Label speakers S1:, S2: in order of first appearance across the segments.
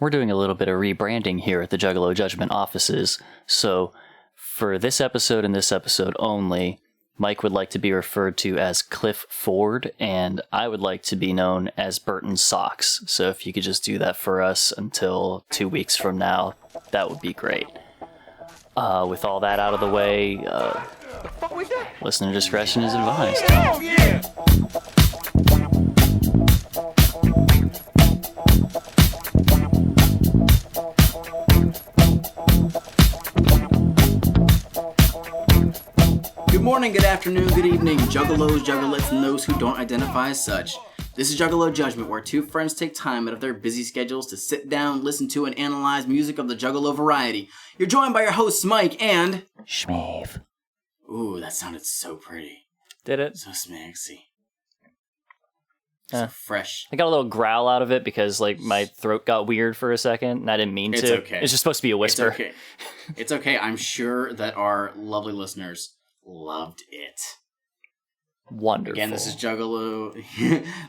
S1: We're doing a little bit of rebranding here at the Juggalo Judgment offices. So for this episode and this episode only, Mike would like to be referred to as Cliff Ford, and I would like to be known as Burton Socks. So if you could just do that for us until 2 weeks from now, that would be great. With all that out of the way, listener discretion is advised.
S2: Oh, yeah. Good morning, good afternoon, good evening, juggalos, juggalettes, and those who don't identify as such. This is Juggalo Judgment, where two friends take time out of their busy schedules to sit down, listen to, and analyze music of the Juggalo variety. You're joined by your hosts, Mike and...
S1: Schmeeve.
S2: Ooh, that sounded so pretty.
S1: Did it?
S2: So smaxy. So fresh.
S1: I got a little growl out of it because my throat got weird for a second, and I didn't mean to.
S2: It's okay.
S1: It's just supposed to be a whisper.
S2: It's okay. It's okay. I'm sure that our lovely listeners loved it.
S1: Wonderful.
S2: Again, this is Juggalo.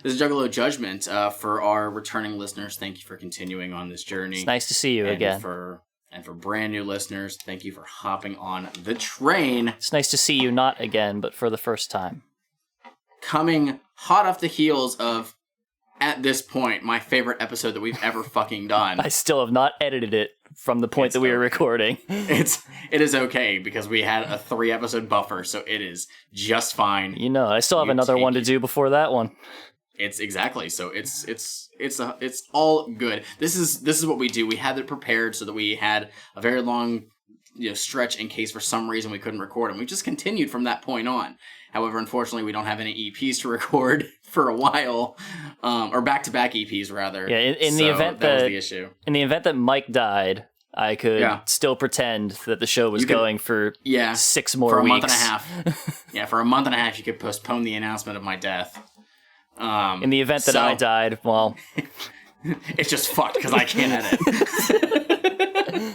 S2: This is Juggalo Judgment. For our returning listeners, thank you for continuing on this journey.
S1: It's nice to see you again.
S2: And for brand new listeners, thank you for hopping on the train.
S1: It's nice to see you not again, but for the first time.
S2: Coming hot off the heels of, at this point, my favorite episode that we've ever fucking done.
S1: I still have not edited it from the point that we were recording.
S2: It is okay because we had a 3-episode buffer, so it is just fine.
S1: You know, I still have another one to do before that one.
S2: It's exactly so. It's all good. This is what we do. We had it prepared so that we had a very long stretch in case for some reason we couldn't record, and we just continued from that point on. However, unfortunately, we don't have any EPs to record for a while, or back-to-back EPs rather.
S1: Yeah, in the event that
S2: was the issue.
S1: In the event that Mike died, I could still pretend that the show was going for 6 more
S2: for a
S1: weeks.
S2: Month and a half. Yeah, for a month and a half, you could postpone the announcement of my death.
S1: In the event that I died, well,
S2: it's just fucked because I can't edit.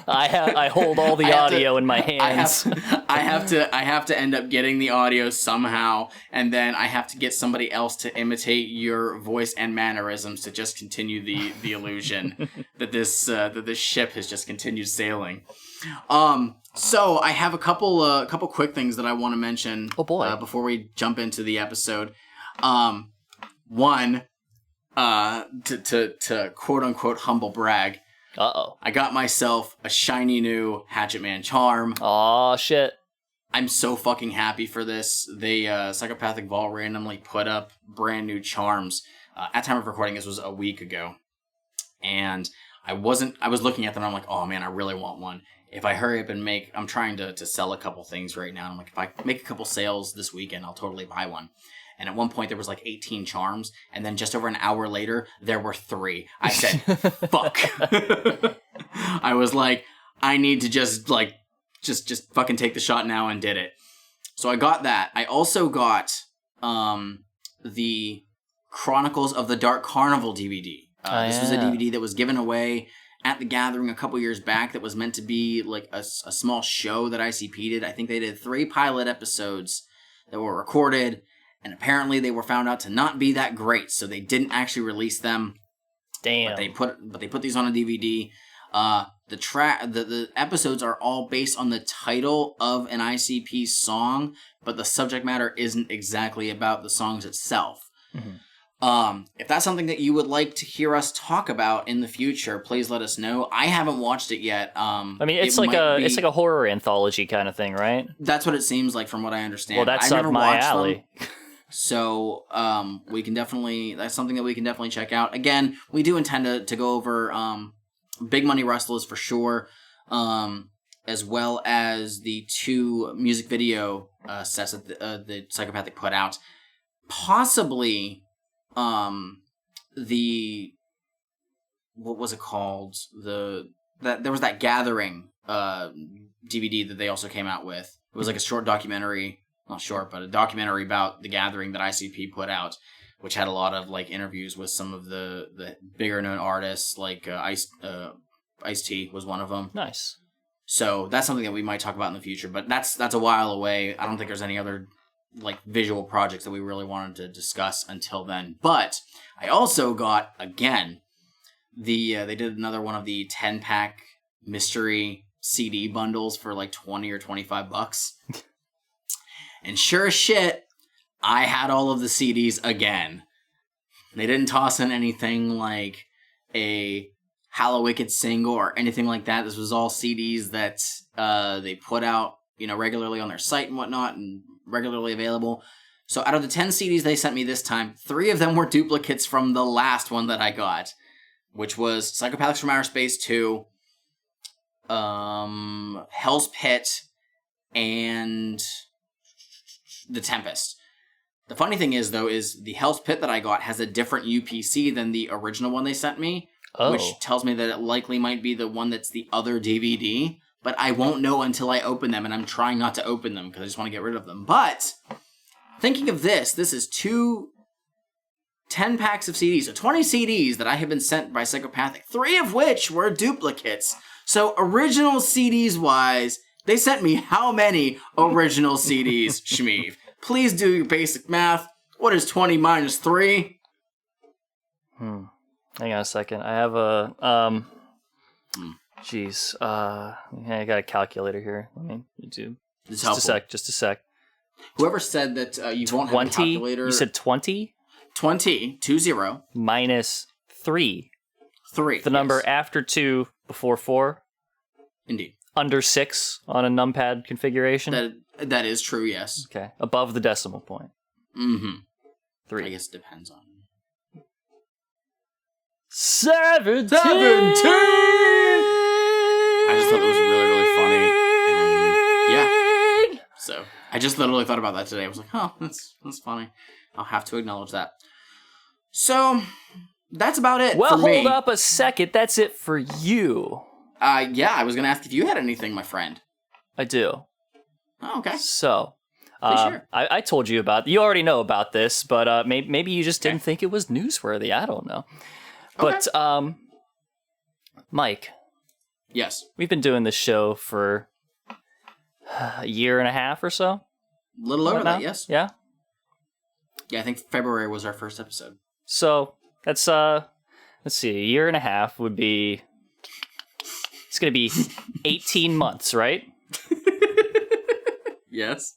S1: I hold all the audio in my hands.
S2: I have to end up getting the audio somehow, and then I have to get somebody else to imitate your voice and mannerisms to just continue the illusion that this ship has just continued sailing. So I have a couple quick things that I want to mention.
S1: Oh boy!
S2: Before we jump into the episode, one, to quote unquote humble brag.
S1: Uh-oh.
S2: I got myself a shiny new Hatchet Man charm.
S1: Aw, shit.
S2: I'm so fucking happy for this. They, Psychopathic Vault randomly put up brand new charms. At time of recording, this was a week ago. And I was looking at them and I'm like, oh man, I really want one. If I hurry up and I'm trying to sell a couple things right now. And I'm like, if I make a couple sales this weekend, I'll totally buy one. And at one point, there was 18 charms. And then just over an hour later, there were 3. I said, fuck. I was like, I need to just fucking take the shot now, and did it. So I got that. I also got the Chronicles of the Dark Carnival DVD. This was a DVD that was given away at the Gathering a couple years back that was meant to be like a small show that ICP did. I think they did 3 pilot episodes that were recorded. And apparently they were found out to not be that great, so they didn't actually release them.
S1: Damn.
S2: But they put these on a DVD. The episodes are all based on the title of an ICP song, but the subject matter isn't exactly about the songs itself. Mm-hmm. If that's something that you would like to hear us talk about in the future, please let us know. I haven't watched it yet.
S1: It's like a horror anthology kind of thing, right?
S2: That's what it seems like, from what I understand.
S1: Well, that's up my alley.
S2: So, that's something that we can definitely check out. Again, we do intend to go over, Big Money Rustlers for sure, as well as the 2 music video, sets that the Psychopathic put out. Possibly, what was it called? There was that Gathering, DVD that they also came out with. It was like a short documentary. Not short, but a documentary about the Gathering that ICP put out, which had a lot of interviews with some of the bigger known artists, like Ice-T was one of them.
S1: Nice.
S2: So that's something that we might talk about in the future, but that's a while away. I don't think there's any other visual projects that we really wanted to discuss until then. But I also got, again, they did another one of the 10-pack mystery CD bundles for like $20 or $25. And sure as shit, I had all of the CDs again. They didn't toss in anything like a Hallowicked single or anything like that. This was all CDs that they put out, regularly on their site and whatnot, and regularly available. So out of the 10 CDs they sent me this time, 3 of them were duplicates from the last one that I got, which was Psychopathics from Outer Space 2, Hell's Pit, and The Tempest. The funny thing is, though, is the Hell's Pit that I got has a different UPC than the original one they sent me, which tells me that it likely might be the one that's the other DVD, but I won't know until I open them, and I'm trying not to open them because I just want to get rid of them. But thinking of this is 2 10 packs of CDs, so 20 CDs that I have been sent by Psychopathic, 3 of which were duplicates. So original CDs wise, they sent me how many original CDs, Shmeev? Please do your basic math. What is 20 minus 3?
S1: Hang on a second. I have a I got a calculator here. Let me do just a sec.
S2: Whoever said that you won't have a calculator.
S1: You said 20?
S2: 20
S1: minus 3.
S2: 3.
S1: The number after 2 before 4.
S2: Indeed.
S1: Under 6 on a numpad configuration.
S2: That is true, yes.
S1: Okay. Above the decimal point.
S2: Mm-hmm.
S1: 3.
S2: I guess it depends on
S1: 17!
S2: I just thought it was really, really funny. And yeah. So I just literally thought about that today. I was like, oh, that's funny. I'll have to acknowledge that. So that's about it.
S1: Well,
S2: for me.
S1: Hold up a second. That's it for you.
S2: Yeah, I was going to ask if you had anything, my friend.
S1: I do.
S2: Oh, okay.
S1: So,
S2: sure.
S1: I told you about. You already know about this, but maybe you just didn't think it was newsworthy. I don't know. But Mike.
S2: Yes.
S1: We've been doing this show for a year and a half or so.
S2: A little over that, yes.
S1: Yeah.
S2: Yeah, I think February was our first episode.
S1: So that's let's see, a year and a half would be. It's going to be 18 months, right?
S2: Yes.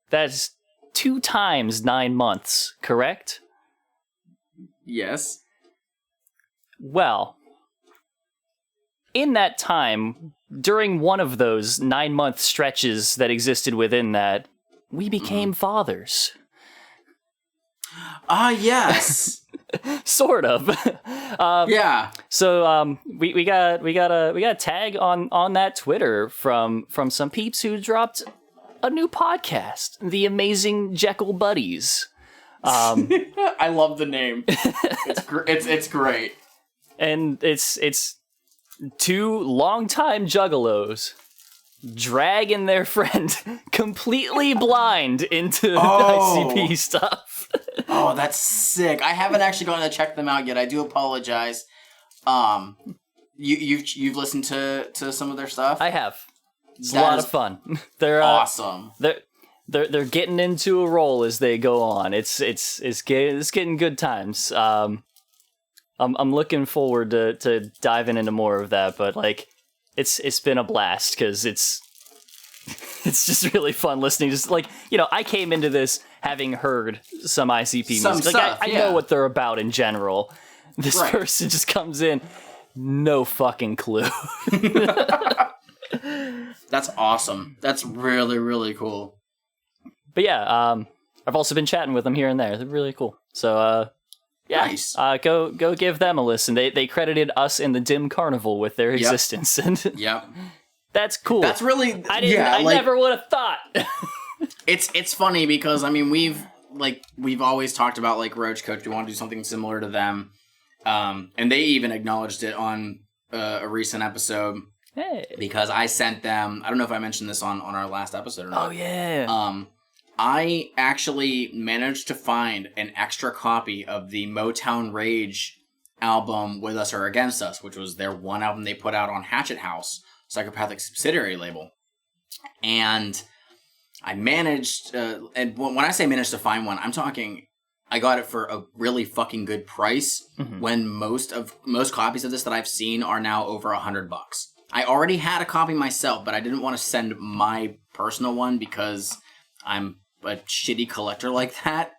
S1: That's 2 times 9 months, correct?
S2: Yes.
S1: Well, in that time, during one of those 9-month stretches that existed within that, we became fathers.
S2: Yes.
S1: Sort of.
S2: Yeah.
S1: So we got a tag on that Twitter from some peeps who dropped a new podcast, the Amazing Jekyll Buddies.
S2: I love the name. It's great.
S1: And it's 2 longtime juggalos dragging their friend completely blind into ICP stuff.
S2: Oh, that's sick. I haven't actually gone to check them out yet. I do apologize. You've listened to some of their stuff?
S1: I have. It's a lot of fun. They're
S2: awesome.
S1: They're getting into a roll as they go on. It's getting good times. I'm looking forward to diving into more of that, but like it's been a blast because it's just really fun listening. Just like, I came into this having heard some ICP music. Like I know what they're about in general. This person just comes in, no fucking clue.
S2: That's awesome. That's really, really cool.
S1: But yeah, I've also been chatting with them here and there. They're really cool. So yeah,
S2: nice.
S1: Go give them a listen. They credited us in the Dim Carnival with their existence, and
S2: yep,
S1: that's cool.
S2: That's really
S1: I never would have thought.
S2: It's funny because I mean we've always talked about like Roach Coach. We want to do something similar to them, and they even acknowledged it on a recent episode.
S1: Hey.
S2: Because I sent them. I don't know if I mentioned this on our last episode or not.
S1: Oh yeah.
S2: I actually managed to find an extra copy of the Motown Rage album With Us or Against Us, which was their one album they put out on Hatchet House, Psychopathic subsidiary label. And I managed, and when I say managed to find one, I'm talking I got it for a really fucking good price when most copies of this that I've seen are now over $100. I already had a copy myself, but I didn't want to send my personal one because I'm a shitty collector like that.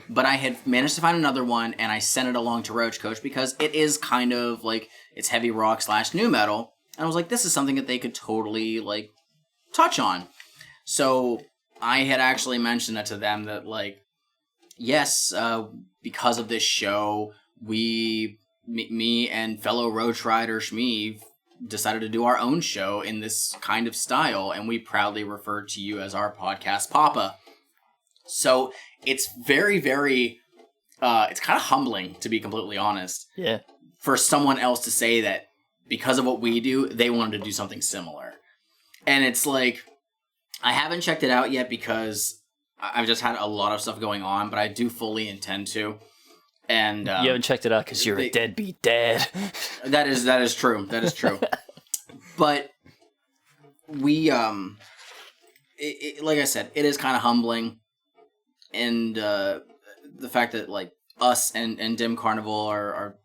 S2: But I had managed to find another one, and I sent it along to Roach Coach because it is kind of like, it's heavy rock / nu metal. And I was like, this is something that they could totally, like, touch on. So I had actually mentioned that to them that, like, yes, because of this show, me and fellow Roach Rider Shmee decided to do our own show in this kind of style, and we proudly refer to you as our podcast Papa. So it's very, very, it's kind of humbling, to be completely honest.
S1: Yeah.
S2: For someone else to say that because of what we do, they wanted to do something similar. And it's like, I haven't checked it out yet because I've just had a lot of stuff going on, but I do fully intend to. And
S1: you haven't checked it out because you're a deadbeat dad.
S2: That is true. That is true. But we, like I said, it is kind of humbling. And the fact that, like, us and Dim Carnival are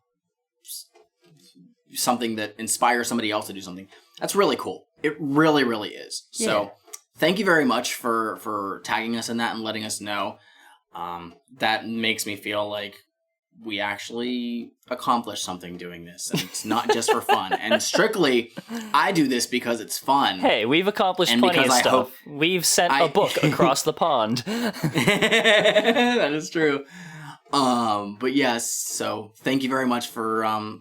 S2: something that inspires somebody else to do something, that's really cool. It really, really is. Yeah. So thank you very much for tagging us in that and letting us know. That makes me feel like we actually accomplished something doing this, and it's not just for fun. And strictly, I do this because it's fun.
S1: Hey, we've accomplished plenty of stuff. We've sent a book across the pond.
S2: That is true. But yes, so thank you very much for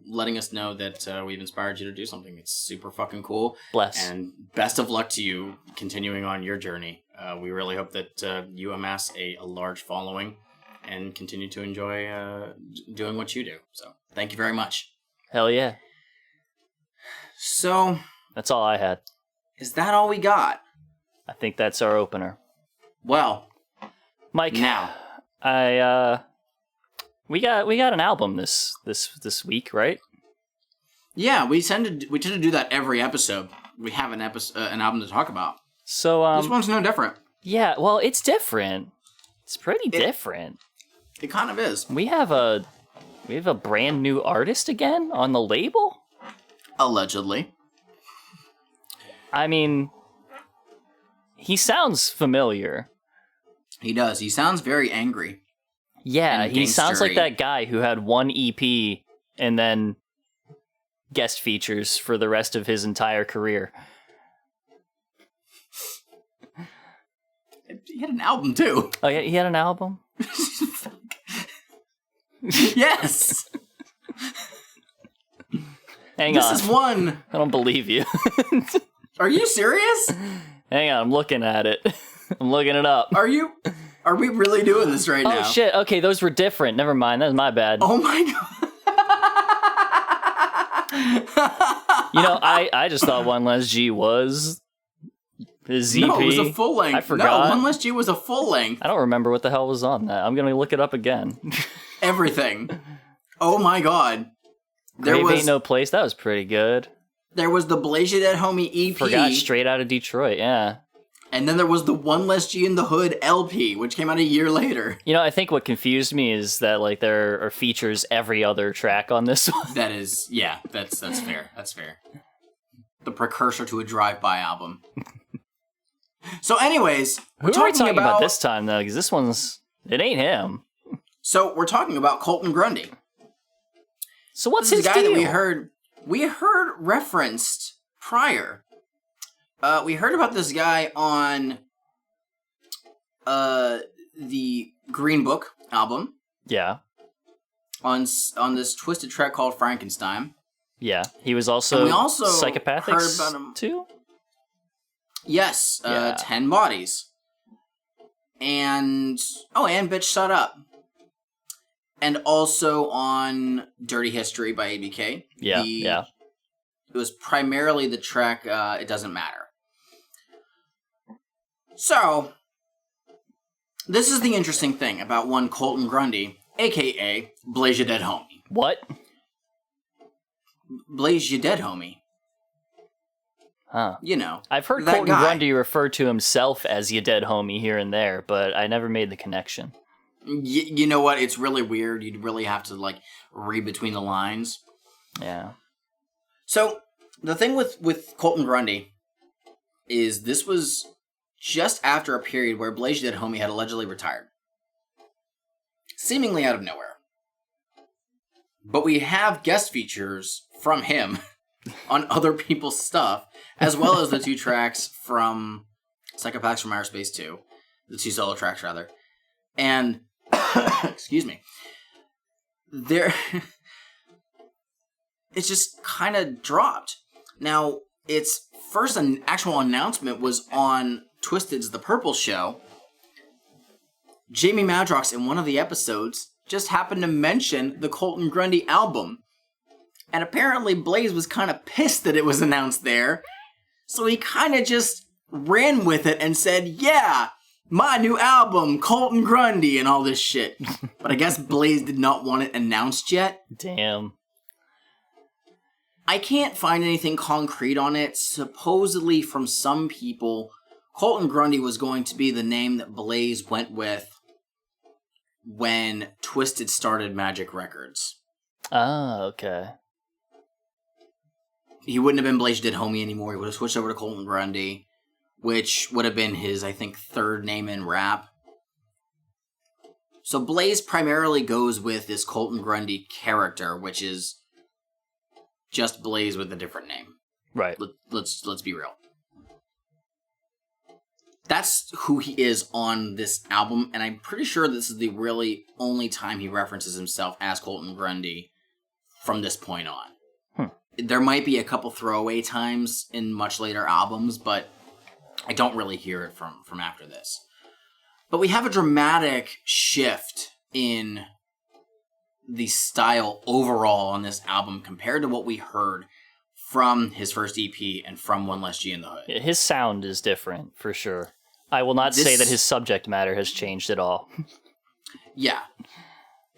S2: letting us know that we've inspired you to do something. It's super fucking cool.
S1: Bless.
S2: And best of luck to you continuing on your journey. We really hope that you amass a large following and continue to enjoy doing what you do. So, thank you very much.
S1: Hell yeah.
S2: So...
S1: that's all I had.
S2: Is that all we got?
S1: I think that's our opener.
S2: Well...
S1: Mike,
S2: now...
S1: we got an album this week, right?
S2: Yeah, we tend to do that every episode. We have an album to talk about.
S1: So,
S2: this one's no different.
S1: Yeah, well, it's different. It's pretty different.
S2: It kind of is.
S1: We have a brand new artist again on the label?
S2: Allegedly.
S1: I mean, he sounds familiar.
S2: He does. He sounds very angry.
S1: Yeah, he sounds like that guy who had one EP and then guest features for the rest of his entire career.
S2: He had an album, too.
S1: Oh, yeah, he had an album?
S2: Yes!
S1: Hang on.
S2: This is one.
S1: I don't believe you.
S2: Are you serious?
S1: Hang on, I'm looking at it. I'm looking it up.
S2: Are we really doing this right now?
S1: Oh, shit. Okay, those were different. Never mind. That was my bad.
S2: Oh, my
S1: God. You know, I just thought One Less G was his EP.
S2: No, it was a full length.
S1: I forgot.
S2: No, One Less G was a full length.
S1: I don't remember what the hell was on that. I'm going to look it up again.
S2: Everything. Oh, my God.
S1: Grave Ain't No Place. That was pretty good.
S2: There was the Blaze Ya Dead Homie EP.
S1: Forgot Straight Outta Detroit, yeah.
S2: And then there was the One Less G in the Hood LP, which came out a year later.
S1: You know, I think what confused me is that, like, there are features every other track on this one.
S2: That is, yeah, that's fair. That's fair. The precursor to a drive-by album. So anyways,
S1: Who are we talking about this time, though? Because this one's, it ain't him.
S2: So we're talking about Colton Grundy.
S1: So what's
S2: his
S1: deal?
S2: This is a guy that we heard referenced prior. We heard about this guy on the Green Book album.
S1: Yeah.
S2: On this twisted track called Frankenstein.
S1: Yeah. He was also, Psychopathic
S2: heard about him
S1: too?
S2: Yes. 10 Bodies. And Bitch Shut Up. And also on Dirty History by ABK.
S1: Yeah, yeah.
S2: It was primarily the track It Doesn't Matter. So, this is the interesting thing about one Colton Grundy, a.k.a. Blaze Ya Dead Homie.
S1: What?
S2: Blaze Ya Dead Homie.
S1: Huh.
S2: You know.
S1: I've heard Colton Grundy refer to himself as Ya Dead Homie here and there, but I never made the connection.
S2: You know what? It's really weird. You'd really have to, like, read between the lines.
S1: Yeah.
S2: So, the thing with Colton Grundy is this was just after a period where Blaze Dead Homie had allegedly retired. Seemingly out of nowhere. But we have guest features from him on other people's stuff, as well as the 2 tracks from Psychopathic from Outer Space 2. The 2 solo tracks, rather. And, excuse me, there, it's just kind of dropped. Now, its first actual announcement was on Twisted's The Purple Show. Jamie Madrox, in one of the episodes, just happened to mention the Colton Grundy album. And apparently Blaze was kind of pissed that it was announced there. So he kind of just ran with it and said, yeah, my new album, Colton Grundy, and all this shit. But I guess Blaze did not want it announced yet.
S1: Damn.
S2: I can't find anything concrete on it. Supposedly, from some people, Colton Grundy was going to be the name that Blaze went with when Twisted started Magic Records.
S1: Ah, okay.
S2: He wouldn't have been Blaze Dead Homie anymore. He would have switched over to Colton Grundy, which would have been his, I think, 3rd name in rap. So Blaze primarily goes with this Colton Grundy character, which is just Blaze with a different name.
S1: Right.
S2: Let's be real. That's who he is on this album, and I'm pretty sure this is the really only time he references himself as Colton Grundy from this point on. There might be a couple throwaway times in much later albums, but I don't really hear it from after this. But we have a dramatic shift in the style overall on this album compared to what we heard from his first EP and from One Less G in the Hood.
S1: Yeah, his sound is different, for sure. I will not say that his subject matter has changed at all.
S2: Yeah.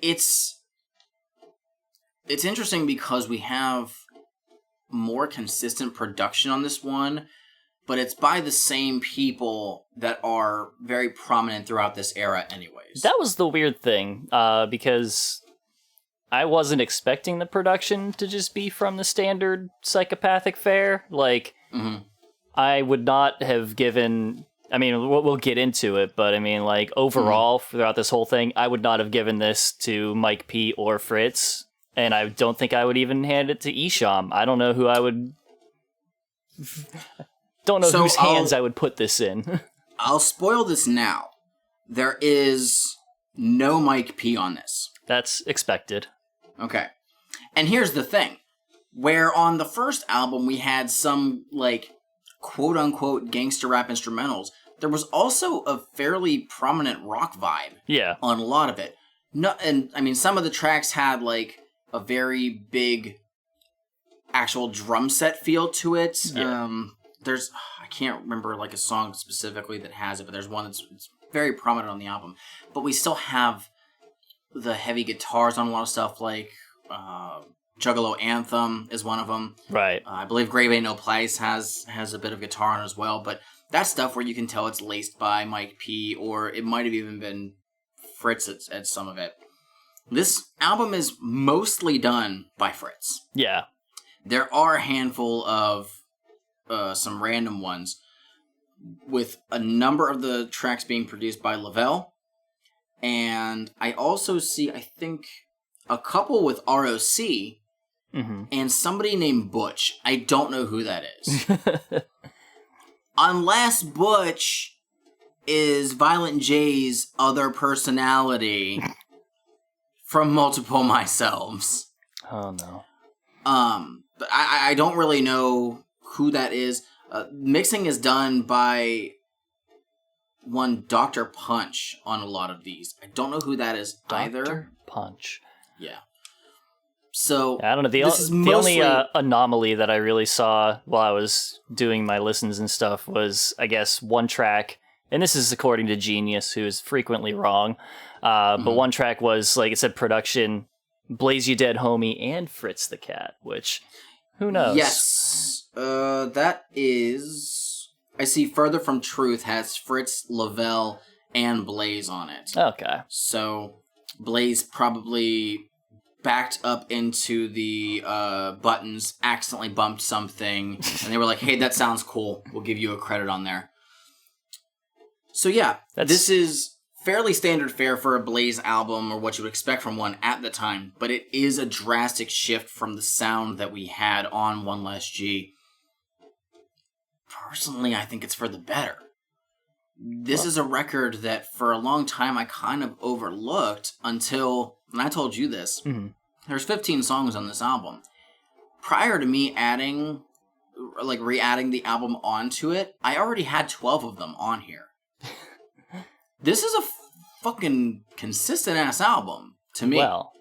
S2: It's interesting because we have more consistent production on this one, but it's by the same people that are very prominent throughout this era anyways.
S1: That was the weird thing, because I wasn't expecting the production to just be from the standard Psychopathic fare. Like, I would not have given... I mean, we'll get into it, but I mean, like, overall, throughout this whole thing, I would not have given this to Mike P. or Fritz, and I don't think I would even hand it to Isham. I don't know who I would... Don't know whose hands I would put this in.
S2: I'll spoil this now. There is no Mike P. on this.
S1: That's expected.
S2: Okay. And here's the thing. Where on the first album we had some, like, quote-unquote gangster rap instrumentals, there was also a fairly prominent rock vibe on a lot of it. No, and I mean, some of the tracks had, like, a very big actual drum set feel to it.
S1: Yeah.
S2: There's, I can't remember, like, a song specifically that has it, but there's one that's very prominent on the album. But we still have the heavy guitars on a lot of stuff, like Juggalo Anthem is one of them.
S1: Right.
S2: I believe Grave Ain't No Place has a bit of guitar on it as well, but that's stuff where you can tell it's laced by Mike P, or it might have even been Fritz at some of it. This album is mostly done by Fritz.
S1: Yeah.
S2: There are a handful of some random ones, with a number of the tracks being produced by Lavelle. And I also see, I think, a couple with ROC, and somebody named Butch. I don't know who that is. Unless Butch is Violent J's other personality from multiple myselves.
S1: Oh, no.
S2: But I don't really know who that is. Mixing is done by one Dr. Punch on a lot of these. I don't know who that is either.
S1: Dr. Punch.
S2: Yeah. So
S1: I don't know. The only anomaly that I really saw while I was doing my listens and stuff was, I guess, one track, and this is according to Genius, who is frequently wrong, but one track was, like it said, production, Blaze You Dead Homie and Fritz the Cat, which, who knows?
S2: Yes. That is... I see Further From Truth has Fritz, Lavelle, and Blaze on it.
S1: Okay.
S2: So Blaze probably backed up into the buttons, accidentally bumped something, and they were like, hey, that sounds cool. We'll give you a credit on there. So yeah, this is fairly standard fare for a Blaze album, or what you would expect from one at the time, but it is a drastic shift from the sound that we had on One Less G. Personally, I think it's for the better. This is a record that for a long time I kind of overlooked until, and I told you this, there's 15 songs on this album. Prior to me re-adding the album onto it, I already had 12 of them on here. This is a fucking consistent-ass album, to me.
S1: Well,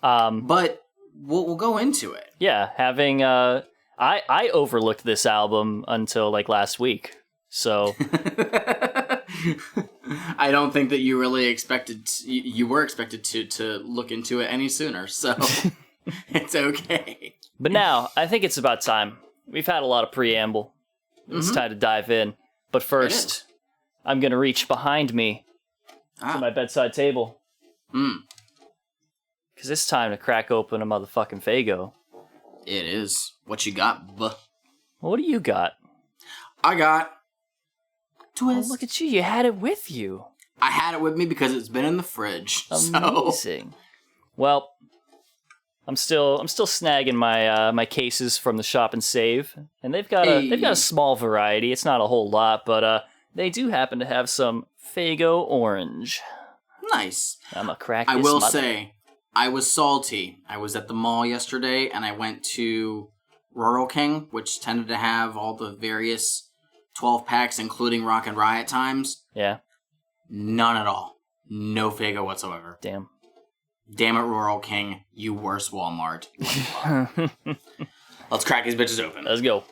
S2: but we'll go into it.
S1: Yeah, having, I overlooked this album until, like, last week, so...
S2: I don't think that you really you were expected to look into it any sooner, so it's okay.
S1: But now, I think it's about time. We've had a lot of preamble. It's time to dive in. But first, I'm going to reach behind me to my bedside table. Because it's time to crack open a motherfucking Faygo.
S2: It is. What you got, buh?
S1: What do you got?
S2: I got... Twist.
S1: Oh, look at you. You had it with you.
S2: I had it with me because it's been in the fridge.
S1: Amazing. So. Well, I'm still snagging my cases from the shop and save, and they've got a small variety. It's not a whole lot, but they do happen to have some Faygo orange.
S2: Nice.
S1: I'm a crack.
S2: I will say, I was salty. I was at the mall yesterday, and I went to Rural King, which tended to have all the various 12 packs, including Rock and Riot times.
S1: Yeah.
S2: None at all. No Faygo whatsoever.
S1: Damn
S2: it, Rural King, you worse Walmart. Let's crack these bitches open.
S1: Let's go.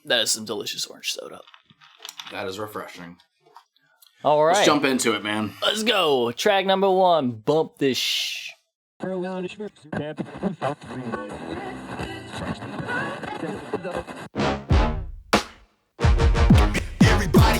S1: That is some delicious orange soda.
S2: That is refreshing.
S1: All right.
S2: Let's jump into it, man.
S1: Let's go. Track number 1, Bump This
S3: Everybody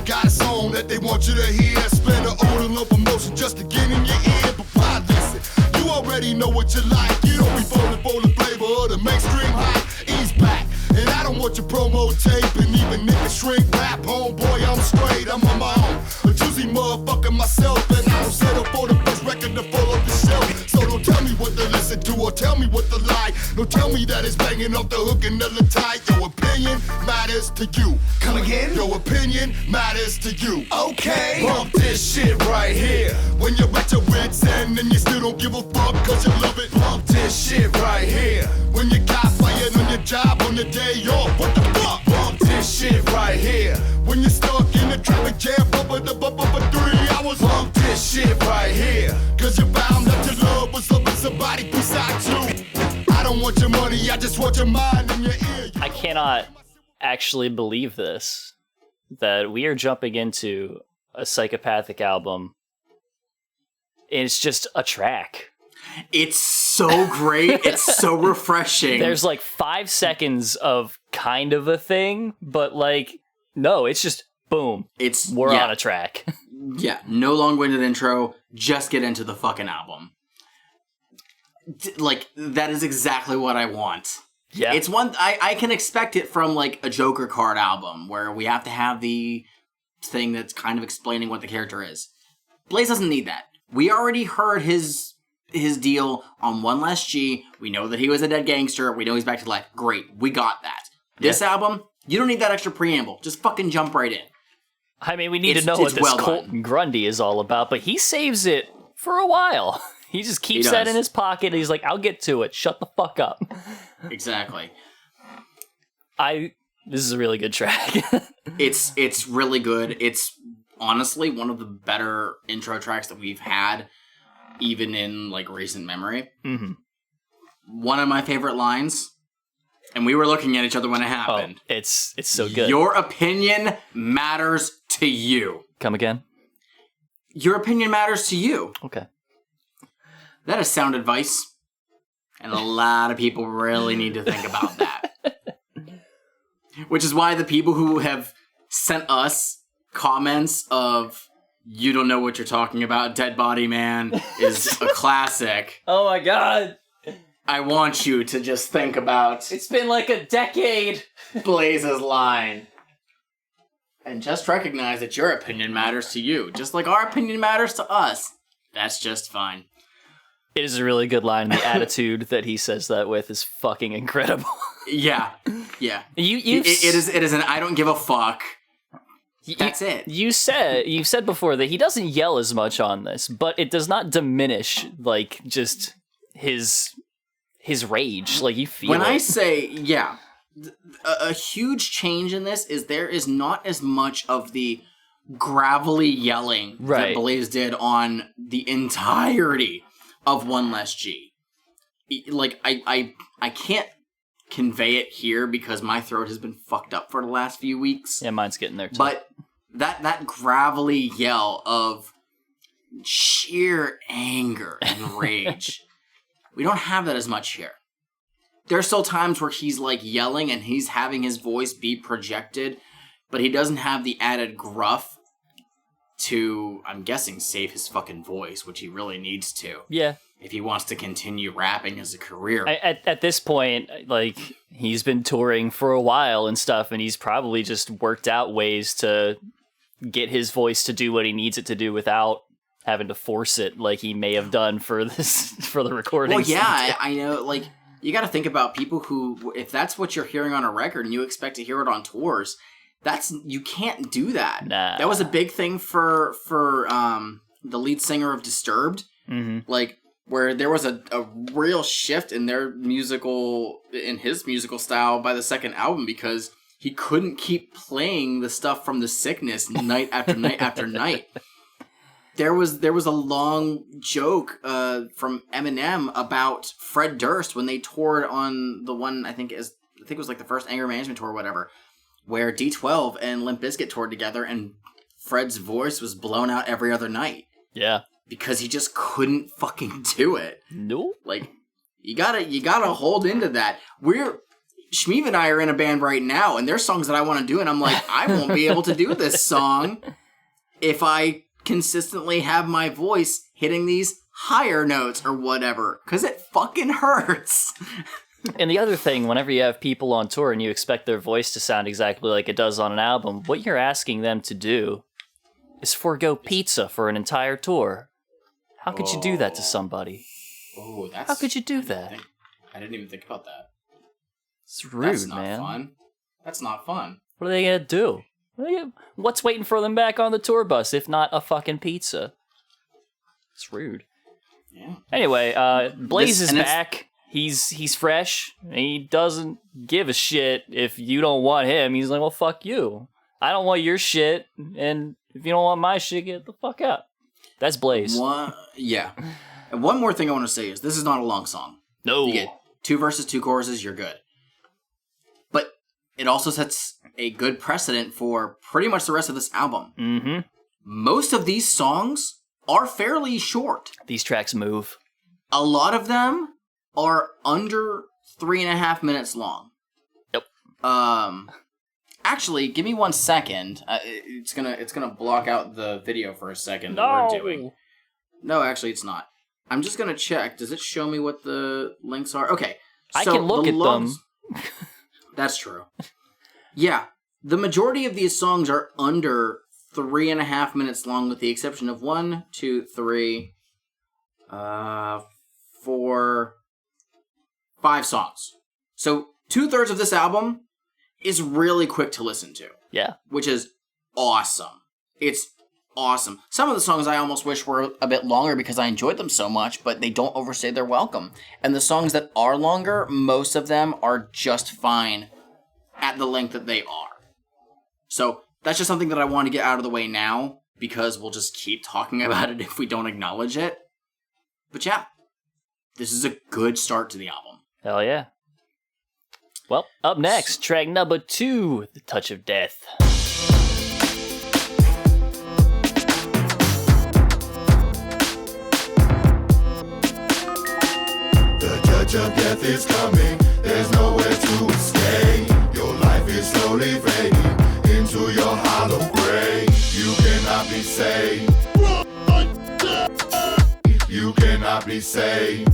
S3: got a song that they want you to hear. Spend an old of emotion just to get in your ear. But why listen? You already know what you like. You don't be falling for the flavor of the mainstream hype. Ease back. And I don't want your promo tape. And even if it shrink rap, homeboy, I'm straight. I'm on my own. A juicy motherfucker myself. And I don't settle for the best record to fall off the shelf. So don't tell me what to listen to or tell me what to like. Don't tell me that it's banging off the hook and the tight. Your opinion matters to you. Come again? Your opinion matters to you. Okay. Bump this shit right here. When you're at your wit's end and you still don't give a fuck cause you love it. Bump this shit right here. When you got fired on your job on the day off. What the fuck? Bump this shit right here. When you're stuck in the traffic jam, bumper for 3 hours. Bump this shit right here. Cause you found that your love was loving somebody besides you. I don't want your money, I just want your mind and your ear.
S1: I cannot actually believe this. That we are jumping into a Psychopathic album. And it's just a track.
S2: It's so great. It's so refreshing.
S1: There's like 5 seconds of kind of a thing, but like, no, it's just boom. We're on a track.
S2: Yeah, no long-winded intro. Just get into the fucking album. Like, that is exactly what I want.
S1: Yeah.
S2: It's one, I can expect it from like a Joker card album where we have to have the thing that's kind of explaining what the character is. Blaze doesn't need that. We already heard his deal on One Less G. We know that he was a dead gangster. We know he's back to life. Great. We got that. This album, you don't need that extra preamble. Just fucking jump right in.
S1: I mean, we need to know what this Colton Grundy is all about, but he saves it for a while. He just keeps that in his pocket, and he's like, I'll get to it. Shut the fuck up.
S2: Exactly.
S1: This is a really good track.
S2: It's really good. It's honestly one of the better intro tracks that we've had, even in like recent memory.
S1: Mm-hmm.
S2: One of my favorite lines And we were looking at each other when it happened.
S1: Oh, it's so good.
S2: Your opinion matters to you.
S1: Come again?
S2: Your opinion matters to you.
S1: Okay.
S2: That is sound advice. And a lot of people really need to think about that. Which is why the people who have sent us comments of, you don't know what you're talking about, Dead Body Man is a classic.
S1: Oh my god.
S2: I want you to just think about
S1: It's been like a decade.
S2: Blaze's line. And just recognize that your opinion matters to you. Just like our opinion matters to us. That's just fine.
S1: It is a really good line. The attitude that he says that with is fucking incredible.
S2: Yeah.
S1: It
S2: is an I don't give a fuck. That's it.
S1: You said before that he doesn't yell as much on this, but it does not diminish like just his rage. Like you feel
S2: when
S1: it.
S2: I say a huge change in this is there is not as much of the gravelly yelling that Blaze did on the entirety of One Less G. Like I can't convey it here because my throat has been fucked up for the last few weeks.
S1: Yeah, mine's getting there too.
S2: But that gravelly yell of sheer anger and rage, we don't have that as much here. There's still times where he's like yelling and he's having his voice be projected, but he doesn't have the added gruff to, I'm guessing, save his fucking voice, which he really needs to.
S1: Yeah.
S2: If he wants to continue rapping as a career.
S1: At this point, like, he's been touring for a while and stuff, and he's probably just worked out ways to get his voice to do what he needs it to do without having to force it like he may have done for the recording.
S2: Well, yeah, I know, like, you got to think about people who, if that's what you're hearing on a record and you expect to hear it on tours, you can't do that.
S1: Nah.
S2: That was a big thing for the lead singer of Disturbed.
S1: Mm-hmm.
S2: Like, where there was a real shift in his musical style by the second album because he couldn't keep playing the stuff from The Sickness night after night after night. There was a long joke from Eminem about Fred Durst when they toured on the one I think it was like the first Anger Management tour or whatever, where D12 and Limp Bizkit toured together and Fred's voice was blown out every other night.
S1: Yeah.
S2: Because he just couldn't fucking do it.
S1: No.
S2: Like, you gotta hold into that. Shmeev and I are in a band right now, and there's songs that I want to do, and I'm like, I won't be able to do this song if I consistently have my voice hitting these higher notes or whatever, because it fucking hurts.
S1: And the other thing, whenever you have people on tour and you expect their voice to sound exactly like it does on an album, what you're asking them to do is forego pizza for an entire tour. How could you do that to somebody?
S2: Oh,
S1: How could you do that?
S2: I didn't even think about that.
S1: It's rude,
S2: That's not
S1: man.
S2: fun. That's not fun.
S1: What are they gonna do? What's waiting for them back on the tour bus if not a fucking pizza? It's rude.
S2: Yeah.
S1: Anyway, Blaze is back. He's fresh. He doesn't give a shit if you don't want him. He's like, well, fuck you. I don't want your shit, and if you don't want my shit, get the fuck out. That's Blaze.
S2: Yeah. And one more thing I want to say is this is not a long song.
S1: No.
S2: You get 2 verses, 2 choruses, you're good. But it also sets a good precedent for pretty much the rest of this album.
S1: Mm-hmm.
S2: Most of these songs are fairly short.
S1: These tracks move.
S2: A lot of them are under 3.5 minutes long.
S1: Yep.
S2: Actually, give me 1 second. It's gonna block out the video for a second
S1: No.
S2: that we're doing. No, actually, it's not. I'm just gonna check. Does it show me what the links are? Okay,
S1: I can look at them.
S2: That's true. Yeah, the majority of these songs are under 3.5 minutes long, with the exception of 1, 2, 3, 4, 5 songs. So 2/3 of this album is really quick to listen to.
S1: Yeah.
S2: Which is awesome. It's awesome. Some of the songs I almost wish were a bit longer because I enjoyed them so much, but they don't overstay their welcome. And the songs that are longer, most of them are just fine at the length that they are. So that's just something that I want to get out of the way now, because we'll just keep talking about it if we don't acknowledge it. But yeah, this is a good start to the album.
S1: Hell yeah. Well, up next, track number 2, The Touch of Death.
S3: The touch of death is coming, there's nowhere to escape. Your life is slowly fading into your hollow grave. You cannot be saved. You cannot be saved.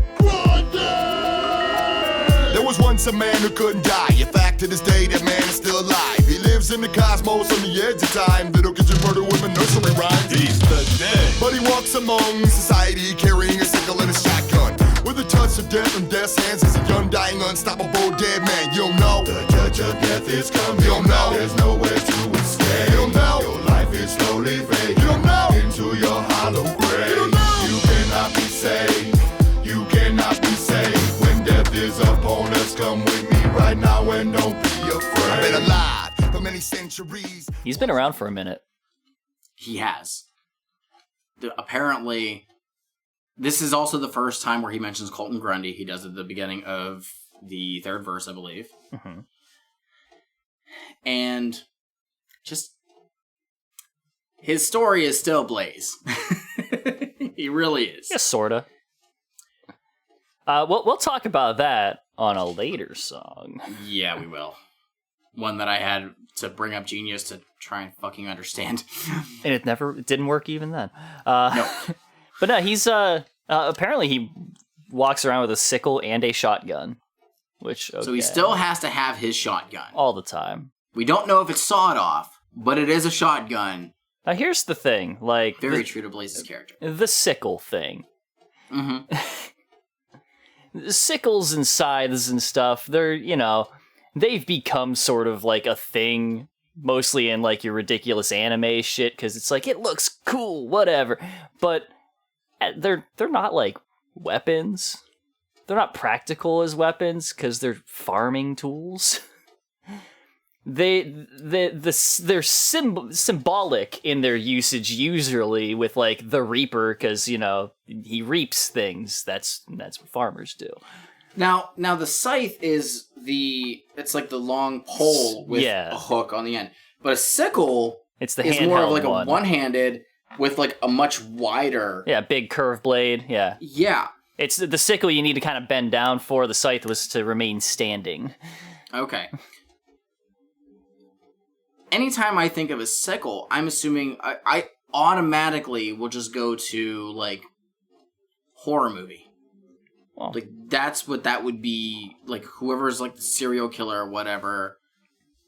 S3: There was once a man who couldn't die. In fact, to this day, that man is still alive. He lives in the cosmos on the edge of time. Little kids are murder with a nursery rhyme. He's the dead. But he walks among society carrying a sickle and a shotgun. With a touch of death from death's hands, he's a undying, unstoppable dead man. You don't know. The touch of death is coming. You don't know. There's nowhere to escape. You don't know. Your life is slowly fading. You don't know. Into your hollow grave. You don't know. You cannot be saved. You cannot be saved. When death is upon us, come with me right now and don't be afraid. I've been alive for many centuries.
S1: He's been around for a minute.
S2: He has. Apparently, this is also the first time where he mentions Colton Grundy. He does it at the beginning of the 3rd verse, I believe.
S1: Mm-hmm.
S2: And just... his story is still Blaze. He really is.
S1: Yeah, sorta. We'll talk about that on a later song.
S2: Yeah, we will. One that I had to bring up Genius to try and fucking understand.
S1: And it didn't work even then.
S2: Nope.
S1: But no, he's, apparently he walks around with a sickle and a shotgun. Which, okay.
S2: So he still has to have his shotgun.
S1: All the time.
S2: We don't know if it's sawed off, but it is a shotgun.
S1: Now here's the thing, like...
S2: Very true to Blaze's character.
S1: The sickle thing.
S2: Mm-hmm.
S1: Sickles and scythes and stuff, they're, they've become sort of like a thing, mostly in like your ridiculous anime shit, because it's like, it looks cool, whatever. But they're not like weapons. They're not practical as weapons, because they're farming tools. They're symbolic in their usage usually with like the reaper, because he reaps things. That's what farmers do.
S2: Now the scythe is it's like the long pole with a hook on the end, but a sickle
S1: it's the
S2: is more of like a one-handed with like a much wider
S1: big curved blade. Yeah it's the sickle you need to kind of bend down for. The scythe was to remain standing.
S2: Okay. Anytime I think of a sickle, I'm assuming I automatically will just go to, like, horror movie.
S1: Well,
S2: like, that's what that would be. Like, whoever's, like, the serial killer or whatever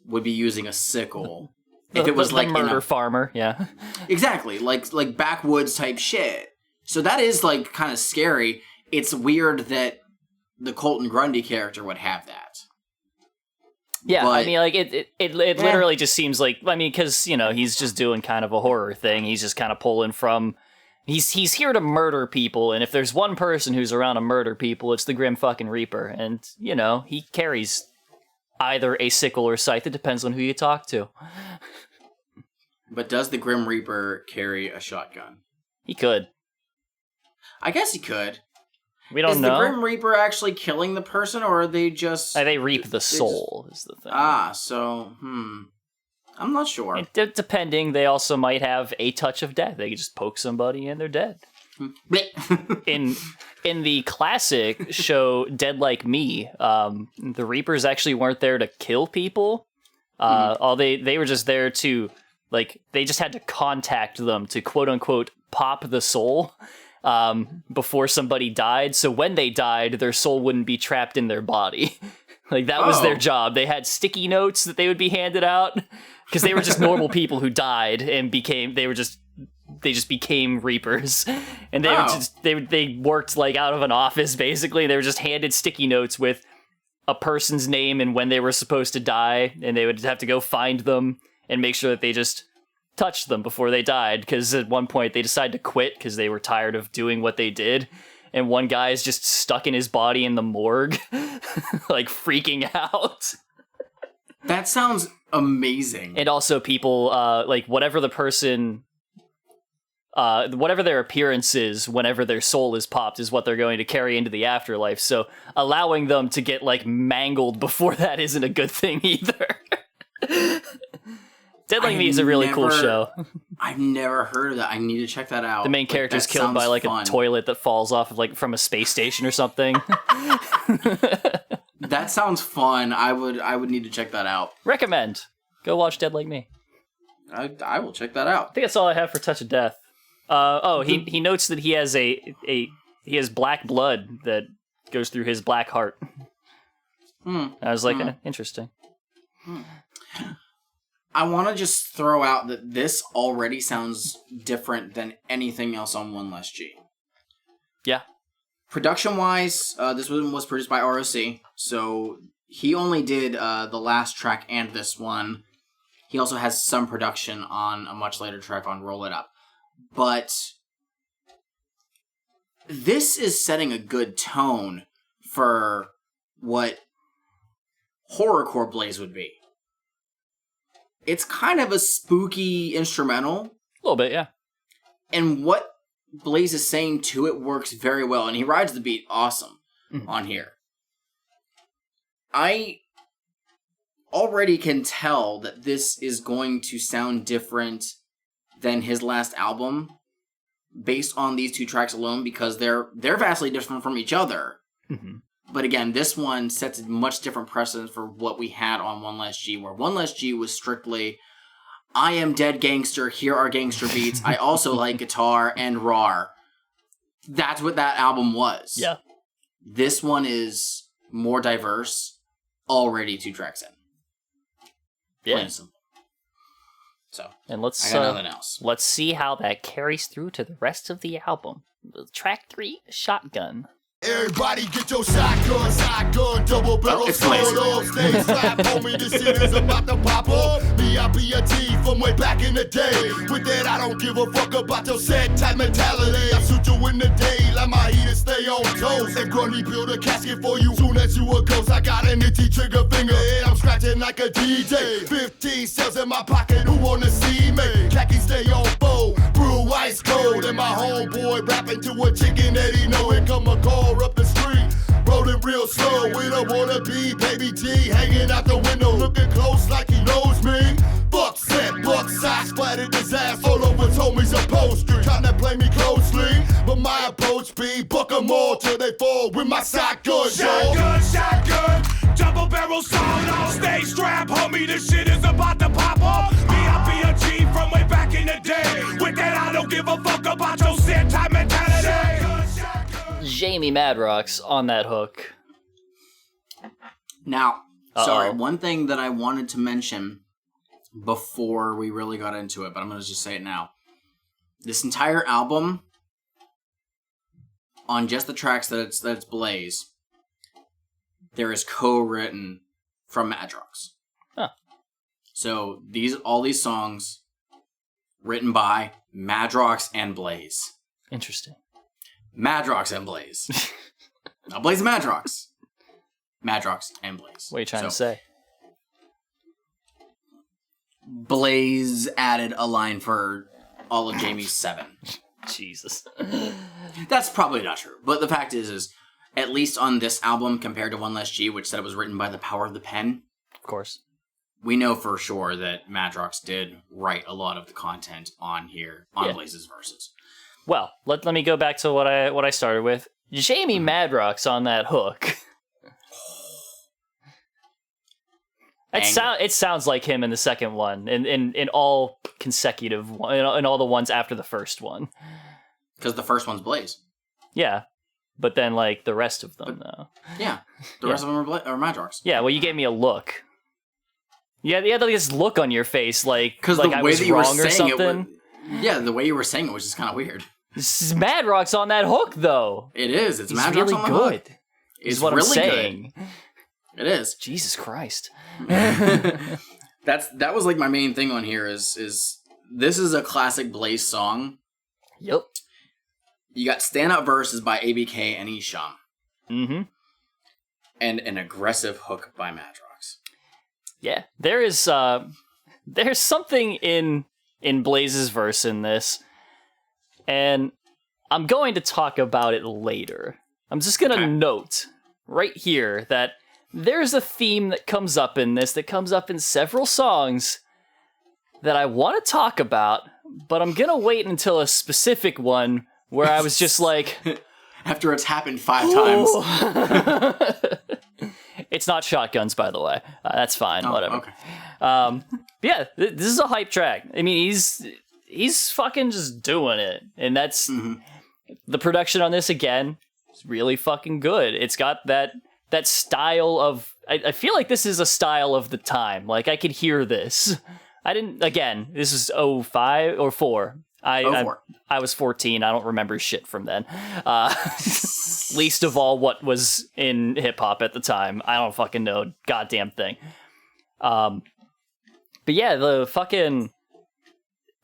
S2: would be using a sickle. If it was, like,
S1: the murder farmer, yeah.
S2: Exactly. Like, backwoods type shit. So that is, like, kind of scary. It's weird that the Colton Grundy character would have that.
S1: Yeah, but, I mean, like, it literally just seems like, I mean, because, he's just doing kind of a horror thing. He's just kind of pulling from, he's here to murder people, and if there's one person who's around to murder people, it's the Grim fucking Reaper. And, he carries either a sickle or scythe. It depends on who you talk to.
S2: But does the Grim Reaper carry a shotgun?
S1: He could.
S2: I guess he could.
S1: We don't know.
S2: Is the Grim Reaper actually killing the person, or are they just...
S1: They reap the soul, is the thing.
S2: So, I'm not sure.
S1: Depending, they also might have a touch of death. They could just poke somebody and they're dead. in the classic show Dead Like Me, the Reapers actually weren't there to kill people. They were just there to, like, they just had to contact them to quote-unquote pop the soul. Before somebody died, so when they died, their soul wouldn't be trapped in their body. Like, that was their job. They had sticky notes that they would be handed out, because they were just normal people who died and they just became Reapers. And they worked, like, out of an office, basically. They were just handed sticky notes with a person's name and when they were supposed to die, and they would have to go find them and make sure that they just touched them before they died, because at one point they decided to quit because they were tired of doing what they did, and one guy is just stuck in his body in the morgue, like freaking out.
S2: That sounds amazing.
S1: And also people, like, whatever the person whatever their appearance is whenever their soul is popped is what they're going to carry into the afterlife. So allowing them to get like mangled before that isn't a good thing either. Dead Like Me is a really cool show.
S2: I've never heard of that. I need to check that out.
S1: The main character is killed by like a toilet that falls off of like from a space station or something.
S2: That sounds fun. I would need to check that out.
S1: Recommend. Go watch Dead Like Me.
S2: I will check that out.
S1: I think that's all I have for Touch of Death. He notes that he has he has black blood that goes through his black heart. I was like, interesting.
S2: I want to just throw out that this already sounds different than anything else on One Less G.
S1: Yeah.
S2: Production-wise, this one was produced by ROC, so he only did the last track and this one. He also has some production on a much later track on Roll It Up. But this is setting a good tone for what horrorcore Blaze would be. It's kind of a spooky instrumental.
S1: A little bit, yeah.
S2: And what Blaze is saying to it works very well, and he rides the beat awesome on here. I already can tell that this is going to sound different than his last album based on these two tracks alone, because they're vastly different from each other. Mm-hmm. But again, this one sets a much different precedent for what we had on One Less G, where One Less G was strictly, I am dead gangster, here are gangster beats, I also like guitar and RAR. That's what that album was.
S1: Yeah.
S2: This one is more diverse, already 2 tracks in.
S1: Yeah.
S2: Plain and simple. So,
S1: and
S2: I got nothing else.
S1: Let's see how that carries through to the rest of the album. Track 3, Shotgun.
S3: Everybody get your shotgun, double barrel sword up, stay strapped, homie, this shit is about to pop up. B.I.P.A.T. from way back in the day. With that, I don't give a fuck about your set type mentality. I shoot you in the day, like my heater stay on toes. And Grundy build a casket for you, soon as you a ghost. I got an itchy trigger finger, and I'm scratching like a DJ. 15 cells in my pocket, who wanna see me? Khaki stay on foe, brew ice cold. And my homeboy rapping to a chicken that he know. Here come a car up the street, rolling real slow. We don't wanna be Baby G, hanging out the window, looking close like he knows me. Buck set, buck socks, splattered his ass all over his homies upholstery. Trying to play me closely, but my approach be buck them all till they fall with my shotgun.
S4: Shotgun, double barrel sound on, stay strapped, homie, this shit is about to pop off. B.I.P.A.T. from way back in the day. With that, I don't give a fuck about your set type mentality.
S1: Jamie Madrox on that hook.
S2: Now, sorry, one thing that I wanted to mention before we really got into it, but I'm going to just say it now. This entire album, on just the tracks that it's Blaze, there is co-written from Madrox.
S1: Huh.
S2: So all these songs written by Madrox and Blaze.
S1: Interesting.
S2: Madrox and Blaze. Not Blaze and Madrox. Madrox and Blaze.
S1: What are you trying to say?
S2: Blaze added a line for all of Jamie's 7.
S1: Jesus.
S2: That's probably not true. But the fact is at least on this album compared to One Less G, which said it was written by the power of the pen.
S1: Of course.
S2: We know for sure that Madrox did write a lot of the content on here, on Blaze's verses.
S1: Well, let me go back to what I started with. Jamie Madrox on that hook. It sounds like him in the second one, in all consecutive, in all the ones after the first one.
S2: Because the first one's Blaze.
S1: Yeah, but then like the rest of them, though.
S2: Yeah, the rest of them are Madrox.
S1: Yeah, well, you gave me a look. Yeah, you had like this look on your face, like
S2: the
S1: I
S2: way
S1: was
S2: that you were
S1: wrong or
S2: saying
S1: something.
S2: The way you were saying it was just kind of weird.
S1: This is Madrox on that hook, though.
S2: It is. It's
S1: He's
S2: Madrox
S1: really
S2: on the
S1: good.
S2: hook.
S1: Is what really I'm saying.
S2: Good. It is.
S1: Jesus Christ.
S2: That was like my main thing on here is this is a classic Blaze song.
S1: Yep.
S2: You got standout verses by ABK and Isham.
S1: Mm-hmm.
S2: And an aggressive hook by Madrox.
S1: Yeah. There's something in Blaze's verse in this And I'm going to talk about it later. I'm just going to note right here that there's a theme that comes up in this, that comes up in several songs that I want to talk about, but I'm going to wait until a specific one where I was just like...
S2: After it's happened 5 times.
S1: It's not shotguns, by the way. That's fine, whatever.
S2: Okay.
S1: Yeah, this is a hype track. I mean, he's fucking just doing it. And that's... The production on this, again, is really fucking good. It's got that style of... I feel like this is a style of the time. Like, I could hear this. Again, this is 05 or 4. I was 14. I don't remember shit from then. Least of all what was in hip-hop at the time. I don't fucking know a goddamn thing. But yeah, the fucking...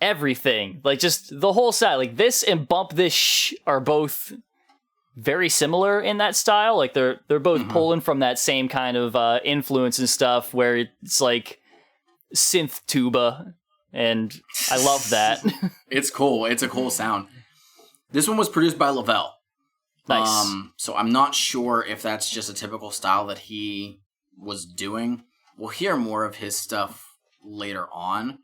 S1: everything. Like, just the whole style. Like, this and Bump This Shh are both very similar in that style. Like, they're both pulling from that same kind of influence and stuff, where it's like synth tuba. And I love that.
S2: It's cool. It's a cool sound. This one was produced by Lavelle.
S1: Nice.
S2: So I'm not sure if that's just a typical style that he was doing. We'll hear more of his stuff later on.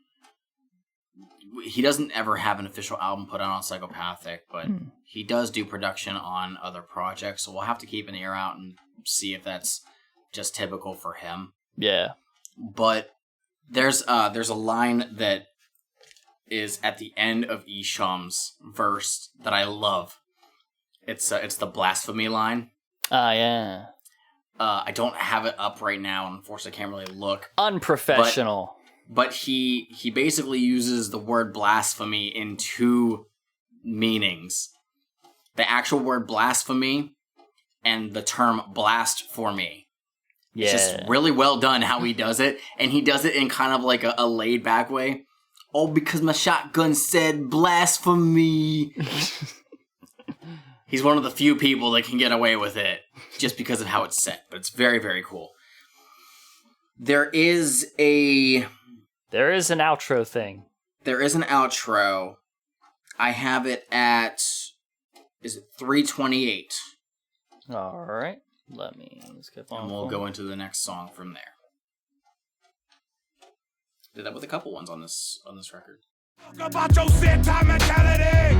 S2: He doesn't ever have an official album put out on Psychopathic, but he does do production on other projects. So we'll have to keep an ear out and see if that's just typical for him.
S1: Yeah.
S2: But there's a line that is at the end of Esham's verse that I love. It's the blasphemy line.
S1: Yeah.
S2: I don't have it up right now. Unfortunately, I can't really look.
S1: Unprofessional.
S2: But he basically uses the word blasphemy in 2 meanings. The actual word blasphemy and the term blasphemy.
S1: Yeah.
S2: It's just really well done how he does it. And he does it in kind of like a laid back way. Oh, because my shotgun said blasphemy. He's one of the few people that can get away with it just because of how it's set. But it's very, very cool. There is an
S1: outro thing.
S2: There is an outro. I have it at, is it 3:28?
S1: All right. Let's get on.
S2: And we'll go into the next song from there. Did that with a couple ones on this record.
S4: Talk about your sit time mentality.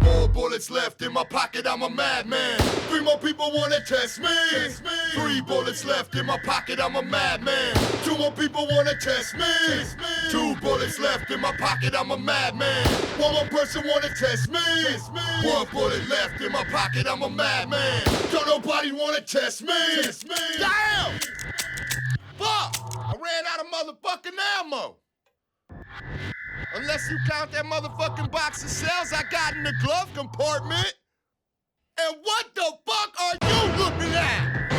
S3: 4 bullets left in my pocket, I'm a madman. 3 more people wanna test me. 3 bullets left in my pocket, I'm a madman. 2 more people wanna test me. 2 bullets left in my pocket, I'm a madman. 1 more person wanna test me. 1 bullet left in my pocket, I'm a madman. Don't nobody wanna test me. Damn! Fuck! I ran out of motherfucking ammo. Unless you count that motherfucking box of cells I got in the glove compartment. And what the fuck are you looking at?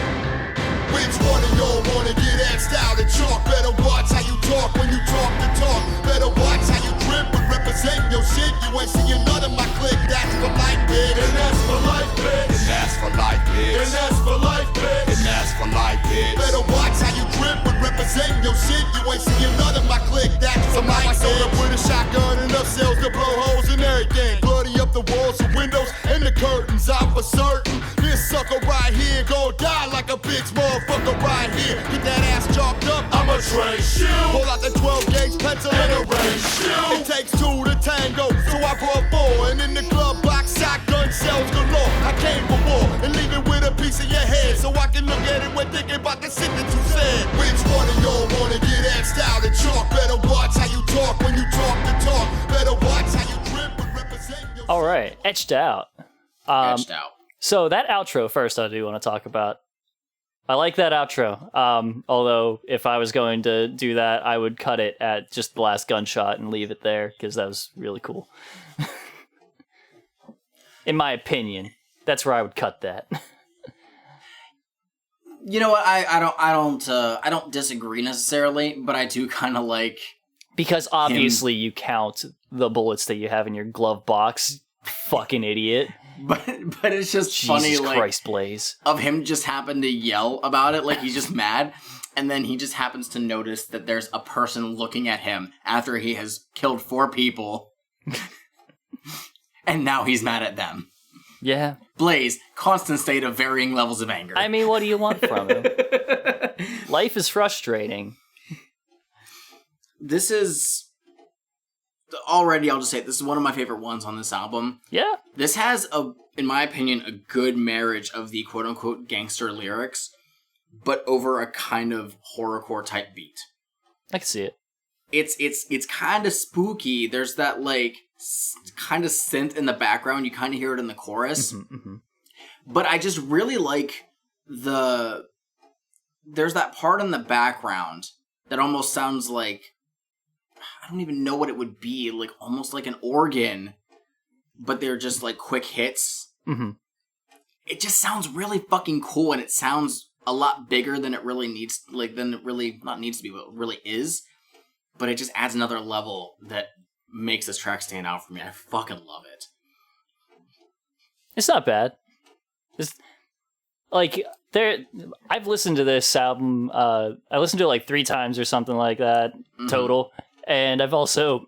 S3: Which one of y'all wanna get axed out and chalk? Better watch how you talk when you talk the talk. Better watch how you drip and represent your shit. You ain't seeing none of my clique, that's for life, bitch. And that's for life, bitch. And that's for life, bitch. And that's for life, bitch. And that's for life, bitch. Better watch how you drip and represent your shit. You ain't seeing none of my clique, that's for life, bitch. I sold up with a shotgun, enough cells to blow holes in everything. Bloody up the walls, the windows, and the curtains. I'm for certain this sucker right here gon' die like a bitch motherfucker right here. Get that ass chalked up, I'm a trace you. Pull out the 12 gauge pencil and erase you. It takes 2 to tango, so I brought 4. And in the glove box, shotgun shells galore. I came for war and leave it with a piece of your head, so I can look at it when thinking about the shit that you said. Which one of y'all wanna get axed out and chalk? Better watch how you talk when you talk the talk. Better watch how you drip and represent your...
S1: All right, etched out.
S2: Etched out.
S1: So that outro first, I do want to talk about. I like that outro. Although if I was going to do that, I would cut it at just the last gunshot and leave it there because that was really cool. In my opinion, that's where I would cut that.
S2: You know what? I don't disagree necessarily, but I do kind of like
S1: because obviously you count the bullets that you have in your glove box. Fucking idiot.
S2: But it's just
S1: Jesus
S2: funny, like,
S1: Christ, Blaze.
S2: Of him just happen to yell about it, like he's just mad, and then he just happens to notice that there's a person looking at him after he has killed 4 people. And now he's mad at them.
S1: Yeah.
S2: Blaze, constant state of varying levels of anger.
S1: I mean, what do you want from him? Life is frustrating.
S2: This is... Already, I'll just say, this is one of my favorite ones on this album.
S1: Yeah.
S2: This has, in my opinion, a good marriage of the quote-unquote gangster lyrics, but over a kind of horrorcore type beat.
S1: I can see it.
S2: It's kind of spooky. There's that, like, kind of synth in the background. You kind of hear it in the chorus. But I just really like there's that part in the background that almost sounds like, I don't even know what it would be, like almost like an organ, but they're just like quick hits. It just sounds really fucking cool, and it sounds a lot bigger than it really needs, not needs to be, but really is. But it just adds another level that makes this track stand out for me. I fucking love it.
S1: It's not bad. It's like I've listened to this album. I listened to it like 3 times or something like that total, and I've also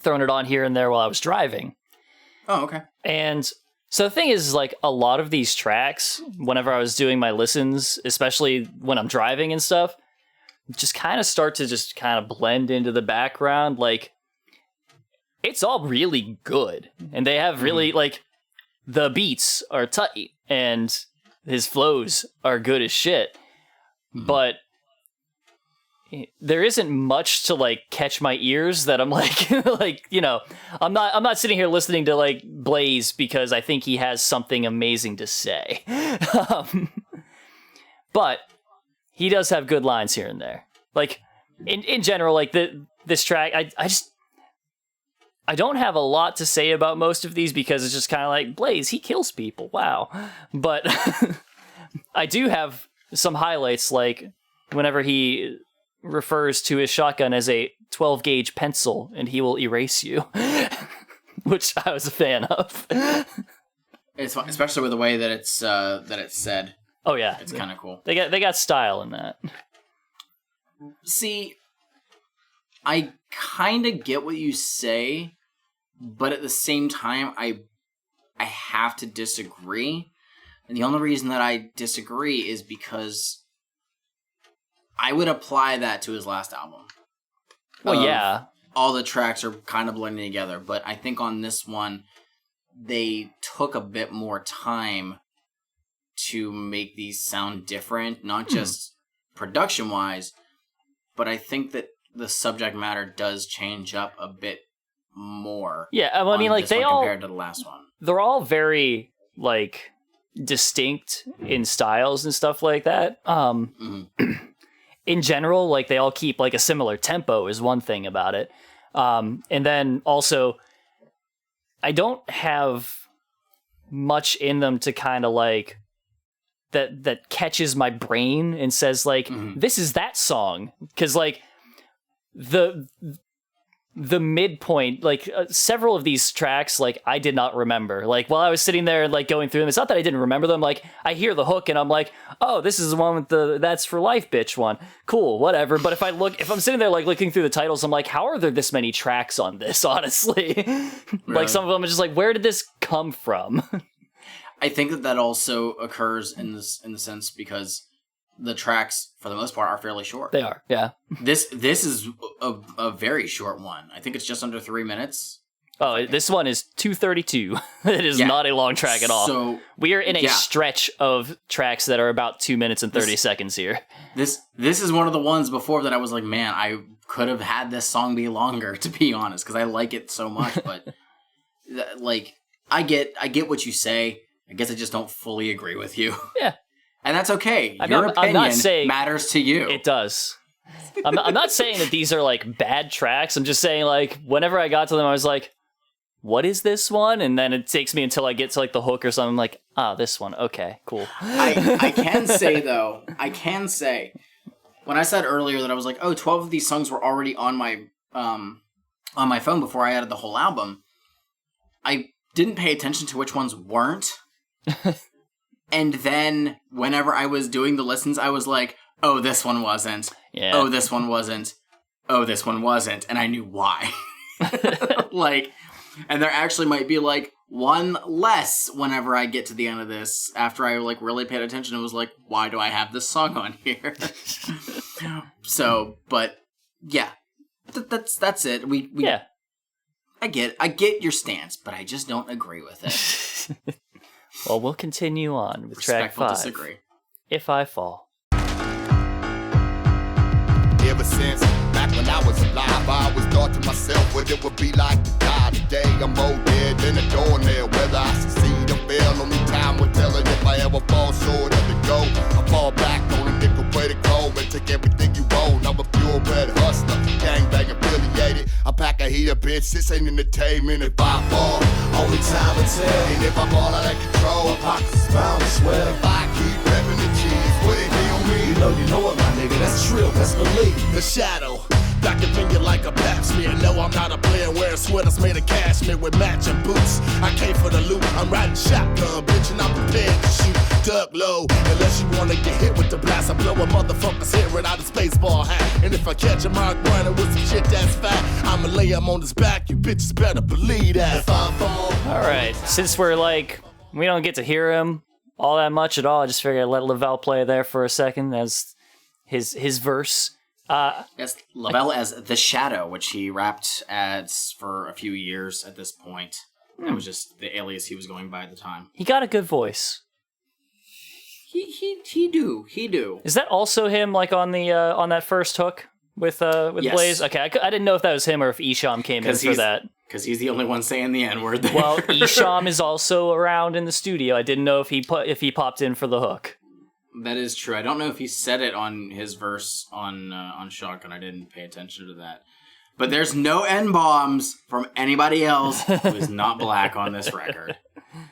S1: thrown it on here and there while I was driving.
S2: Oh, okay.
S1: And so the thing is, like, a lot of these tracks, whenever I was doing my listens, especially when I'm driving and stuff, just kind of start to just kind of blend into the background. Like, it's all really good. And they have really, like, the beats are tight and his flows are good as shit. But there isn't much to, like, catch my ears that I'm like, like, you know, I'm not sitting here listening to, like, Blaze because I think he has something amazing to say. But he does have good lines here and there. Like, in general, like, this track, I don't have a lot to say about most of these because it's just kind of like, Blaze, he kills people, wow. But I do have some highlights, like whenever he refers to his shotgun as a 12-gauge pencil and he will erase you, which I was a fan of.
S2: It's fun, especially with the way that it's said.
S1: Oh yeah,
S2: it's kind of cool.
S1: They got style in that.
S2: See, I kind of get what you say, but at the same time, I have to disagree. And the only reason that I disagree is because I would apply that to his last album.
S1: Well, yeah.
S2: All the tracks are kind of blending together, but I think on this one, they took a bit more time to make these sound different, not just production-wise, but I think that the subject matter does change up a bit more.
S1: Yeah, well, I mean, like, they all,
S2: compared to the last one.
S1: They're all very, like, distinct in styles and stuff like that. In general, like, they all keep, like, a similar tempo is one thing about it. And then also, I don't have much in them to kind of, like, that catches my brain and says, like, this is that song. Because, like, the midpoint, like, several of these tracks, like, I did not remember. Like, while I was sitting there, like, going through them, it's not that I didn't remember them. Like, I hear the hook and I'm like, oh, this is the one with the That's for Life bitch one. Cool, whatever. But if I'm sitting there, like, looking through the titles, I'm like, how are there this many tracks on this, honestly? Really? Like, some of them are just like, where did this come from?
S2: I think that also occurs in the sense because the tracks, for the most part, are fairly short.
S1: They are, yeah.
S2: This is a very short one. I think it's just under 3 minutes.
S1: Oh, this one is 2:32. It is not a long track at all. So we are in a stretch of tracks that are about 2 minutes and 30 seconds here.
S2: This is one of the ones before that I was like, man, I could have had this song be longer, to be honest, because I like it so much. But like, I get what you say. I guess I just don't fully agree with you.
S1: Yeah.
S2: And that's okay. Your opinion matters to you.
S1: It does. I'm not saying that these are, like, bad tracks. I'm just saying, like, whenever I got to them, I was like, what is this one? And then it takes me until I get to, like, the hook or something. I'm like, this one. Okay, cool.
S2: I can say, though, when I said earlier that I was like, 12 of these songs were already on my phone before I added the whole album, I didn't pay attention to which ones weren't. And then whenever I was doing the listens, I was like, oh, this one wasn't. Yeah. Oh, this one wasn't. Oh, this one wasn't. And I knew why. Like, And there actually might be like one less whenever I get to the end of this, after I like really paid attention and was like, why do I have this song on here? So, but yeah, that's it.
S1: Yeah.
S2: I get your stance, but I just don't agree with it.
S1: Well, we'll continue on with track
S2: Respectful
S1: 5.
S2: disagree.
S1: If I Fall.
S3: Ever since back when I was alive, I always thought to myself what it would be like to die. Today I'm more dead than a doornail. Whether I succeed or fail, only time will tell. And if I ever fall short of the goal, I fall back on a nickel way to go and take everything you own. I'm a purebred hustler, gangbang affiliated. I pack a heater, bitch. This ain't entertainment. If I fall, only time will tell. And if I fall out of control, my pockets is bound to swell. If I keep repping the cheese, would it be on me? You know what, my nigga? That's trill. That's belief. The shadow. Back up in you like a pap smear. No, I'm not a player wearing sweaters made of cashmere with matching boots. I came for the loot. I'm riding shotgun, bitch, and I'm prepared to shoot. Duck low, unless you wanna get hit with the blast. I blow a motherfucker's head right out of spacebar hat. And if I catch him out running with some shit that's fat, I'ma lay him on his back. You bitches better believe that. If I fall.
S1: All right, since we're like, we don't get to hear him all that much at all, I just figured I'd let Lavelle play there for a second as his verse.
S2: Yes, Lavelle as The Shadow, which he rapped as for a few years at this point. That was just the alias he was going by at the time.
S1: He got a good voice.
S2: He do.
S1: Is that also him, like on the on that first hook with
S2: Yes.
S1: Blaze? Okay, I didn't know if that was him or if Isham came in for that.
S2: Because he's the only one saying the N-word there.
S1: Well, Isham is also around in the studio. I didn't know if he popped in for the hook.
S2: That is true. I don't know if he said it on his verse on Shotgun. I didn't pay attention to that. But there's no N-bombs from anybody else who is not black on this record.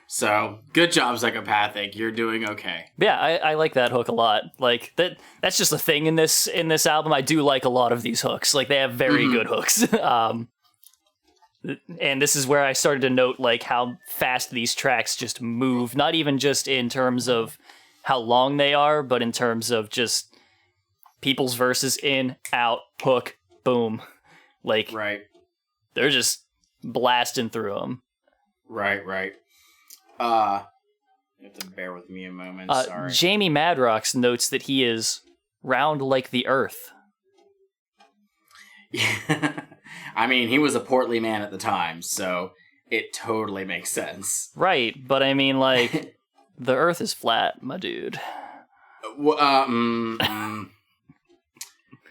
S2: So, good job, Psychopathic. You're doing okay.
S1: Yeah, I like that hook a lot. Like that's just a thing in this album. I do like a lot of these hooks. Like they have very good hooks. And this is where I started to note like how fast these tracks just move. Not even just in terms of how long they are, but in terms of just people's verses in, out, hook, boom. Like,
S2: right.
S1: They're just blasting through them.
S2: Right. You have to bear with me a moment, sorry.
S1: Jamie Madrox notes that he is round like the earth.
S2: I mean, he was a portly man at the time, so it totally makes sense.
S1: Right, but I mean, like... The earth is flat, my dude.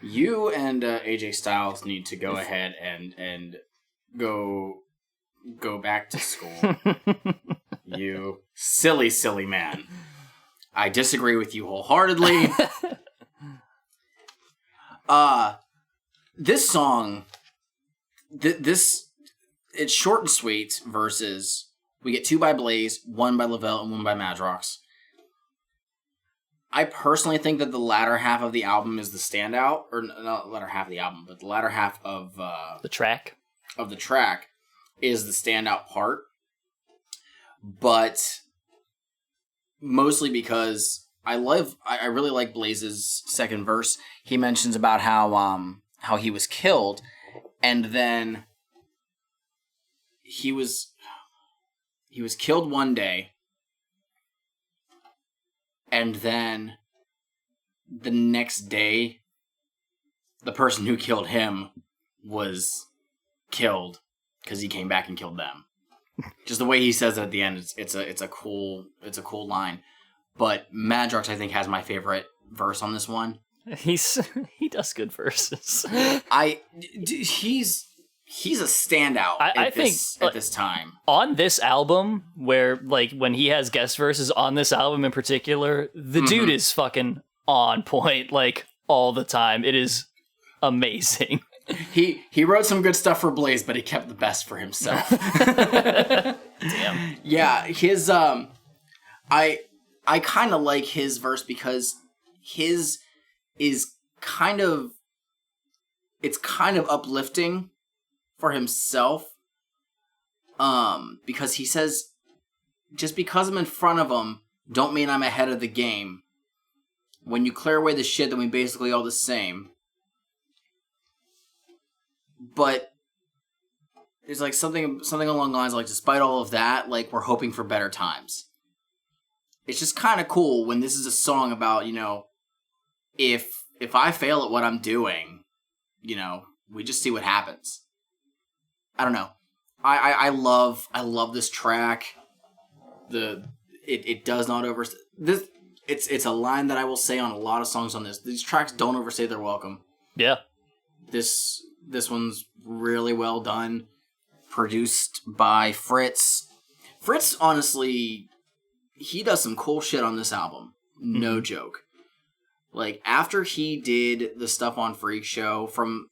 S2: You and AJ Styles need to go ahead and go back to school. You silly man. I disagree with you wholeheartedly. This song, it's short and sweet versus... We get 2 by Blaze, 1 by Lavelle, and 1 by Madrox. I personally think that the latter half of the album is the standout, or not the latter half of the album, but the latter half of
S1: the track
S2: is the standout part. But mostly because I really like Blaze's second verse. He mentions about how he was killed, and then he was killed one day, and then the next day, the person who killed him was killed because he came back and killed them. Just the way he says it at the end, it's a cool line. But Madrox, I think, has my favorite verse on this one.
S1: He does good verses.
S2: He's a standout at this time.
S1: On this album, where like when he has guest verses on this album in particular, the dude is fucking on point like all the time. It is amazing.
S2: He wrote some good stuff for Blaze, but he kept the best for himself.
S1: Damn.
S2: Yeah, his I kind of like his verse because his is kind of uplifting for himself, because he says, just because I'm in front of him, don't mean I'm ahead of the game. When you clear away the shit, then we basically all the same. But It's like something along the lines of, like, despite all of that, like, we're hoping for better times. It's just kind of cool when this is a song about, you know, if I fail at what I'm doing, you know, we just see what happens. I don't know. I love this track. It does not overstay this. It's a line that I will say on a lot of songs on this. These tracks don't overstay their welcome.
S1: Yeah.
S2: This one's really well done. Produced by Fritz. Fritz, honestly, he does some cool shit on this album. No joke. Like, after he did the stuff on Freak Show, from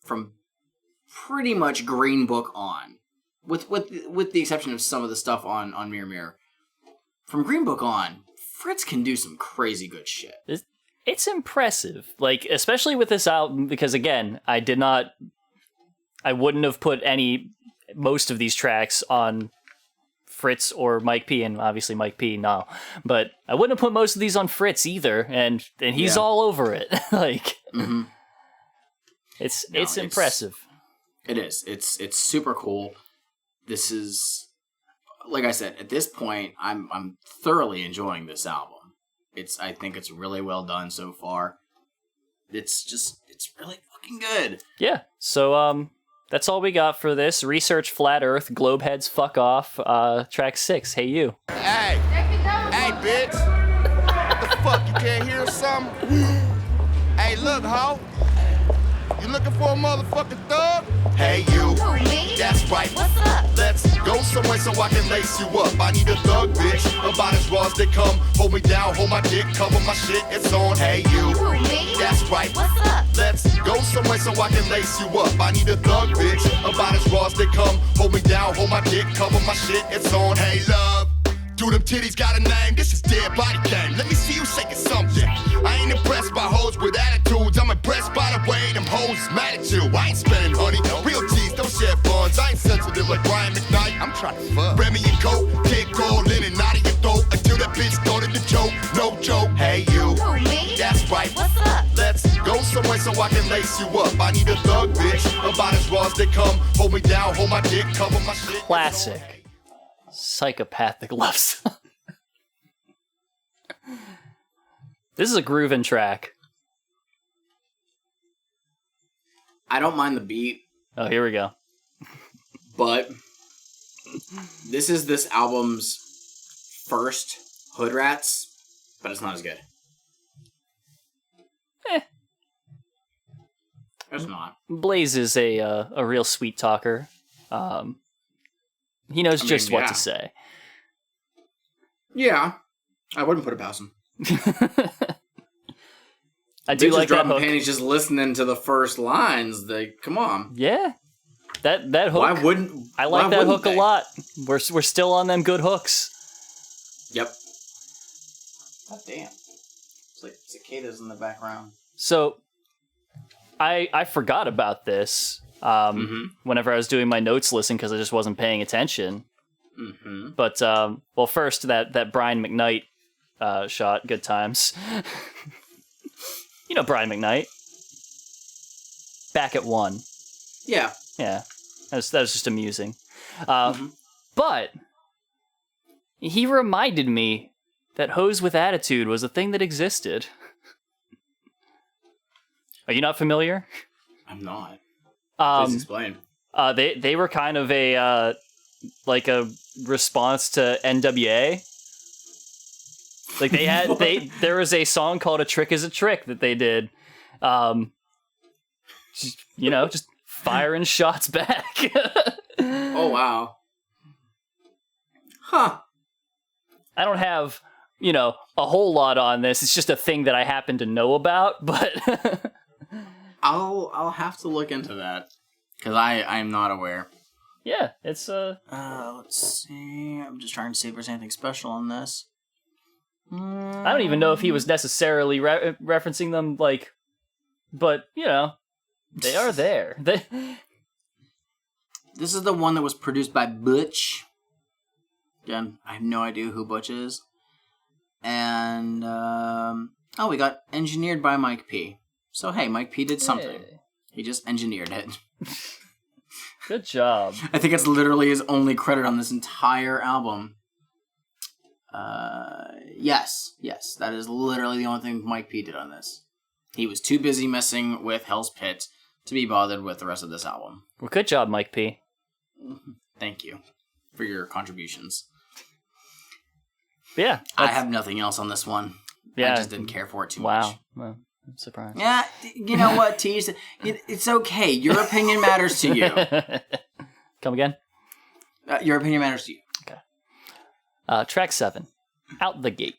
S2: pretty much Green Book on, with the exception of some of the stuff on Mirror Mirror, from Green Book on, Fritz can do some crazy good shit.
S1: It's impressive, like, especially with this album, because again, I wouldn't have put most of these tracks on Fritz or Mike P, and obviously Mike P, no, but I wouldn't have put most of these on Fritz either, and he's all over it. Like, it's impressive.
S2: It is. It's super cool. This is, like I said, at this point, I'm thoroughly enjoying this album. I think it's really well done so far. It's really fucking good.
S1: Yeah. So that's all we got for this. Research Flat Earth, Globeheads Fuck Off, track 6, Hey You.
S3: Hey, bitch. What the fuck, you can't hear something? Hey, look, ho. You looking for a motherfucking thug? Hey, you.
S5: Who, me?
S3: That's right.
S5: What's up?
S3: Let's go somewhere so I can lace you up. I need a thug, bitch. About as raw as they come. Hold me down, hold my dick, cover my shit. It's on. Hey, you.
S5: Who, me?
S3: That's right.
S5: What's up?
S3: Let's go somewhere so I can lace you up. I need a thug, bitch. About as raw as they come. Hold me down, hold my dick, cover my shit. It's on. Hey, love. Do them titties got a name? This is dead body cam. Let me see you shaking something. I ain't impressed by hoes with attitudes. I'm impressed by the way them hoes mad at you. I ain't spending honey. Real G's don't share funds. I ain't sensitive like Brian McKnight. I'm trying to fuck. Remy and Coke, kick all in and out of your throat until that bitch started to choke. No joke. Hey you.
S5: Who, me?
S3: That's right.
S5: What's up?
S3: Let's go somewhere so I can lace you up. I need a thug, bitch. About as raw as they come. Hold me down, hold my dick, cover my shit.
S1: Classic. Psychopathic love song. This is a grooving track.
S2: I don't mind the beat,
S1: Oh, here we go.
S2: but this is this album's first hoodrats, but it's not as good. It's not.
S1: Blaze is a real sweet talker. He knows just what to say.
S2: Yeah, I wouldn't put it past him.
S1: I do like that
S2: dropping
S1: hook.
S2: panties just listening to the first lines. Come on.
S1: Yeah, that hook.
S2: Why wouldn't
S1: I like
S2: why
S1: that
S2: wouldn't
S1: hook
S2: they?
S1: a lot. We're still on them good hooks.
S2: Yep. God damn. It's like cicadas in the background.
S1: So, I forgot about this whenever I was doing my notes listen because I just wasn't paying attention.
S2: Mm-hmm.
S1: But well, first that Brian McKnight shot, good times. You know Brian McKnight. Back at 1.
S2: Yeah.
S1: Yeah, that was just amusing. But he reminded me that Hose with Attitude was a thing that existed. Are you not familiar?
S2: I'm not.
S1: Um,
S2: Please explain.
S1: They were kind of a like a response to NWA. Like they had there was a song called "A Trick Is a Trick" that they did. Just firing shots back.
S2: Oh wow. Huh.
S1: I don't have, a whole lot on this. It's just a thing that I happen to know about, but
S2: I'll have to look into that because I'm not aware.
S1: yeah, it's
S2: Let's see. I'm just trying to see if there's anything special on this.
S1: I don't even know if he was necessarily referencing them, but they are there.
S2: This is the one that was produced by Butch. Again, I have no idea who Butch is. And, we got engineered by Mike P. So, hey, Mike P did something.
S1: Hey.
S2: He just engineered it.
S1: Good job.
S2: I think it's literally his only credit on this entire album. Yes, that is literally the only thing Mike P did on this. He was too busy messing with Hell's Pit to be bothered with the rest of this album.
S1: Well, good job, Mike P.
S2: Thank you for your contributions.
S1: Yeah.
S2: I have nothing else on this one.
S1: Yeah.
S2: I just didn't care for it too much.
S1: Wow. Well, I'm surprised.
S2: Yeah, you know what, Tease? It's okay. Your opinion matters to you.
S1: Come again?
S2: Your opinion matters to you.
S1: Okay. Track 7. Out the Gate.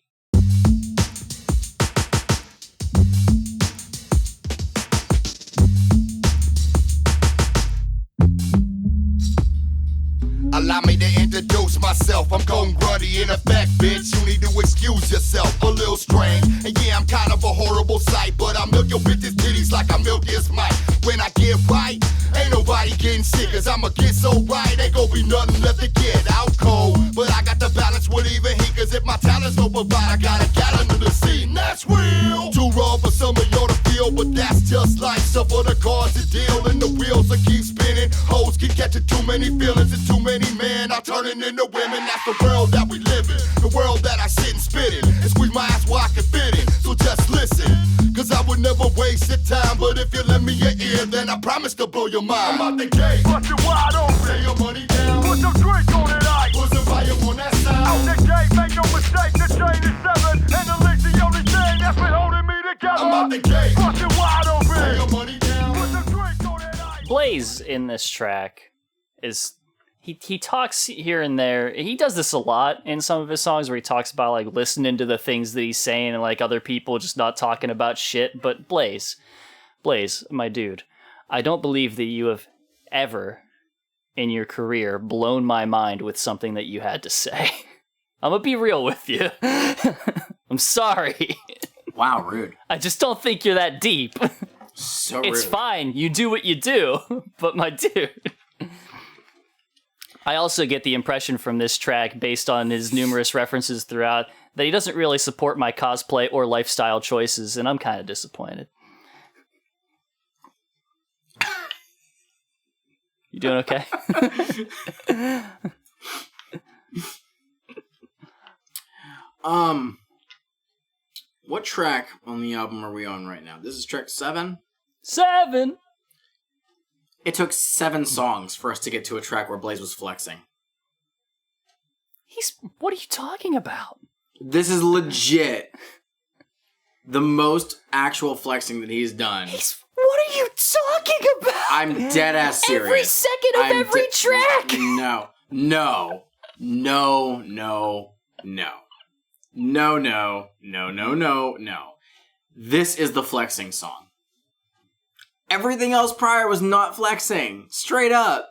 S3: Allow me to introduce myself. I'm Colton Grundy in effect, bitch. You need to excuse yourself. A little strange. And yeah, I'm kind of a horrible sight, but I milk your bitch's titties like I milk this mic. When I get right, ain't nobody getting sick, cause I'ma get so right, ain't gon' be nothing left to get out cold. But I got the balance with even heat, cause if my talents don't provide, I got a gallon of the scene. That's real. Too raw for some of y'all to feel, but that's just life. So for the cards to deal, and the wheels that keep spinning. Hoes keep catching too many feelings and too many men are turning into women. That's the world that we live in, the world that I sit and spit in, and squeeze my ass where I can fit in. So just listen, cause I would never waste your time, but if you lend me your ear, then I promise to blow your mind. I'm out the gate, bust it wide open, lay your money down, put some drink on it, ice, put some volume on that sound. Out the gate, make no mistake, the chain is 7, and the link's the only thing that's been holding me together. I'm out the gate, bust it wide open, lay your money down, put some drink on it, ice.
S1: Blaze in this track is... He talks here and there. He does this a lot in some of his songs where he talks about like listening to the things that he's saying and like other people just not talking about shit. But Blaze, my dude, I don't believe that you have ever in your career blown my mind with something that you had to say. I'm gonna be real with you. I'm sorry.
S2: Wow, rude.
S1: I just don't think you're that deep.
S2: So rude.
S1: It's fine. You do what you do. But my dude... I also get the impression from this track, based on his numerous references throughout, that he doesn't really support my cosplay or lifestyle choices, and I'm kind of disappointed. You doing okay?
S2: What track on the album are we on right now? This is track 7?
S1: 7!
S2: It took 7 songs for us to get to a track where Blaze was flexing.
S1: What are you talking about?
S2: This is legit the most actual flexing that he's done.
S1: What are you talking about?
S2: I'm dead ass serious.
S1: Every second of every track!
S2: No. This is the flexing song. Everything else prior was not flexing. Straight up.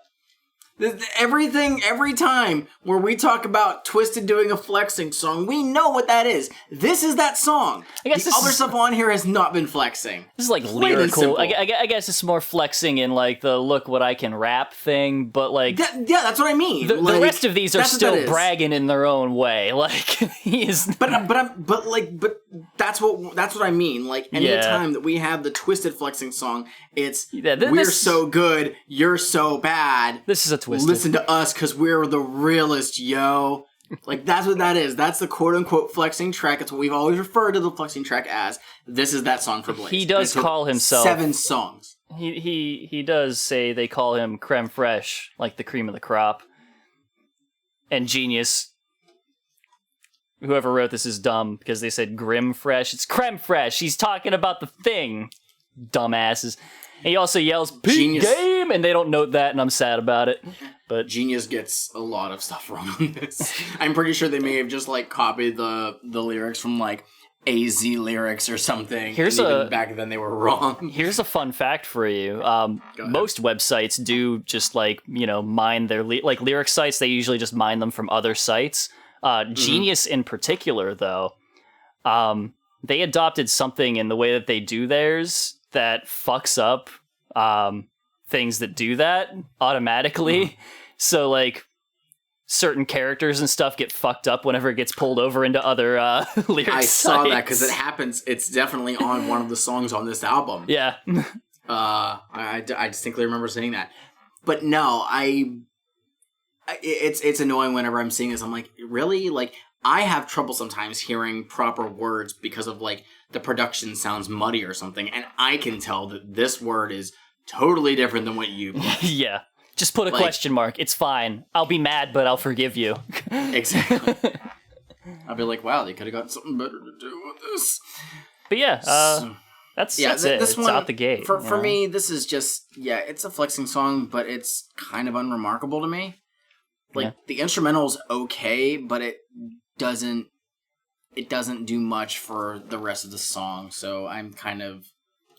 S2: Everything, every time where we talk about Twisted doing a flexing song, we know what that is. This is that song. I guess the other stuff on here has not been flexing.
S1: This is like lyrical. I guess it's more flexing in like the look what I can rap thing, but like...
S2: Yeah, that's what I mean.
S1: The rest of these are still bragging in their own way. Like, he is...
S2: But that's what I mean. Like, anytime that we have the Twisted flexing song, it's we're so good, you're so bad.
S1: This is a Twisted.
S2: Listen to us because we're the realest, yo. Like, that's what that is. That's the quote-unquote flexing track. It's what we've always referred to the flexing track as. This is that song for Blaze.
S1: He does call himself...
S2: 7 songs.
S1: He does say they call him creme fraiche, like the cream of the crop. And genius. Whoever wrote this is dumb because they said grim fresh. It's creme fraiche. He's talking about the thing. Dumbasses. And he also yells, peak game, and they don't note that, and I'm sad about it. But
S2: Genius gets a lot of stuff wrong on this. I'm pretty sure they may have just, like, copied the lyrics from, like, AZ lyrics or something. Even back then they were wrong.
S1: Here's a fun fact for you. Most websites do just, like, mine their... lyric sites, they usually just mine them from other sites. Genius in particular, though, they adopted something in the way that they do theirs that fucks up things that do that automatically. So, like, certain characters and stuff get fucked up whenever it gets pulled over into other lyric sites.
S2: I saw that because it happens. It's definitely on one of the songs on this album.
S1: Yeah.
S2: I distinctly remember saying that. But no, it's annoying whenever I'm seeing this. I'm like, really? Like, I have trouble sometimes hearing proper words because of, like, the production sounds muddy or something, and I can tell that this word is totally different than what you put.
S1: Yeah. Just put a question mark. It's fine. I'll be mad, but I'll forgive you.
S2: Exactly. I'll be like, wow, they could have got something better to do with this.
S1: But yeah, that's it. It's
S2: one,
S1: out the gate.
S2: For me, this is just, it's a flexing song, but it's kind of unremarkable to me. Like, the instrumental's okay, but it doesn't do much for the rest of the song, so I'm kind of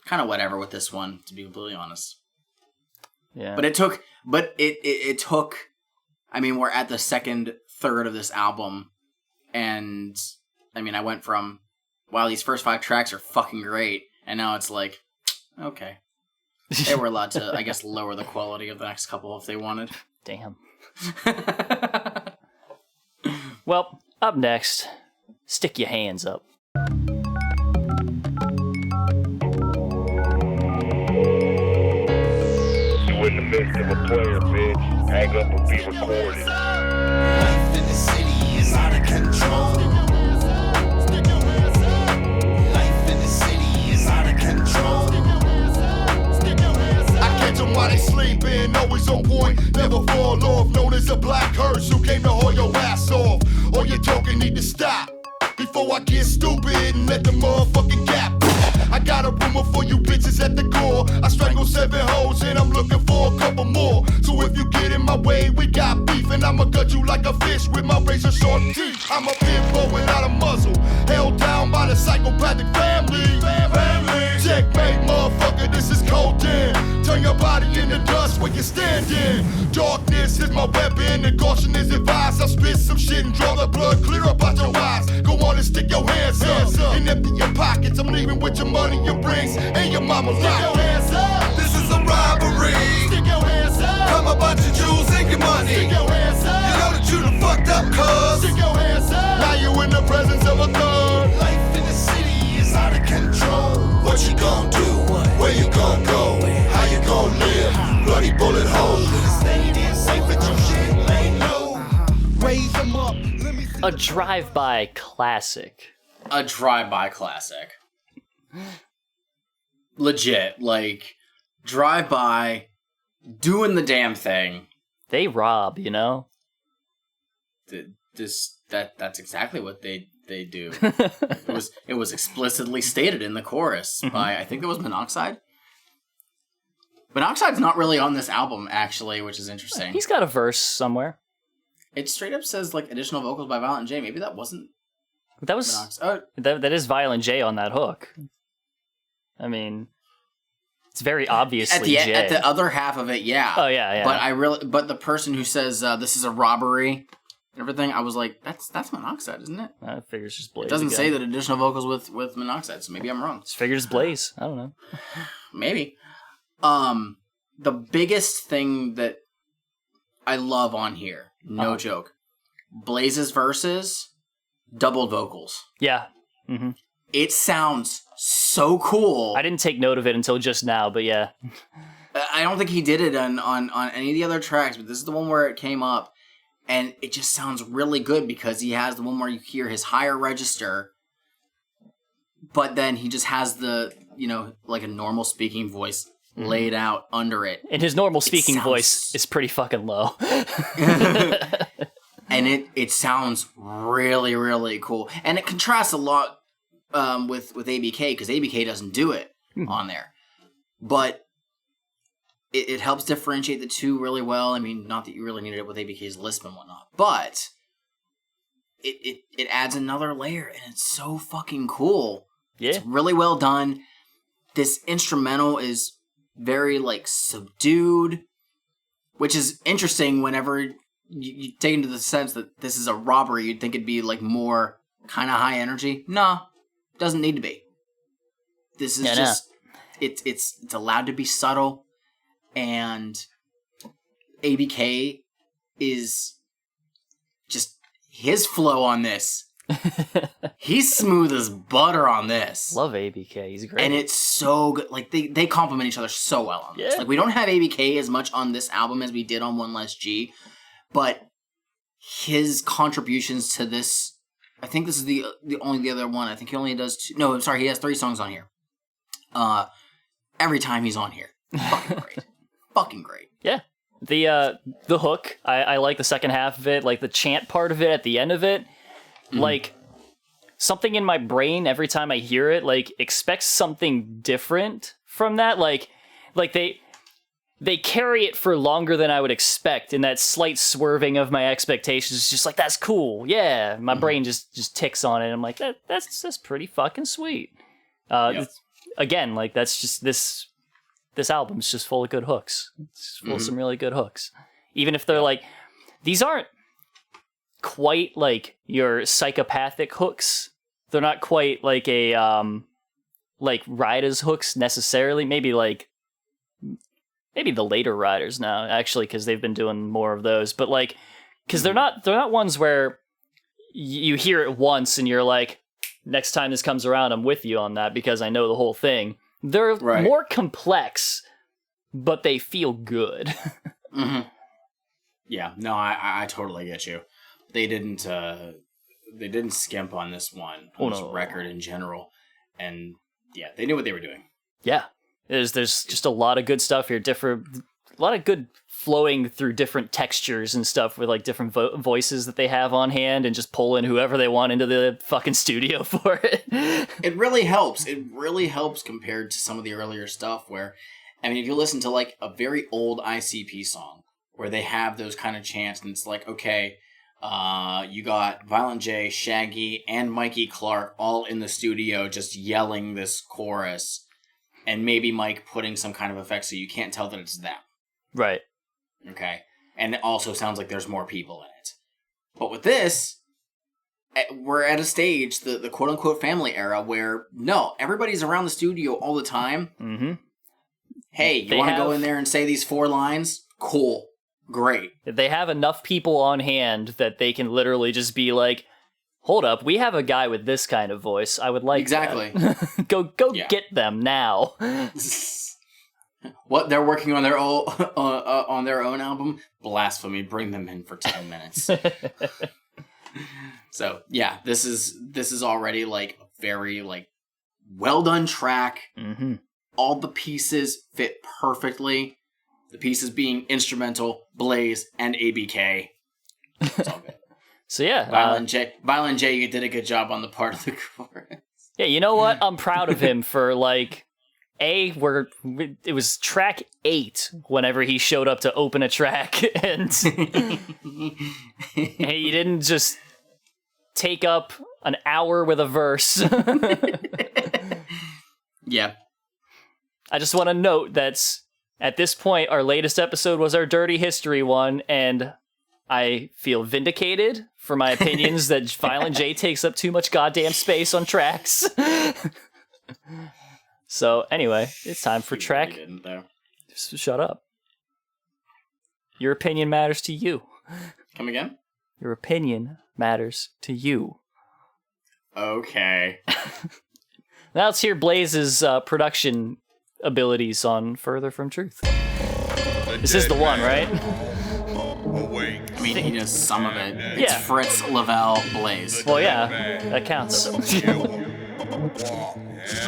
S2: whatever with this one, to be completely honest.
S1: Yeah.
S2: But it took, I mean, we're at the second third of this album, and, I mean, I went from, wow, these first 5 tracks are fucking great, and now it's like, okay. They were allowed to, I guess, lower the quality of the next couple if they wanted.
S1: Damn. Well, up next, Stick Your Hands Up.
S5: In the midst of a player, bitch. Hang up and be recorded.
S3: Life in the city is out of control. Life in the city is out of control. I catch them while they sleeping, always on point, never fall off. Known as a black hearse who came to haul your ass off. All your talking need to stop before I get stupid and let the motherfucking gap. I got a rumor for you bitches at the core. I strangled 7 hoes and I'm looking for a couple more. So if you get in my way, we got beef, and I'ma gut you like a fish with my razor sharp teeth. I'm a pit bull without a muzzle, held down by the psychopathic family. Checkmate, motherfucker, this is Colton. Turn your body into dust where you're standing. Darkness is my weapon and caution is advised. I'll spit some shit and draw the blood clear up out your eyes. Go on and stick your hands up and empty your pockets. I'm leaving with your money, your rings, and your mama's lock. Stick your hands up. This is a robbery. Stick your hands up. Come a bunch of jewels and your money. Stick your hands up. You know that you done fucked up, cuz. Stick your hands up. Now you in the presence of a thug. Life in the city is out of control. What you gon' do? Where you gon' go? How you gon' live? Bloody bullet holes. Stayed in safe with your shit laid low. Raise them up.
S1: A drive-by classic.
S2: A drive-by classic. Legit, like, drive-by, doing the damn thing.
S1: They rob, you know?
S2: That's exactly what they do. It was explicitly stated in the chorus by, I think it was Monoxide. Monoxide's not really on this album, actually, which is interesting.
S1: He's got a verse somewhere.
S2: It straight up says, like, additional vocals by Violent J. Maybe that wasn't
S1: That was
S2: Monoxide.
S1: that is Violent J on that hook. I mean, it's very obviously J.
S2: At the other half of it, yeah.
S1: Oh yeah.
S2: But the person who says this is a robbery and everything, I was like, that's Monoxide, isn't it?
S1: I figure it's just Blaze.
S2: It doesn't
S1: again.
S2: say that additional vocals with Monoxide, so maybe I'm wrong.
S1: Just figures it's Blaze. I don't know.
S2: Maybe. The biggest thing that I love on here, no joke, Blaze's verses, doubled vocals.
S1: Yeah. Mm-hmm.
S2: It sounds so cool.
S1: I didn't take note of it until just now, but yeah.
S2: I don't think he did it on any of the other tracks, but this is the one where it came up, and it just sounds really good because he has the one where you hear his higher register, but then he just has the, like a normal speaking voice laid out under it.
S1: And his normal speaking voice is pretty fucking low.
S2: And it sounds really, really cool. And it contrasts a lot with ABK, because ABK doesn't do it on there. But it helps differentiate the two really well. I mean, not that you really needed it with ABK's lisp and whatnot, but it adds another layer, and it's so fucking cool.
S1: Yeah.
S2: It's really well done. This instrumental is very, like, subdued, which is interesting whenever you take into the sense that this is a robbery. You'd think it'd be, like, more kind of high energy. No, doesn't need to be. This is just... No. It's allowed to be subtle, and ABK is just... His flow on this He's smooth as butter on this.
S1: Love ABK. He's great.
S2: And it's so good. Like, they complement each other so well on this.
S1: Yeah.
S2: Like, we don't have ABK as much on this album as we did on One Less G, but his contributions to this, I think this is the other one. I think he only does two. No, I'm sorry, he has 3 songs on here. Every time he's on here. Fucking great. Fucking great.
S1: Yeah. The hook, I like the second half of it, like the chant part of it at the end of it. Like, something in my brain every time I hear it, like, expects something different from that. Like they carry it for longer than I would expect, and that slight swerving of my expectations is just like, that's cool. Yeah. My brain just ticks on it. And I'm like, that's pretty fucking sweet. Again, like, that's just this album's just full of good hooks. It's full of some really good hooks. Even if they're like, these aren't quite like your psychopathic hooks. They're not quite like a like Ryda's hooks necessarily. Maybe the later Riders now, actually, because they've been doing more of those. But like, because they're not ones where you hear it once and you're like, next time this comes around, I'm with you on that because I know the whole thing. They're more complex, but they feel good.
S2: Yeah, no, I totally get you. They didn't skimp on this one, on this record in general, and yeah, they knew what they were doing.
S1: Yeah, there's just a lot of good stuff here. A lot of good flowing through different textures and stuff with like different voices that they have on hand, and just pull in whoever they want into the fucking studio for it.
S2: It really helps. It really helps compared to some of the earlier stuff where, I mean, if you listen to like a very old ICP song where they have those kind of chants, and it's like, okay, you got Violent J, Shaggy, and Mikey Clark all in the studio just yelling this chorus, and maybe Mike putting some kind of effect so you can't tell that it's them.
S1: Right.
S2: Okay. And it also sounds like there's more people in it. But with this, we're at a stage, the quote-unquote family era, where, no, everybody's around the studio all the time.
S1: Mm-hmm.
S2: Hey, you want to go in there and say these 4 lines? Cool. Great.
S1: They have enough people on hand that they can literally just be like, hold up, we have a guy with this kind of voice. I would like
S2: exactly.
S1: That. go get them now.
S2: What, they're working on their own album? Blasphemy. Bring them in for 10 minutes. So yeah, this is already like a very like well done track.
S1: Mm-hmm.
S2: All the pieces fit perfectly. The pieces being instrumental, Blaze, and ABK. It's all good.
S1: So yeah,
S2: Violent J, you did a good job on the part of the chorus.
S1: Yeah, you know what? I'm proud of him for like, it was track 8 whenever he showed up to open a track, and he didn't just take up an hour with a verse.
S2: Yeah.
S1: I just want to note that at this point, our latest episode was our Dirty History one, and I feel vindicated for my opinions that Violent J takes up too much goddamn space on tracks. So anyway, it's time for track.
S2: Really didn't, though.
S1: Just shut up. Your opinion matters to you.
S2: Come again?
S1: Your opinion matters to you.
S2: Okay.
S1: Now let's hear Blaze's production abilities on Further From Truth. This is the one, right?
S2: I mean, he does some of it. It's
S1: Yeah.
S2: Fritz, Lavelle, Blaze.
S1: Well, yeah, that counts.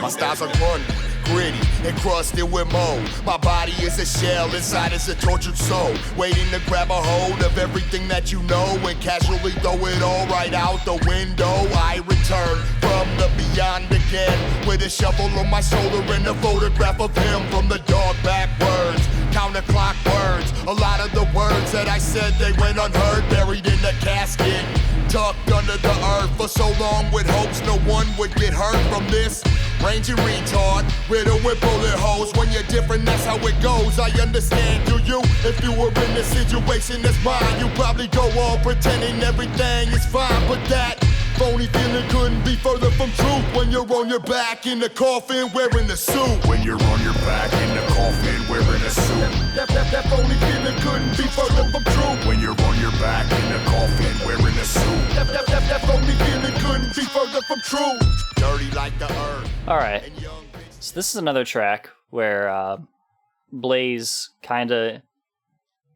S3: My styles are Grundy, gritty, encrusted with mold. My body is a shell, inside is a tortured soul, waiting to grab a hold of everything that you know and casually throw it all right out the window. I return from the beyond again with a shovel on my shoulder and a photograph of him from the dark backwards. Counterclock words, a lot of the words that I said they went unheard, buried in the casket, tucked under the earth for so long with hopes no one would get hurt from this. Rangy retard, riddled with bullet holes. When you're different, that's how it goes. I understand, do you? If you were in a situation that's mine, you probably go on pretending everything is fine. But that phony feeling couldn't be further from truth. When you're on your back in the coffin wearing a suit.
S4: When you're on your back in the coffin wearing a suit.
S3: That phony feeling couldn't be further from true.
S4: When you're on your back in a coffin wearing a suit.
S3: That phony feeling couldn't be further from true. Dirty like the earth.
S1: All right. So this is another track where Blaze kind of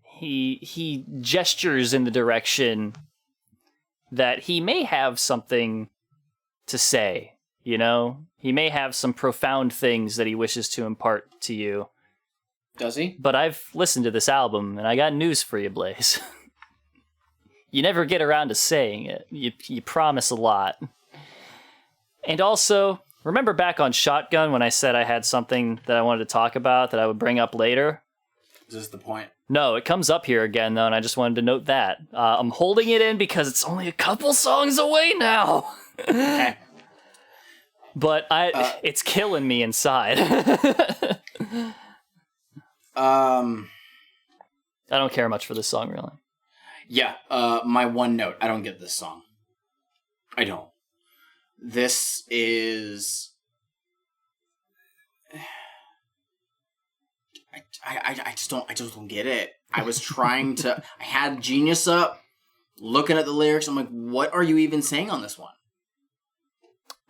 S1: he gestures in the direction that he may have something to say, you know? He may have some profound things that he wishes to impart to you.
S2: Does he?
S1: But I've listened to this album, and I got news for you, Blaze. You never get around to saying it. You promise a lot. And also, remember back on Shotgun when I said I had something that I wanted to talk about that I would bring up later?
S2: Is this the point?
S1: No, it comes up here again, though, and I just wanted to note that. I'm holding it in because it's only a couple songs away now.
S2: Okay.
S1: But it's killing me inside. I don't care much for this song, really.
S2: Yeah, my one note. I don't get this song. I don't. This is... I just don't get it. I was trying to... I had Genius up, looking at the lyrics. I'm like, what are you even saying on this one?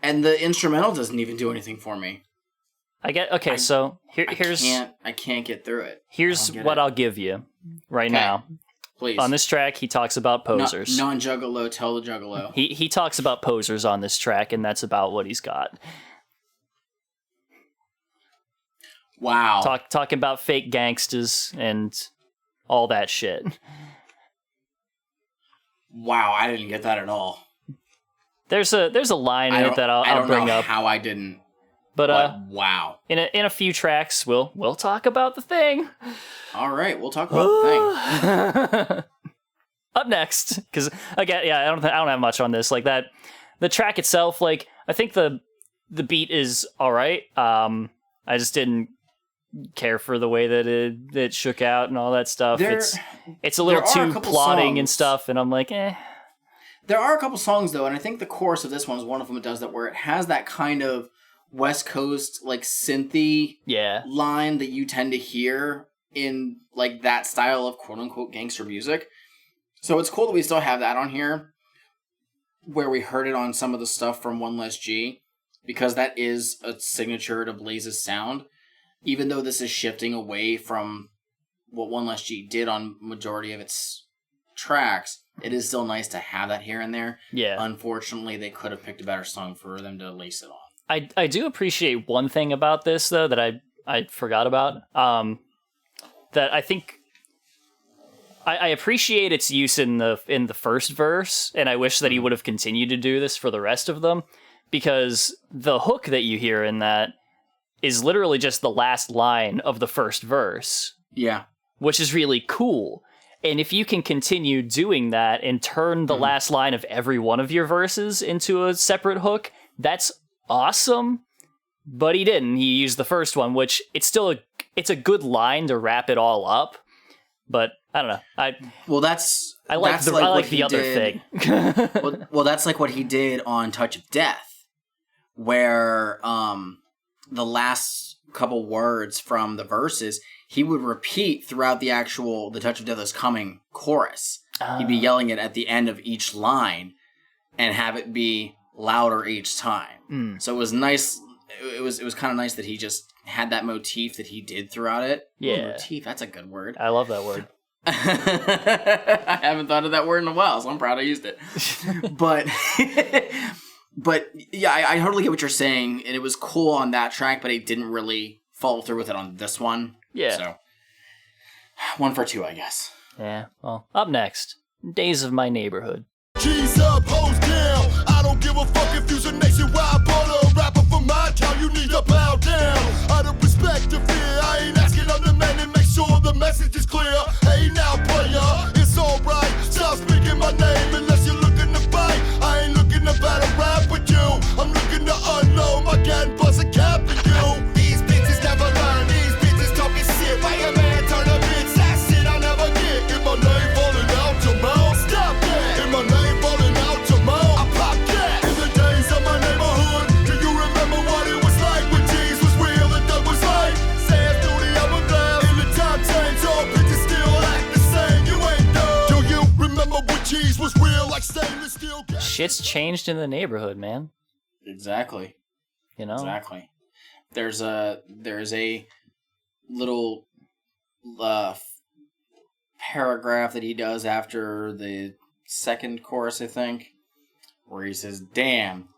S2: And the instrumental doesn't even do anything for me.
S1: So here's...
S2: I can't get through it.
S1: Here's what I'll give you right now.
S2: Please.
S1: On this track, he talks about posers.
S2: Non-Juggalo, tell the Juggalo.
S1: He talks about posers on this track, and that's about what he's got.
S2: Wow.
S1: Talking about fake gangsters and all that shit.
S2: Wow, I didn't get that at all.
S1: There's a line in it that I'll bring up.
S2: I don't know how I didn't.
S1: But
S2: wow.
S1: In a few tracks, we'll talk about the thing.
S2: All right, we'll talk about the thing.
S1: Up next, because again, I don't have much on this. Like that, the track itself, like I think the beat is all right. I just didn't care for the way that it shook out and all that stuff. It's a little too plotting and stuff, and I'm like, eh.
S2: There are a couple songs though, and I think the chorus of this one is one of them that does that, where it has that kind of West Coast like synthy line that you tend to hear in like that style of quote unquote gangster music. So it's cool that we still have that on here, where we heard it on some of the stuff from One Less G, because that is a signature to Blaze's sound. Even though this is shifting away from what One Less G did on majority of its tracks, it is still nice to have that here and there.
S1: Yeah.
S2: Unfortunately, they could have picked a better song for them to lace it on.
S1: I do appreciate one thing about this though that I forgot about. That I think I appreciate its use in the first verse, and I wish that he would have continued to do this for the rest of them, because the hook that you hear in that is literally just the last line of the first verse.
S2: Yeah.
S1: Which is really cool. And if you can continue doing that and turn the last line of every one of your verses into a separate hook, that's awesome. But he didn't. He used the first one, which it's a good line to wrap it all up. But I don't know. I like the other thing.
S2: well, that's like what he did on Touch of Death, where the last couple words from the verses he would repeat throughout the Touch of Death is Coming chorus. He'd be yelling it at the end of each line and have it be louder each time. So it was nice. It was kind of nice that he just had that motif that he did throughout it.
S1: Yeah.
S2: Ooh, motif, that's a good word.
S1: I love that word.
S2: I haven't thought of that word in a while, so I'm proud I used it. But yeah, I totally get what you're saying, and it was cool on that track, but he didn't really follow through with it on this one.
S1: Yeah.
S2: So 1 for 2, I guess.
S1: Yeah. Well, up next, Days of My Neighborhood.
S3: G's up, hoes down. I don't give a fuck if you's a nationwide baller, rapper from my town. You need to bow down. Out of respect to fear, I ain't asking on the man and make sure the message is clear. Hey now, player, it's alright. Stop speaking my name unless you're looking to fight. I ain't looking to battle rap with you. I'm looking to unload my gun, bust a cap to you. These bitches never learn. These bitches talking shit. Why a man turn a bitch? That shit I'll never get. Get my name falling out your mouth. Stop that. Get my name falling out your mouth. I pop that. In the days of my neighborhood.
S1: shit's changed in the neighborhood, man.
S2: Exactly.
S1: You know?
S2: Exactly. There's a little paragraph that he does after the second chorus, I think, where he says, "Damn,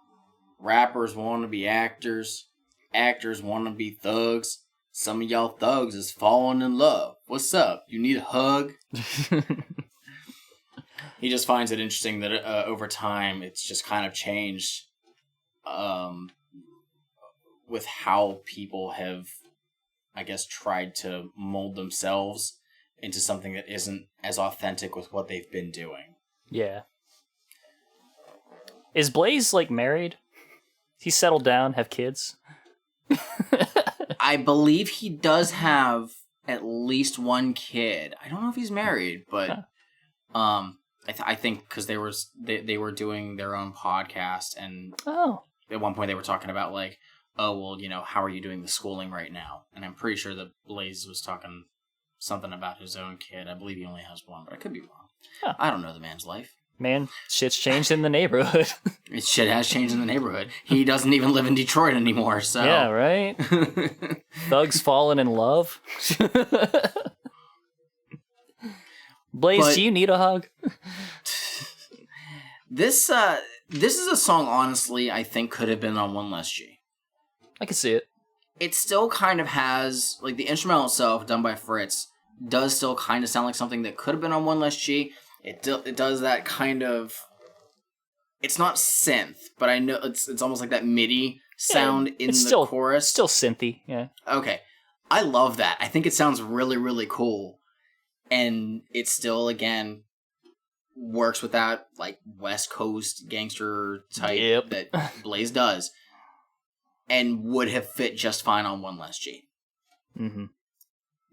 S2: rappers want to be actors, actors want to be thugs. Some of y'all thugs is falling in love. What's up? You need a hug?" He just finds it interesting that over time it's just kind of changed with how people have, I guess, tried to mold themselves into something that isn't as authentic with what they've been doing.
S1: Yeah. Is Blaze, like, married? He's settled down, have kids?
S2: I believe he does have at least one kid. I don't know if he's married, but I think because they were doing their own podcast, and at one point they were talking about, like, oh, well, you know, how are you doing the schooling right now? And I'm pretty sure that Blaze was talking something about his own kid. I believe he only has one, but I could be wrong. Huh. I don't know the man's life.
S1: Man, shit's changed in the neighborhood.
S2: Shit has changed in the neighborhood. He doesn't even live in Detroit anymore, so...
S1: Yeah, right? Thugs falling in love? Blaze, do you need a hug?
S2: This is a song, honestly, I think could have been on One Less G.
S1: I can see it.
S2: It still kind of has, like, the instrumental itself, done by Fritz, does still kind of sound like something that could have been on One Less G. It does that kind of... It's not synth, but I know it's almost like that MIDI sound in the chorus.
S1: Still synthy, yeah.
S2: Okay. I love that. I think it sounds really, really cool. And it still, again, works with that, like, West Coast gangster type that Blaze does. And would have fit just fine on One Less G.
S1: Mm-hmm.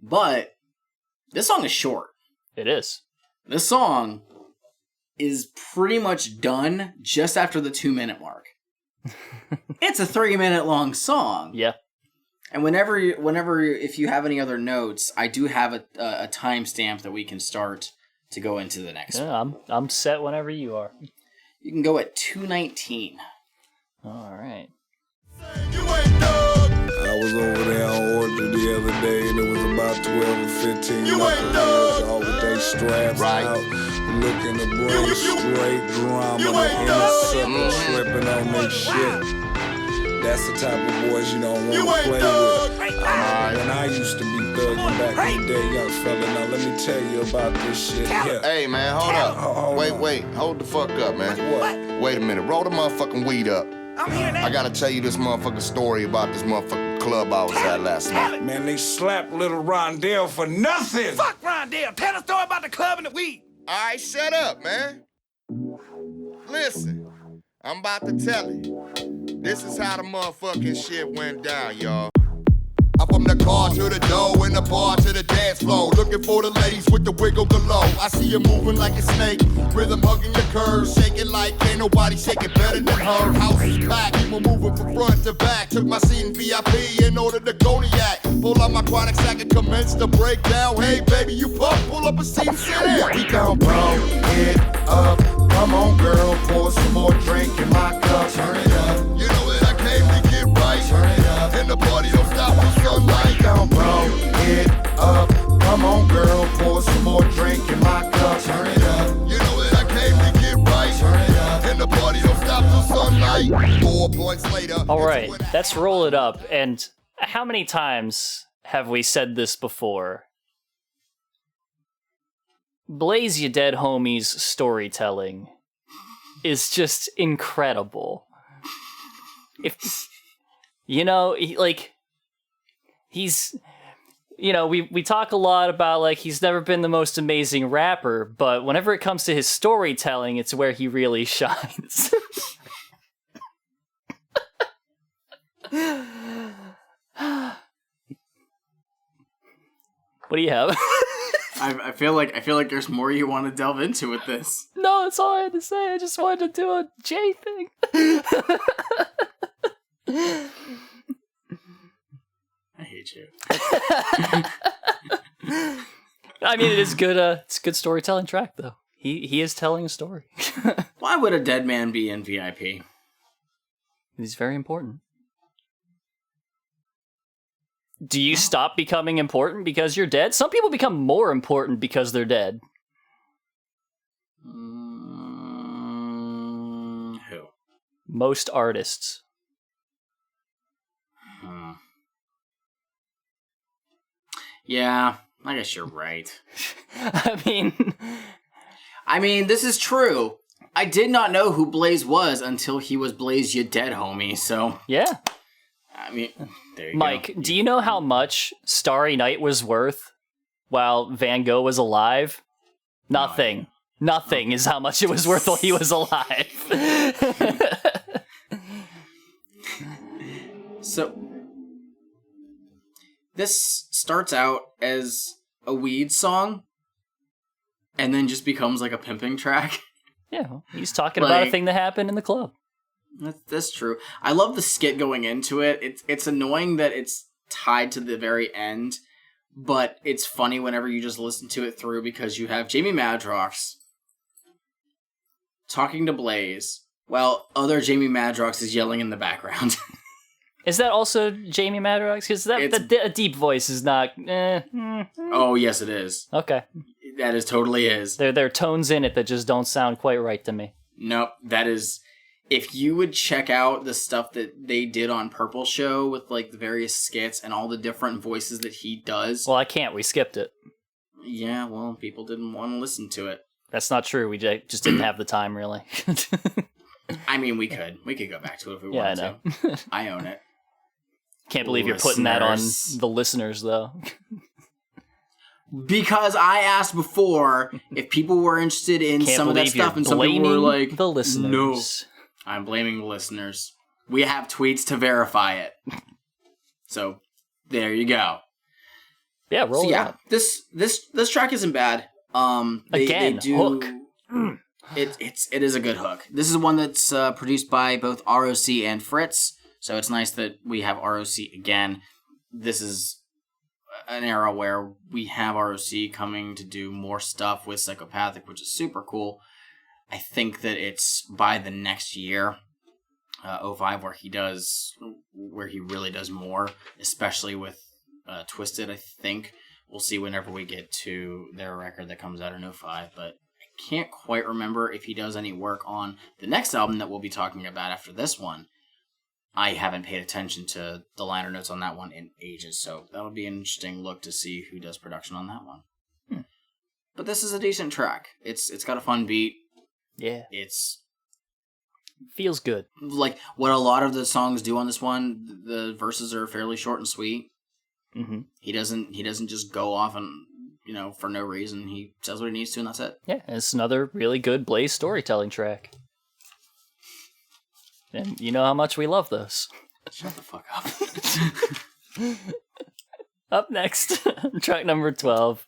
S2: But this song is short.
S1: It is.
S2: This song is pretty much done just after the 2-minute mark. It's a 3-minute long song.
S1: Yeah.
S2: And whenever, if you have any other notes, I do have a timestamp that we can start to go into the next one.
S1: I'm set whenever you are.
S2: You can go at 2:19.
S1: All right.
S3: I was over there on Orchard the other day, and it was about 12 or 15 knuckleheads, all with their straps out, looking to bring straight drama to inner circle, slipping on their shit. That's the type of boys you don't want to play with. When I used to be thugging back in the day, young fella, now let me tell you about this shit here.
S6: Hey, man, hold up. Wait, hold the fuck up, man.
S3: What?
S6: Wait a minute, roll the motherfucking weed up. I gotta tell you this motherfucking story about this motherfucking club I was at last night.
S3: Man, they slapped little Rondell for nothing.
S4: Fuck Rondell. Tell the story about the club and the weed.
S6: All right, shut up, man. Listen, I'm about to tell you. This is how the motherfucking shit went down, y'all.
S3: I'm from the car to the door and the bar to the dance floor, looking for the ladies with the wiggle below. I see you moving like a snake, rhythm hugging your curves, shaking like ain't nobody shaking better than her. House is packed, people moving from front to back. Took my seat in VIP in order to go to yak. Pull out my chronic sack and commence to break down. Hey baby, you pull up a seat and sit down. We gon' blow it up. Come on, girl, pour some more drink in my cup. Turn it up. You know that I came to get right. Turn it up. And the party don't stop till sunlight. Down, blow it up. Come on, girl, pour some more drink in my cup. Turn it up. You know that I came to get right. Turn it up. And the party don't stop till sunlight. 4 points later.
S1: All right, let's roll it up. And how many times have we said this before? Blaze Ya Dead Homie's storytelling is just incredible. If you know, he's you know, we talk a lot about, like, he's never been the most amazing rapper, but whenever it comes to his storytelling, it's where he really shines. What do you have?
S2: I feel like there's more you want to delve into with this.
S1: No, that's all I had to say. I just wanted to do a J thing.
S2: I hate you.
S1: I mean, it is good. It's a good storytelling track, though. He is telling a story.
S2: Why would a dead man be in VIP?
S1: He's very important. Do you stop becoming important because you're dead? Some people become more important because they're dead.
S2: Who?
S1: Most artists.
S2: Yeah, I guess you're right.
S1: I mean,
S2: this is true. I did not know who Blaze was until he was Blaze You Dead Homie, so...
S1: Yeah.
S2: I mean, there you
S1: Mike,
S2: go.
S1: do you know how much Starry Night was worth while Van Gogh was alive? Nothing. Nothing is how much it was worth while he was alive.
S2: So, this starts out as a weed song, and then just becomes like a pimping track.
S1: Yeah, he's talking about a thing that happened in the club.
S2: That's true. I love the skit going into it. It's annoying that it's tied to the very end, but it's funny whenever you just listen to it through because you have Jamie Madrox talking to Blaze while other Jamie Madrox is yelling in the background.
S1: Is that also Jamie Madrox? Because a deep voice is not...
S2: Oh, yes, it is.
S1: Okay.
S2: That is totally is.
S1: There are tones in it that just don't sound quite right to me.
S2: Nope, that is... If you would check out the stuff that they did on Purple Show with like the various skits and all the different voices that he does...
S1: Well, I can't. We skipped it.
S2: Yeah, well, people didn't want to listen to it.
S1: That's not true. We just didn't have the time, really.
S2: I mean, we could. We could go back to it if we wanted
S1: to.
S2: I own it.
S1: Can't believe you're putting that on the listeners, though.
S2: Because I asked before if people were interested in some of that stuff, and some people were like,
S1: the listeners.
S2: No. I'm blaming the listeners. We have tweets to verify it. So, there you go.
S1: Yeah, roll it out.
S2: This track isn't bad.
S1: Again, hook.
S2: It is a good hook. This is one that's produced by both ROC and Fritz, so it's nice that we have ROC again. This is an era where we have ROC coming to do more stuff with Psychopathic, which is super cool. I think that it's by the next year, 05, where he really does more, especially with Twisted, I think. We'll see whenever we get to their record that comes out in 05, but I can't quite remember if he does any work on the next album that we'll be talking about after this one. I haven't paid attention to the liner notes on that one in ages, so that'll be an interesting look to see who does production on that one. But this is a decent track. It's got a fun beat.
S1: Yeah.
S2: It's
S1: feels good.
S2: Like what a lot of the songs do on this one, the verses are fairly short and sweet.
S1: Mm-hmm.
S2: He doesn't just go off and, for no reason. He says what he needs to and that's it.
S1: Yeah, it's another really good Blaze storytelling track. And you know how much we love those.
S2: Shut the fuck up.
S1: Up next, track number 12,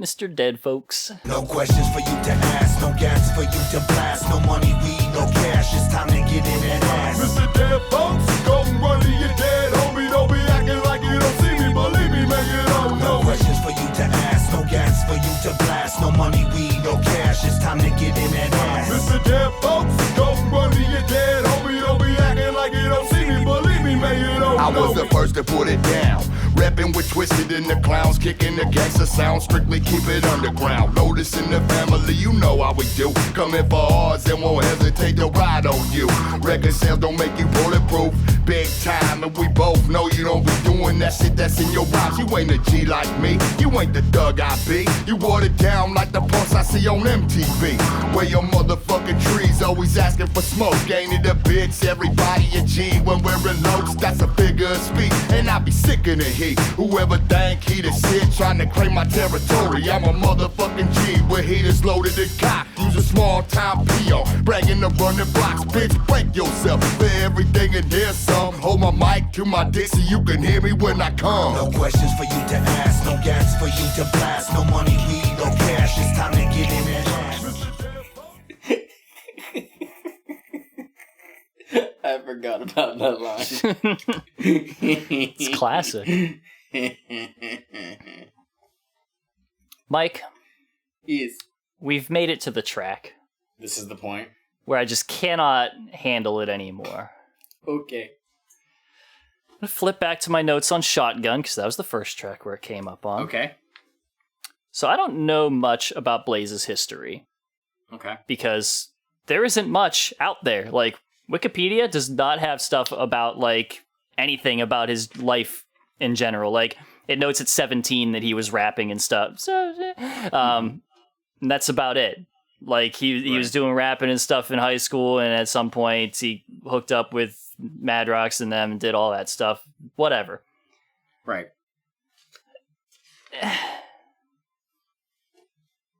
S1: Mr. Dead Folks.
S4: No questions for you to ask, no gas for you to blast, no money, weed, no cash, it's time to get in that ass.
S3: Mr. Dead Folks, Colton Grundy, you dead homie, don't be acting like you don't see me, believe me, man, you don't know.
S4: No questions for you to ask, no gas for you to blast, no money, weed, no cash, it's time to get in that ass.
S3: Mr. Dead Folks, Colton Grundy, you dead homie, don't be acting like you don't see me, believe me, man, you don't know. I was the first to put it down. Reppin' with Twisted and the clowns, kicking the gangster sound, strictly keep it underground. Lotus in the family, you know how we do. Coming for ours and won't hesitate to ride on you. Record sales don't make you bulletproof, big time, and we both know you don't be doing that shit that's in your rhymes. You ain't a G like me, you ain't the thug I be. You watered down like the punks I see on MTV. Where your motherfucking trees always asking for smoke. Ain't it a bitch, everybody a G when we're in loads, that's a figure of speech. And I be sick of the heat. Whoever think he the shit trying to claim my territory, I'm a motherfucking G with heaters loaded and cocked. Use a small time peon, bragging the running blocks. Bitch, break yourself for everything and there's some. Hold my mic to my dick so you can hear me when I come.
S4: No questions for you to ask, no gas for you to blast, no money, weed, no cash, it's time to get in that ass.
S2: I forgot about that line.
S1: It's classic.
S2: Yes.
S1: Mike,
S2: Yes.
S1: we've made it to the track
S2: This is the point.
S1: where I just cannot handle it anymore.
S2: Okay.
S1: I'm gonna flip back to my notes on Shotgun, because that was the first track where it came up on.
S2: Okay.
S1: So I don't know much about Blaze's history,
S2: Okay.
S1: because there isn't much out there. Like, Wikipedia does not have stuff about, like, anything about his life in general. Like, it notes at 17 that he was rapping and stuff. So, and that's about it. Like, he was doing rapping and stuff in high school, and at some point he hooked up with Madrox and them and did all that stuff. Whatever.
S2: Right.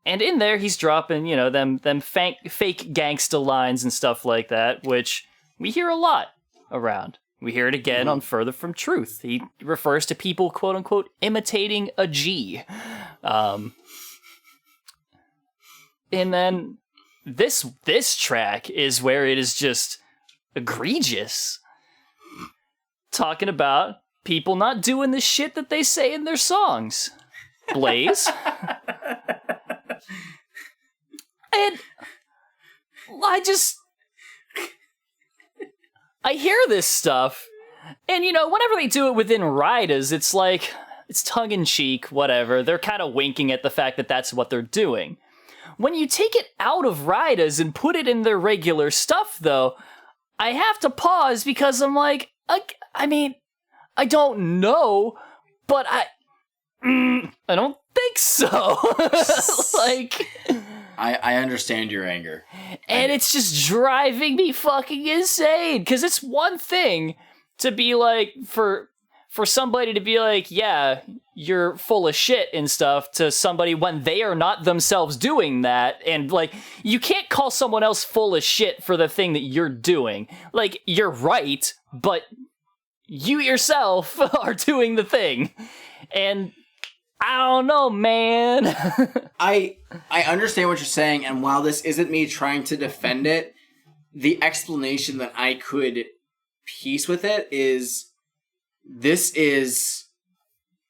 S1: And in there, he's dropping, you know, them fake gangsta lines and stuff like that, which we hear a lot around. We hear it again on Further From Truth. He refers to people, quote unquote, imitating a G. And then this track is where it is just egregious. Talking about people not doing the shit that they say in their songs. Blaze. And I hear this stuff, and, you know, whenever they do it within Raidas, it's like, it's tongue-in-cheek, whatever. They're kind of winking at the fact that that's what they're doing. When you take it out of Raidas and put it in their regular stuff, though, I have to pause because I'm like, I mean, I don't know, but I don't think so. Like...
S2: I understand your anger.
S1: And it's just driving me fucking insane. Because it's one thing to be like, for somebody to be like, yeah, you're full of shit and stuff, to somebody when they are not themselves doing that. And, like, you can't call someone else full of shit for the thing that you're doing. Like, you're right, but you yourself are doing the thing. And... I don't know, man.
S2: I understand what you're saying, and while this isn't me trying to defend it, the explanation that I could piece with it is this is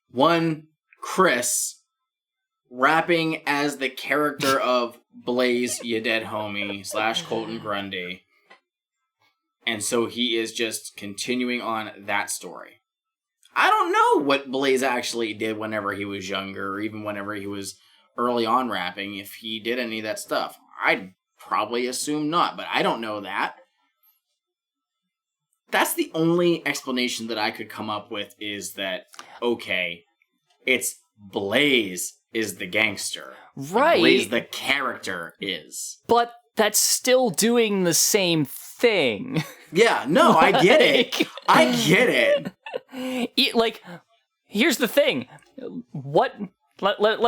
S2: one Chris rapping as the character of Blaze, ya dead homie, / Colton Grundy. And so he is just continuing on that story. I don't know what Blaze actually did whenever he was younger, or even whenever he was early on rapping, if he did any of that stuff. I'd probably assume not, but I don't know that. That's the only explanation that I could come up with, is that, okay, it's Blaze is the gangster.
S1: Right.
S2: Blaze the character is.
S1: But that's still doing the same thing.
S2: Yeah, no, I get it. I get it.
S1: Like, here's the thing. Let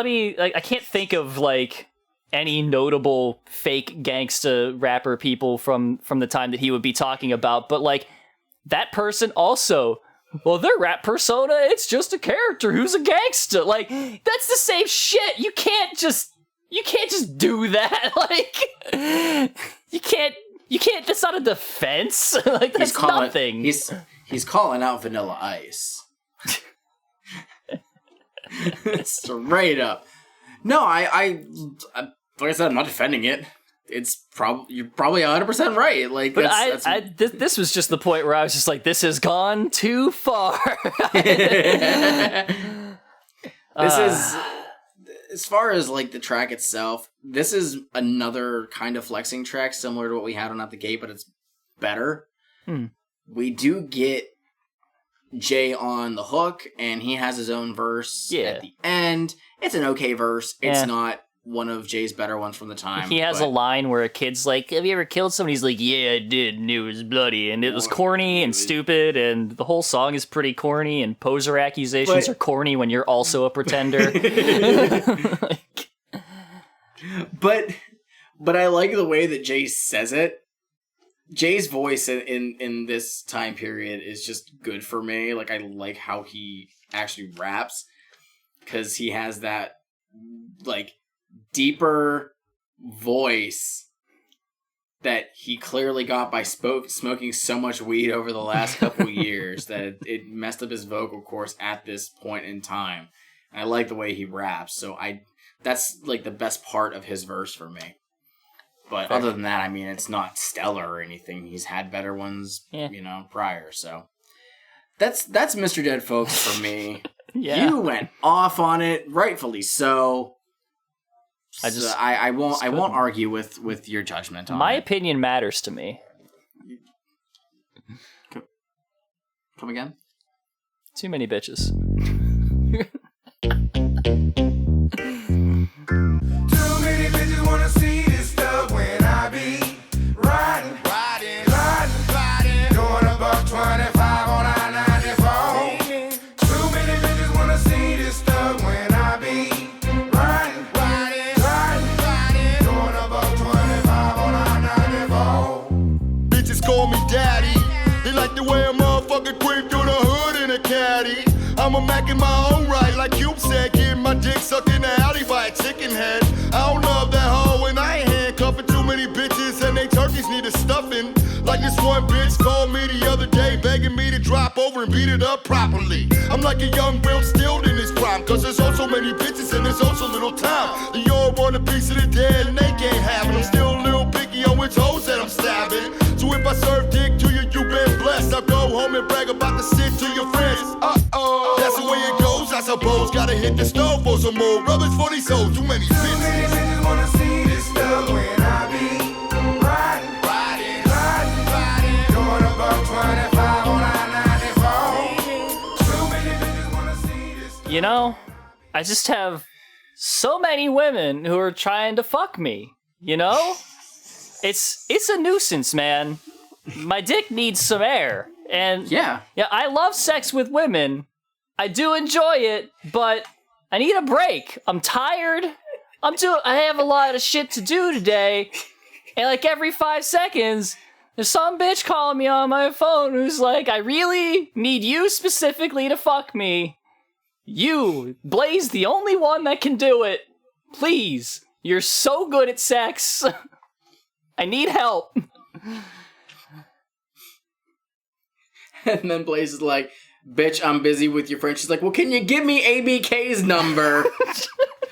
S1: me, like, I can't think of, like, any notable fake gangsta rapper people from the time that he would be talking about, but, like, that person also, well, their rap persona, it's just a character who's a gangster. Like, that's the same shit. You can't just do that. Like, you can't, that's not a defense. Like, that's nothing.
S2: He's calling out Vanilla Ice. Straight up. No, I like I said, I'm not defending it. It's you're probably 100% right. Like,
S1: but this was just the point where I was just like, this has gone too far.
S2: This is, as far as like the track itself, this is another kind of flexing track similar to what we had on At the Gate, but it's better. We do get Jay on the hook, and he has his own verse at the end. It's an okay verse. It's not one of Jay's better ones from the time.
S1: He has a line where a kid's like, have you ever killed somebody? He's like, yeah, I did, and it was bloody, and it was corny and stupid, and the whole song is pretty corny, and poser accusations are corny when you're also a pretender.
S2: But I like the way that Jay says it. Jay's voice in this time period is just good for me. Like, I like how he actually raps, because he has that, like, deeper voice that he clearly got by smoking so much weed over the last couple years that it messed up his vocal cords at this point in time. And I like the way he raps. So that's like the best part of his verse for me. But other than that, I mean, it's not stellar or anything. He's had better ones, prior. So that's Mr. Dead Folks for me.
S1: Yeah.
S2: You went off on it, rightfully so. I won't argue with your judgment on
S1: My
S2: it.
S1: opinion matters to me.
S2: Come again?
S1: Too many bitches.
S4: Too many bitches wanna see this stuff when I be riding. Doing about 25 on I-94. Too many bitches wanna see this stuff when I be riding. Doing about 25 on I-94.
S3: Bitches call me daddy. They like the way a motherfucker creep through the hood in a caddy. I'm a Mac in my own right, like Cube said, getting my dick sucked in the alley by a chicken head. I don't love that hoe and I ain't handcuffing too many bitches and they turkeys need a stuffing. Like this one bitch called me the other day, begging me to drop over and beat it up properly. I'm like a young Will Stilled in his prime, cause there's also many bitches and there's also little time. They all want a piece of the dead and they can't have it. I'm still a little picky on which hoes that I'm stabbing. So if I serve dick to you, you been blessed. I'll go home and brag about the shit to your friends. That's the way it goes, I suppose. Gotta hit the stove for some more rubbish for these souls. Too many bitches.
S4: Too many bitches wanna see this stuff when I be riding. Doing about 25 on I-94. Too many bitches wanna see this stuff.
S1: You know, I just have so many women who are trying to fuck me, you know? It's a nuisance, man. My dick needs some air. And yeah, I love sex with women. I do enjoy it, but I need a break. I'm tired. I have a lot of shit to do today. And like every 5 seconds, there's some bitch calling me on my phone who's like, I really need you specifically to fuck me. You, Blaze, the only one that can do it. Please. You're so good at sex. I need help.
S2: And then Blaze is like, bitch, I'm busy with your friend. She's like, well, can you give me ABK's number?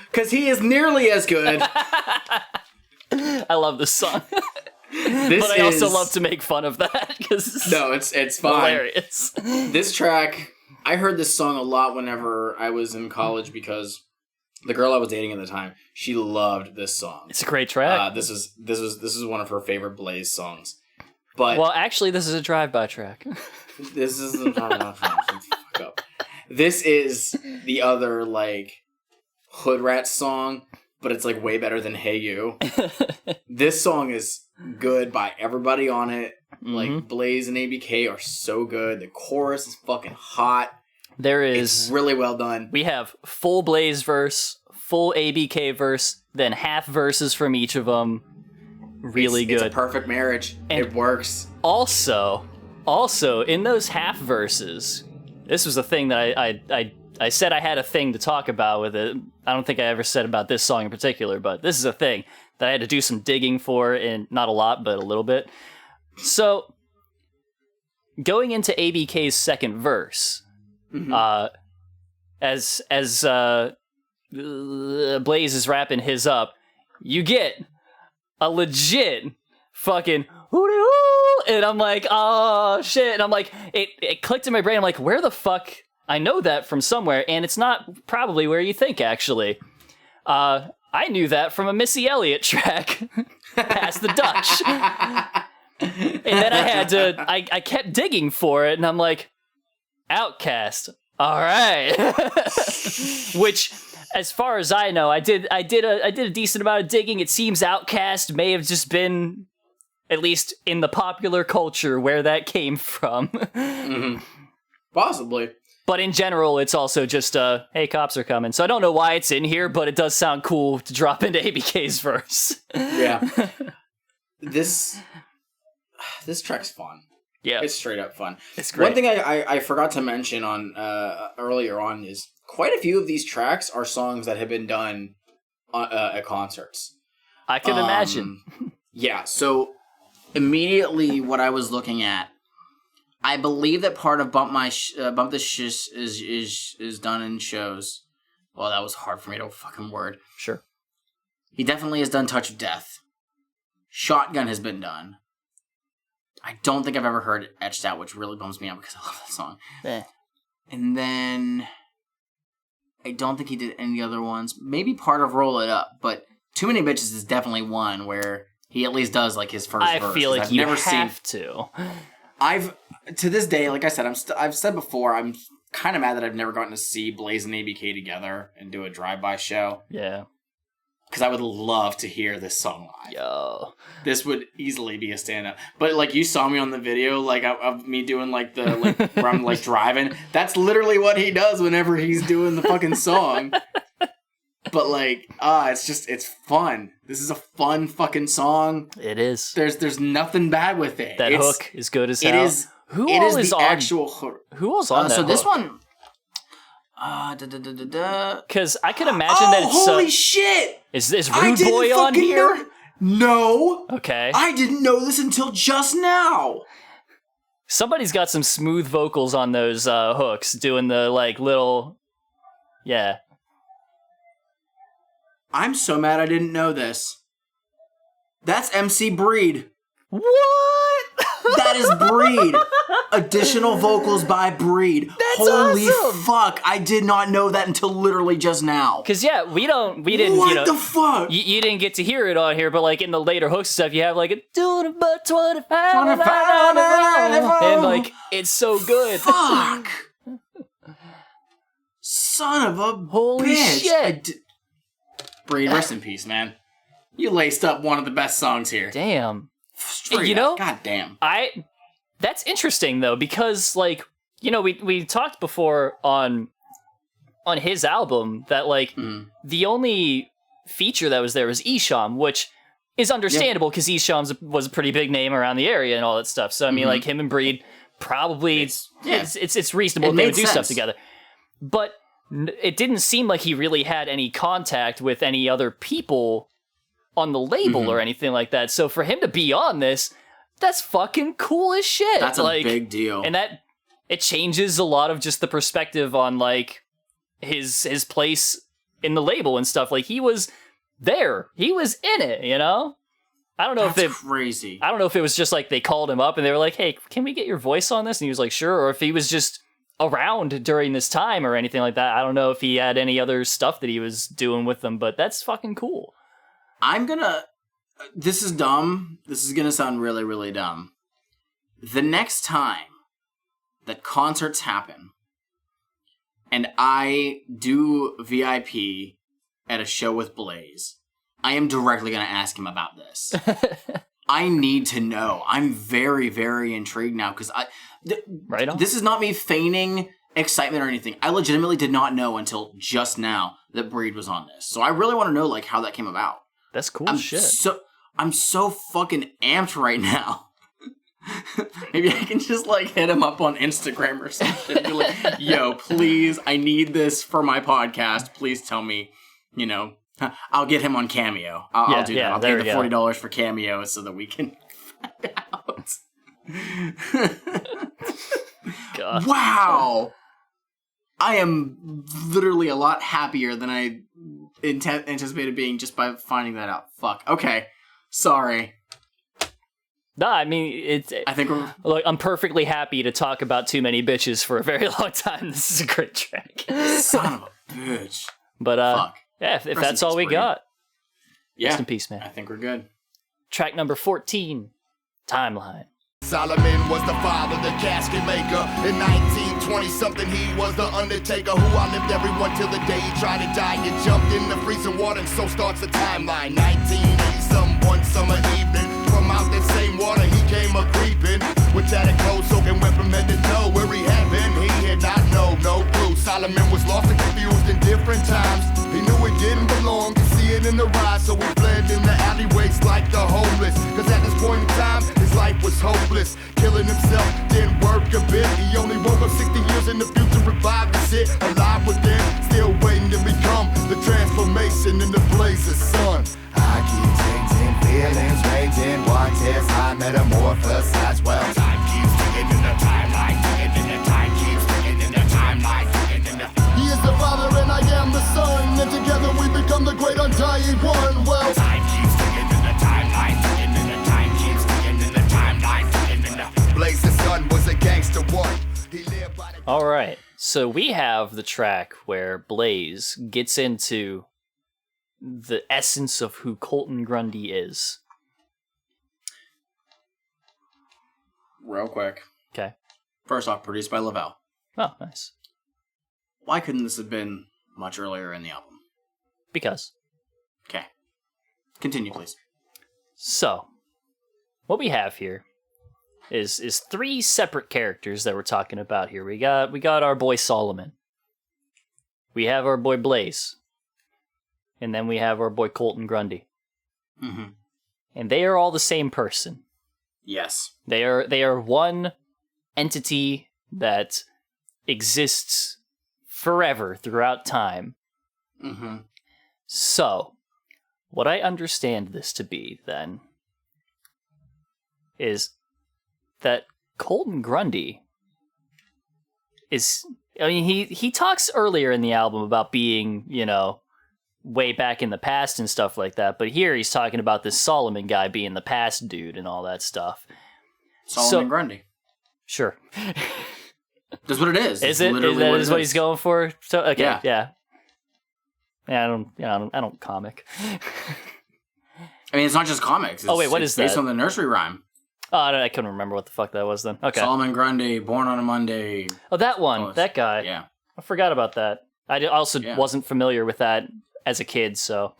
S2: Because he is nearly as good.
S1: I love this song. But I also love to make fun of that.
S2: No, it's fine.
S1: Hilarious.
S2: This track, I heard this song a lot whenever I was in college because the girl I was dating at the time, she loved this song.
S1: It's a great track.
S2: This is one of her favorite Blaze songs. But
S1: well, actually, this is a drive-by track.
S2: This is the fuck up. This is the other like hoodrats song, but it's like way better than Hey You. This song is good by everybody on it. Like Blaze and ABK are so good. The chorus is fucking hot. It's really well done.
S1: We have full Blaze verse, full ABK verse, then half verses from each of them. Really good.
S2: It's a perfect marriage. And it works.
S1: Also, in those half verses, this was a thing that I said I had a thing to talk about with it. I don't think I ever said about this song in particular, but this is a thing that I had to do some digging for, and not a lot, but a little bit. So, going into ABK's second verse, as Blaze is wrapping his up, you get a legit fucking hoo-dee-hoo, and I'm like, oh shit, and I'm like, it clicked in my brain, I'm like, where the fuck? I know that from somewhere, and it's not probably where you think, actually. I knew that from a Missy Elliott track, Pass the Dutch. And then I had to, I kept digging for it, and I'm like, Outcast, alright. Which, as far as I know, I did a decent amount of digging. It seems Outcast may have just been, at least in the popular culture, where that came from.
S2: Possibly.
S1: But in general, it's also just, hey, cops are coming. So I don't know why it's in here, but it does sound cool to drop into ABK's verse.
S2: Yeah. This track's fun.
S1: Yeah.
S2: It's straight up fun.
S1: It's great.
S2: One thing I forgot to mention on earlier on is quite a few of these tracks are songs that have been done at concerts.
S1: I can imagine.
S2: Yeah, so immediately what I was looking at, I believe that part of Bump This Shish is done in shows. Well, that was hard for me to fucking word.
S1: Sure.
S2: He definitely has done Touch of Death. Shotgun has been done. I don't think I've ever heard Etched Out, which really bums me out because I love that song. And then I don't think he did any other ones. Maybe part of Roll It Up, but Too Many Bitches is definitely one where he at least does like his first verse.
S1: I feel like you have to.
S2: To this day, like I said, I've said before, I'm kind of mad that I've never gotten to see Blaze and ABK together and do a drive-by show.
S1: Yeah.
S2: Because I would love to hear this song live.
S1: Yo.
S2: This would easily be a stand-up. But, like, you saw me on the video, like, of me doing, like, the, like, where I'm, like, driving. That's literally what he does whenever he's doing the fucking song. But, like, it's fun. This is a fun fucking song.
S1: It is.
S2: There's nothing bad with it.
S1: That hook is good as hell.
S2: It is.
S1: Who
S2: it
S1: all
S2: is the
S1: on,
S2: actual hook.
S1: Who else on that
S2: So
S1: hook?
S2: this one...
S1: Because I can imagine that it's...
S2: holy shit!
S1: Is Rude Boy on here?
S2: No.
S1: Okay.
S2: I didn't know this until just now.
S1: Somebody's got some smooth vocals on those hooks, doing the, like, little... Yeah.
S2: I'm so mad I didn't know this. That's MC Breed.
S1: What?
S2: That is Breed. Additional vocals by Breed.
S1: That's
S2: Holy
S1: awesome.
S2: fuck! I did not know that until literally just now.
S1: Because yeah, we didn't.
S2: What
S1: you know,
S2: the fuck?
S1: You didn't get to hear it on here, but like in the later hooks and stuff, you have like a doing about 25, and like it's so good.
S2: Fuck! Son of a
S1: Holy
S2: bitch!
S1: shit!
S2: Breed, rest in peace, man. You laced up one of the best songs here.
S1: Damn.
S2: Straight
S1: you
S2: up.
S1: know,
S2: God damn.
S1: That's interesting though, because like, you know, we talked before on his album that like the only feature that was there was Esham, which is understandable because Esham was a pretty big name around the area and all that stuff. So I mean, like him and Breed probably it's reasonable they would do stuff together. But it didn't seem like he really had any contact with any other people on the label or anything like that. So for him to be on this, that's fucking cool as shit.
S2: That's a big deal.
S1: And that it changes a lot of just the perspective on like his place in the label and stuff. Like he was there. He was in it, you know? I don't know if
S2: crazy.
S1: I don't know if it was just like they called him up and they were like, "Hey, can we get your voice on this?" And he was like, "Sure," or if he was just around during this time or anything like that. I don't know if he had any other stuff that he was doing with them, but that's fucking cool.
S2: This is dumb. This is gonna sound really, really dumb. The next time that concerts happen and I do VIP at a show with Blaze, I am directly gonna ask him about this. I need to know. I'm very, very intrigued now because
S1: right on.
S2: This is not me feigning excitement or anything. I legitimately did not know until just now that Breed was on this. So I really want to know like how that came about.
S1: That's cool shit.
S2: I'm so fucking amped right now. Maybe I can just like hit him up on Instagram or something. Be like, yo, please, I need this for my podcast. Please tell me, you know, I'll get him on Cameo. I'll do that. I'll pay the $40 for Cameo so that we can find out.
S1: God.
S2: Wow. I am literally a lot happier than I anticipated being just by finding that out. Fuck. Okay. Sorry.
S1: No, I mean,
S2: I think
S1: look, I'm perfectly happy to talk about Too Many Bitches for a very long time. This is a great track.
S2: Son of a bitch.
S1: But,
S2: fuck.
S1: Yeah, if that's all we got.
S2: Yeah.
S1: Rest in peace, man.
S2: I think we're good.
S1: Track number 14, Timeline.
S3: Solomon was the father, the casket maker. In 1920-something, he was the undertaker who outlived everyone till the day he tried to die. You jumped in the freezing water and so starts the timeline. 1980-some one summer evening. From out that same water, he came a-creeping. With tattered clothes soaking wet from head to toe. Where he had been, he had not known, no clue. Solomon was lost and confused in different times. He knew it didn't belong, could see it in the rise. So he fled in the alleyways like the homeless. Cause at this point in time, his life was hopeless. Killing himself, didn't work a bit. He only woke up 60 years in the future, revived the shit. Alive within, still waiting to become the transformation in the blaze of sun. I keep changing feelings, raging, what is I metamorphosize? Well, time keeps ticking in the timeline, ticking in the time keeps ticking in the timeline, ticking in the... He is the father and I am the son.
S1: All right. So we have the track where Blaze gets into the essence of who Colton Grundy is.
S2: Real quick.
S1: Okay.
S2: First off, produced by Lavelle.
S1: Oh, nice.
S2: Why couldn't this have been much earlier in the album?
S1: Because.
S2: Okay. Continue, please.
S1: So, what we have here is three separate characters that we're talking about here. We got our boy Solomon. We have our boy Blaze. And then we have our boy Colton Grundy.
S2: Mm-hmm.
S1: And they are all the same person.
S2: Yes.
S1: They are one entity that exists forever throughout time.
S2: Mm-hmm.
S1: So, what I understand this to be, then, is that Colton Grundy is... I mean, he talks earlier in the album about being, you know, way back in the past and stuff like that, but here he's talking about this Solomon guy being the past dude and all that stuff.
S2: Solomon Grundy.
S1: Sure.
S2: That's what it is.
S1: Is it? Is what he's going for? So, okay, yeah. Yeah, I don't comic.
S2: I mean, it's not just comics.
S1: What is that?
S2: Based on the nursery rhyme.
S1: Oh, I couldn't remember what the fuck that was then. Okay.
S2: Solomon Grundy, born on a Monday.
S1: Oh, that one. That guy.
S2: Yeah.
S1: I forgot about that. I also wasn't familiar with that as a kid, so.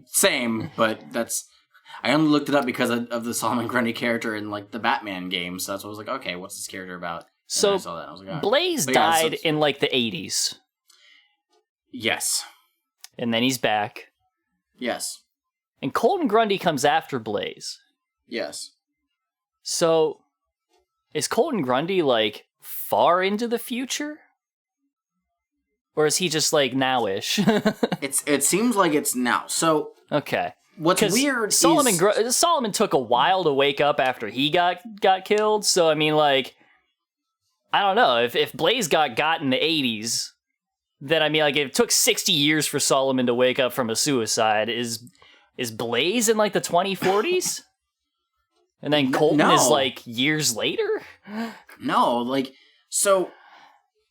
S2: Same, but that's... I only looked it up because of the Solomon Grundy character in, like, the Batman game, so that's what I was like, okay, what's this character about? And
S1: so,
S2: I saw that, I was like, oh.
S1: Blaze died in, like, the 80s.
S2: Yes.
S1: And then he's back.
S2: Yes.
S1: And Colton Grundy comes after Blaze.
S2: Yes.
S1: So, is Colton Grundy, like, far into the future? Or is he just, like, now-ish?
S2: It seems like it's now. So...
S1: Okay.
S2: What's weird
S1: Solomon took a while to wake up after he got killed, so, I mean, like... I don't know. If Blaze got in the 80s, then, I mean, like, it took 60 years for Solomon to wake up from a suicide. Is Blaze in, like, the 2040s? And then Colton is, like, years later?
S2: No, like, so,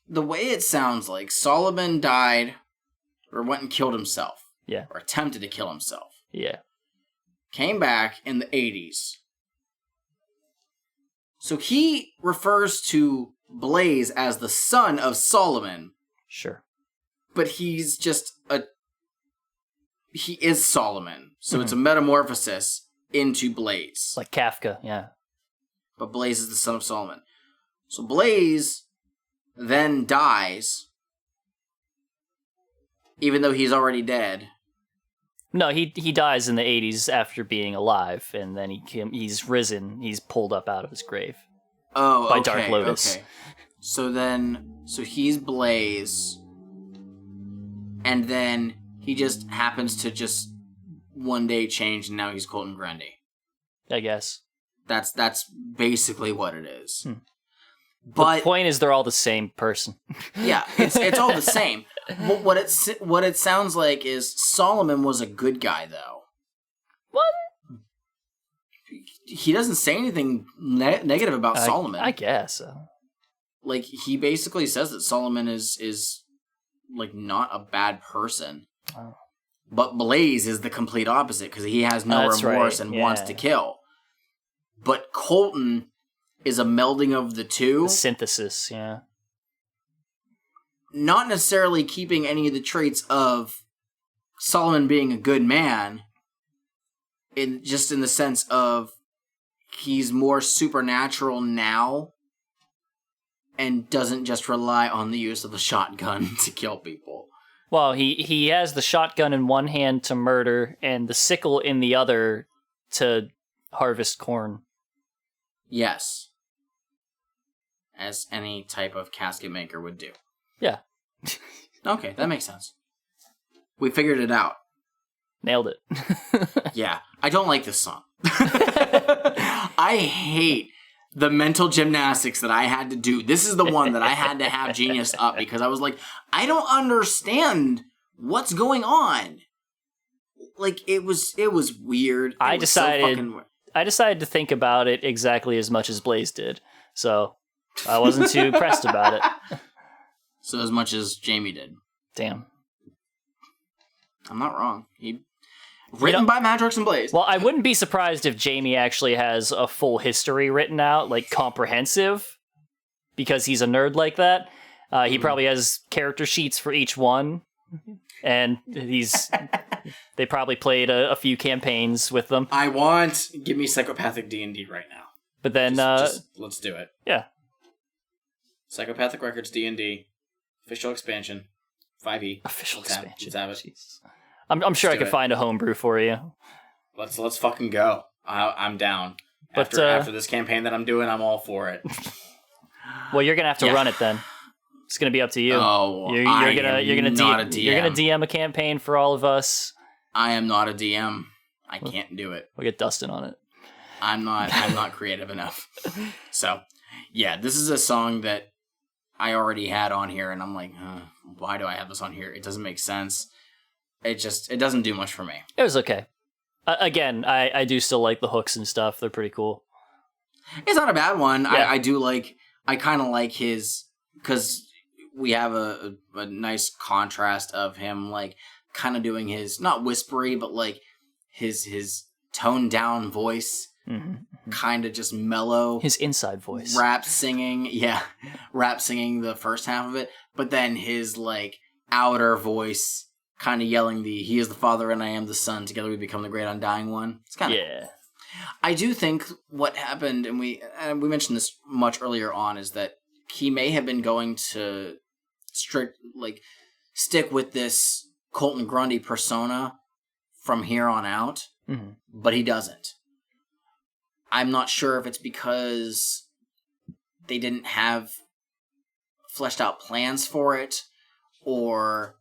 S2: the way it sounds like, Solomon died, or went and killed himself.
S1: Yeah.
S2: Or attempted to kill himself.
S1: Yeah.
S2: Came back in the 80s. So he refers to Blaze as the son of Solomon.
S1: Sure.
S2: But he's just he is Solomon. So it's a metamorphosis into Blaze.
S1: Like Kafka, yeah.
S2: But Blaze is the son of Solomon. So Blaze then dies, even though he's already dead.
S1: No, he dies in the 80s after being alive, and then he's risen. He's pulled up out of his grave.
S2: Oh,
S1: by Dark Lotus.
S2: Okay. So he's Blaze, and then he just happens to just one day change, and now he's Colton Grundy.
S1: I guess.
S2: That's basically what it is.
S1: But the point is, they're all the same person.
S2: Yeah, it's all the same. What it sounds like is Solomon was a good guy, though.
S1: What?
S2: He doesn't say anything negative about Solomon.
S1: I guess.
S2: Like, he basically says that Solomon is like not a bad person.
S1: Oh.
S2: But Blaze is the complete opposite because he has no remorse and wants to kill. But Colton is a melding of the two.
S1: The synthesis, yeah.
S2: Not necessarily keeping any of the traits of Solomon being a good man, just in the sense of he's more supernatural now and doesn't just rely on the use of the shotgun to kill people.
S1: Well, he has the shotgun in one hand to murder and the sickle in the other to harvest corn.
S2: Yes. As any type of casket maker would do.
S1: Yeah.
S2: Okay, that makes sense. We figured it out.
S1: Nailed it.
S2: Yeah. I don't like this song. I hate the mental gymnastics that I had to do. This is the one that I had to have Genius up because I was like, I don't understand what's going on. Like, it was weird.
S1: I decided to think about it exactly as much as Blaze did. So I wasn't too pressed about it.
S2: So as much as Jamie did.
S1: Damn.
S2: I'm not wrong. Written by Madrox and Blaze.
S1: Well, I wouldn't be surprised if Jamie actually has a full history written out, like comprehensive, because he's a nerd like that. He probably has character sheets for each one, and they probably played a few campaigns with them.
S2: Give me Psychopathic D&D right now.
S1: But then...
S2: just let's do it.
S1: Yeah.
S2: Psychopathic Records D&D, official expansion, 5e.
S1: Official expansion.
S2: Let's have it.
S1: Jesus. I'm sure I could find a homebrew for you.
S2: Let's fucking go. I'm down.
S1: But,
S2: after this campaign that I'm doing, I'm all for it.
S1: Well, you're gonna have to run it then. It's gonna be up to you.
S2: Oh,
S1: you're gonna DM a campaign for all of us.
S2: I am not a DM. I can't do it.
S1: We'll get Dustin on it.
S2: I'm not creative enough. So, yeah, this is a song that I already had on here, and I'm like, why do I have this on here? It doesn't make sense. It doesn't do much for me.
S1: It was okay. Again, I do still like the hooks and stuff. They're pretty cool.
S2: It's not a bad one.
S1: Yeah.
S2: I kind of like his, because we have a nice contrast of him, like, kind of doing his, not whispery, but, like, his toned down voice, kind of just mellow.
S1: His inside voice.
S2: Rap singing the first half of it, but then his, like, outer voice kind of yelling he is the Father and I am the Son, together we become the great undying one. It's kind of cool. I do think what happened, and we mentioned this much earlier on, is that he may have been going to stick with this Colton Grundy persona from here on out, but he doesn't. I'm not sure if it's because they didn't have fleshed out plans for it, or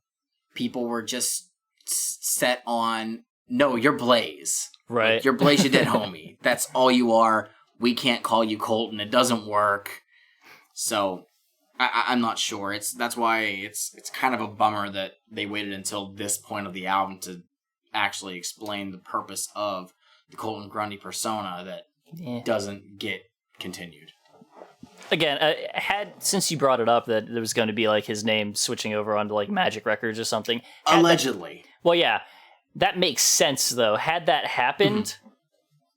S2: people were just set on, no, you're Blaze.
S1: Right.
S2: Like, you're Blaze, you dead homie. That's all you are. We can't call you Colton. It doesn't work. So, I'm not sure. That's why it's kind of a bummer that they waited until this point of the album to actually explain the purpose of the Colton Grundy persona that doesn't get continued.
S1: Again, since you brought it up that there was going to be like his name switching over onto like Magic Records or something.
S2: Allegedly.
S1: Well, yeah. That makes sense, though. Had that happened,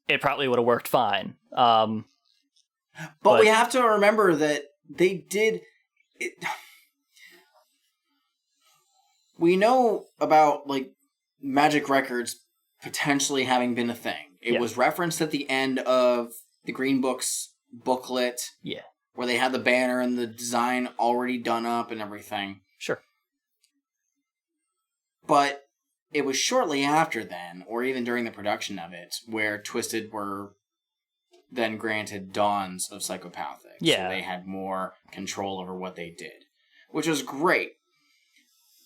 S1: it probably would have worked fine.
S2: But we have to remember that they did... We know about, like, Magic Records potentially having been a thing. It was referenced at the end of the Green Book's booklet.
S1: Yeah.
S2: Where they had the banner and the design already done up and everything.
S1: Sure.
S2: But it was shortly after then, or even during the production of it, where Twisted were then granted dawns of Psychopathic.
S1: Yeah.
S2: So they had more control over what they did, which was great.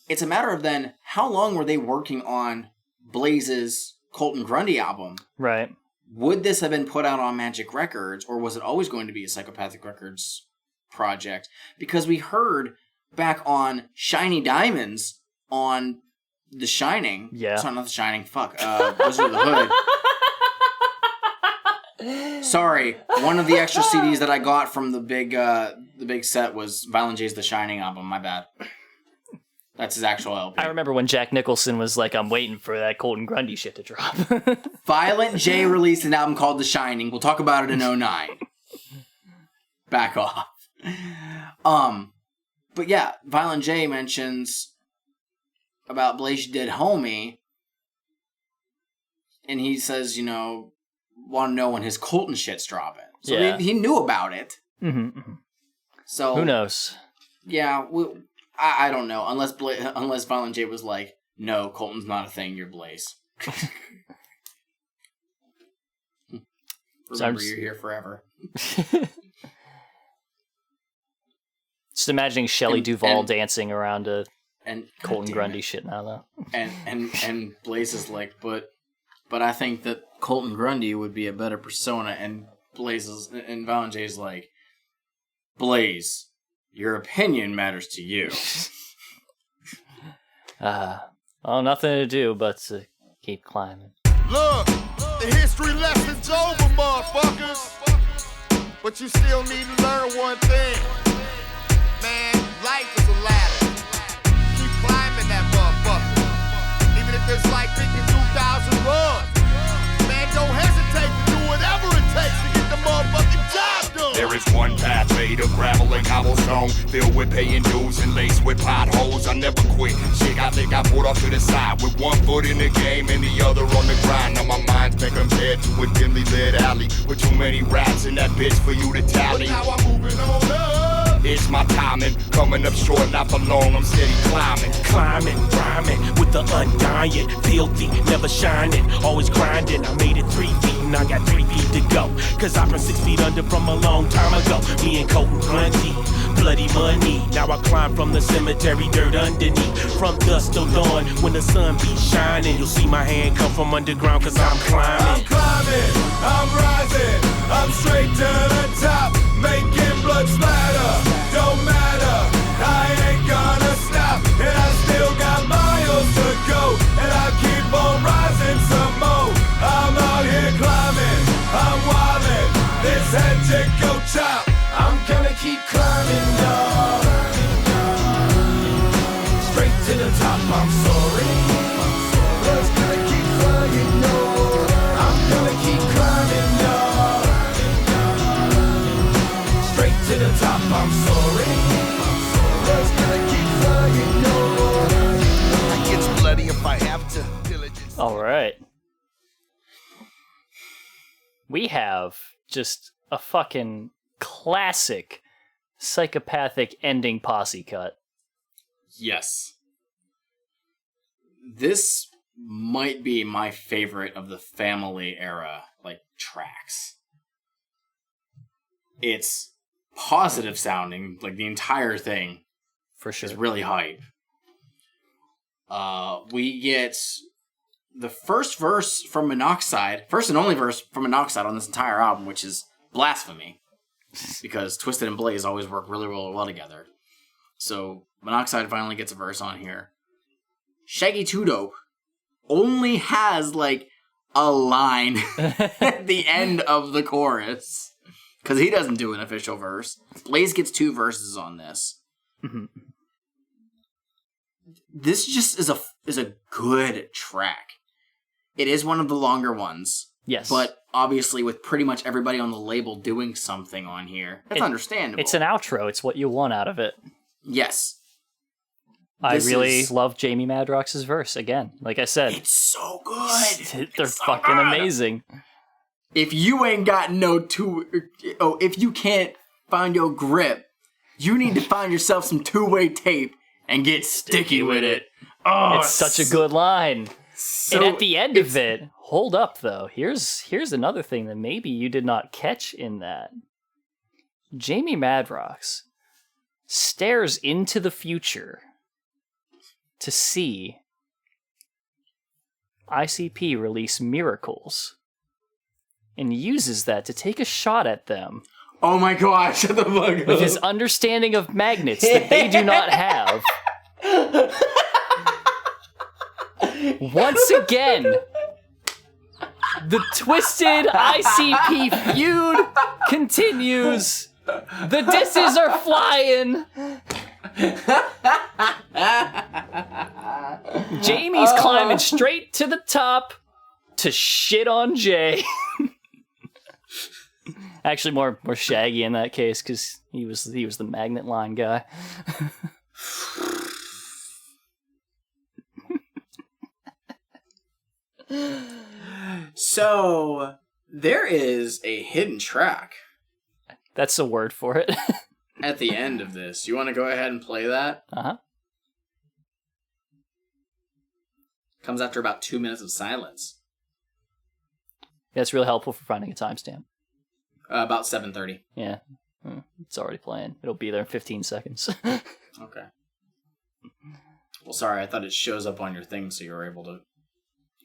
S2: It's a matter of then, how long were they working on Blaze's Colton Grundy album?
S1: Right.
S2: Would this have been put out on Magic Records, or was it always going to be a Psychopathic Records project? Because we heard back on Shiny Diamonds on The Shining.
S1: Yeah.
S2: Sorry, not The Shining. Fuck. Wizard of the Hood. Sorry. One of the extra CDs that I got from the big set was Violent J's The Shining album. My bad. That's his actual LP.
S1: I remember when Jack Nicholson was like, I'm waiting for that Colton Grundy shit to drop.
S2: Violent J released an album called The Shining. We'll talk about it in 2009. Back off. But yeah, Violent J mentions about Blaze Dead Homie, and he says, want to know when his Colton shit's dropping. So he knew about it.
S1: Mm-hmm.
S2: So
S1: who knows?
S2: Yeah, I don't know. Unless Violent J was like, no, Colton's not a thing, you're Blaze. Remember, you're here forever.
S1: Just imagining Shelley Duvall dancing around a Colton Grundy shit now, though.
S2: And Blaze is like, but I think that Colton Grundy would be a better persona, and Violent J's like, Blaze, your opinion matters to you.
S1: Well, nothing to do but to keep climbing.
S3: Look, the history lesson's over, motherfuckers.
S6: But you still need to learn one thing. Man, life is a ladder. Keep climbing that motherfucker. Even if there's like 52,000 rungs. Man, don't hesitate to do whatever it takes to get the motherfucking job done.
S4: There is one path made of gravel and cobblestone, filled with paying dues and laced with potholes. I never quit. Shit, I think I pulled off to the side with one foot in the game and the other on the grind. Now my mind's been compared to a dimly lit alley with too many rats in that bitch for you to tally.
S6: Now I'm moving on up.
S4: It's my timing, coming up short, not for long, I'm steady climbing.
S7: Climbing, rhyming with the undying, filthy, never shining, always grinding. I made it 3 feet and I got 3 feet to go. Cause I've been 6 feet under from a long time ago. Me and Colton Grundy, bloody money. Now I climb from the cemetery, dirt underneath. From dusk till dawn, when the sun be shining, you'll see my hand come from underground cause I'm climbing.
S4: I'm climbing, I'm rising, I'm straight to the top, making blood splatter. Don't matter, I ain't gonna stop, and I still got miles to go, and I keep on rising some more. I'm out here climbing, I'm wildin', this head to go chop. I'm gonna keep climbing, y'all. Straight to the top, I'm soaring. Just gonna keep flying, y'all. I'm gonna keep climbing, y'all. Straight to the top, I'm soaring. Just gonna keep flying, y'all.
S6: It gets bloody if I have to. Diligence.
S1: All right. We have just a fucking classic psychopathic ending posse cut.
S2: Yes. This might be my favorite of the family era, like, tracks. It's positive sounding, like the entire thing
S1: For sure.
S2: is really hype. We get the first verse from Monoxide, first and only verse from Monoxide on this entire album, which is Blasphemy. Because Twisted and Blaze always work really, really well together. So Monoxide finally gets a verse on here. Shaggy 2 Dope only has like a line at the end of the chorus. Because he doesn't do an official verse. Blaze gets 2 verses on this.
S1: Mm-hmm.
S2: This just is a good track. It is one of the longer ones.
S1: Yes.
S2: But obviously with pretty much everybody on the label doing something on here, that's understandable.
S1: It's an outro. It's what you want out of it.
S2: Yes.
S1: I really love Jamie Madrox's verse again. Like I said,
S2: it's so good.
S1: They're
S2: It's so
S1: fucking
S2: good.
S1: amazing.
S2: If you ain't got if you can't find your grip, you need to find yourself some 2-way tape and get sticky with it. Oh,
S1: It's such a good line.
S2: So
S1: and at the end of it, hold up though. Here's another thing that maybe you did not catch in that. Jamie Madrox stares into the future to see ICP release Miracles and uses that to take a shot at them.
S2: Oh my gosh, shut the fuck up.
S1: With his understanding of magnets that they do not have. Once again, the Twisted ICP feud continues. The disses are flying. Jamie's climbing straight to the top to shit on Jay. Actually, more Shaggy in that case because he was the magnet line guy.
S2: So there is a hidden track
S1: That's a word for it.
S2: at the end of this. You want to go ahead and play that?
S1: Uh-huh.
S2: Comes after about 2 minutes of silence.
S1: That's really helpful for finding a timestamp.
S2: About 7:30.
S1: Yeah. It's already playing. It'll be there in 15 seconds.
S2: Okay. Well, sorry, I thought it shows up on your thing so you're able to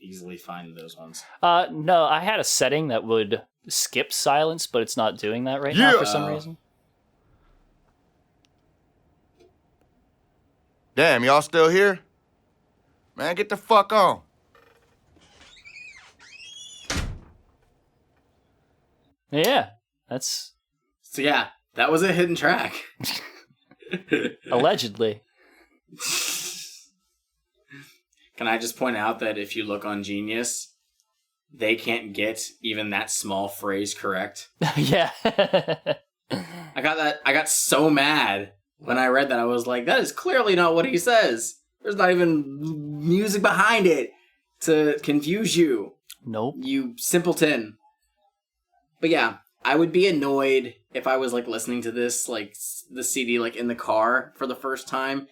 S2: easily find those ones.
S1: No, I had a setting that would skip silence, but it's not doing that right now for some reason.
S6: Damn, y'all still here? Man, get the fuck on.
S1: Yeah, that's
S2: So yeah, that was a hidden track.
S1: Allegedly.
S2: Can I just point out that if you look on Genius, they can't get even that small phrase correct?
S1: Yeah.
S2: I got so mad when I read that. I was like, that is clearly not what he says. There's not even music behind it to confuse you.
S1: Nope.
S2: You simpleton. But yeah, I would be annoyed if I was like listening to this, like the CD, like in the car for the first time,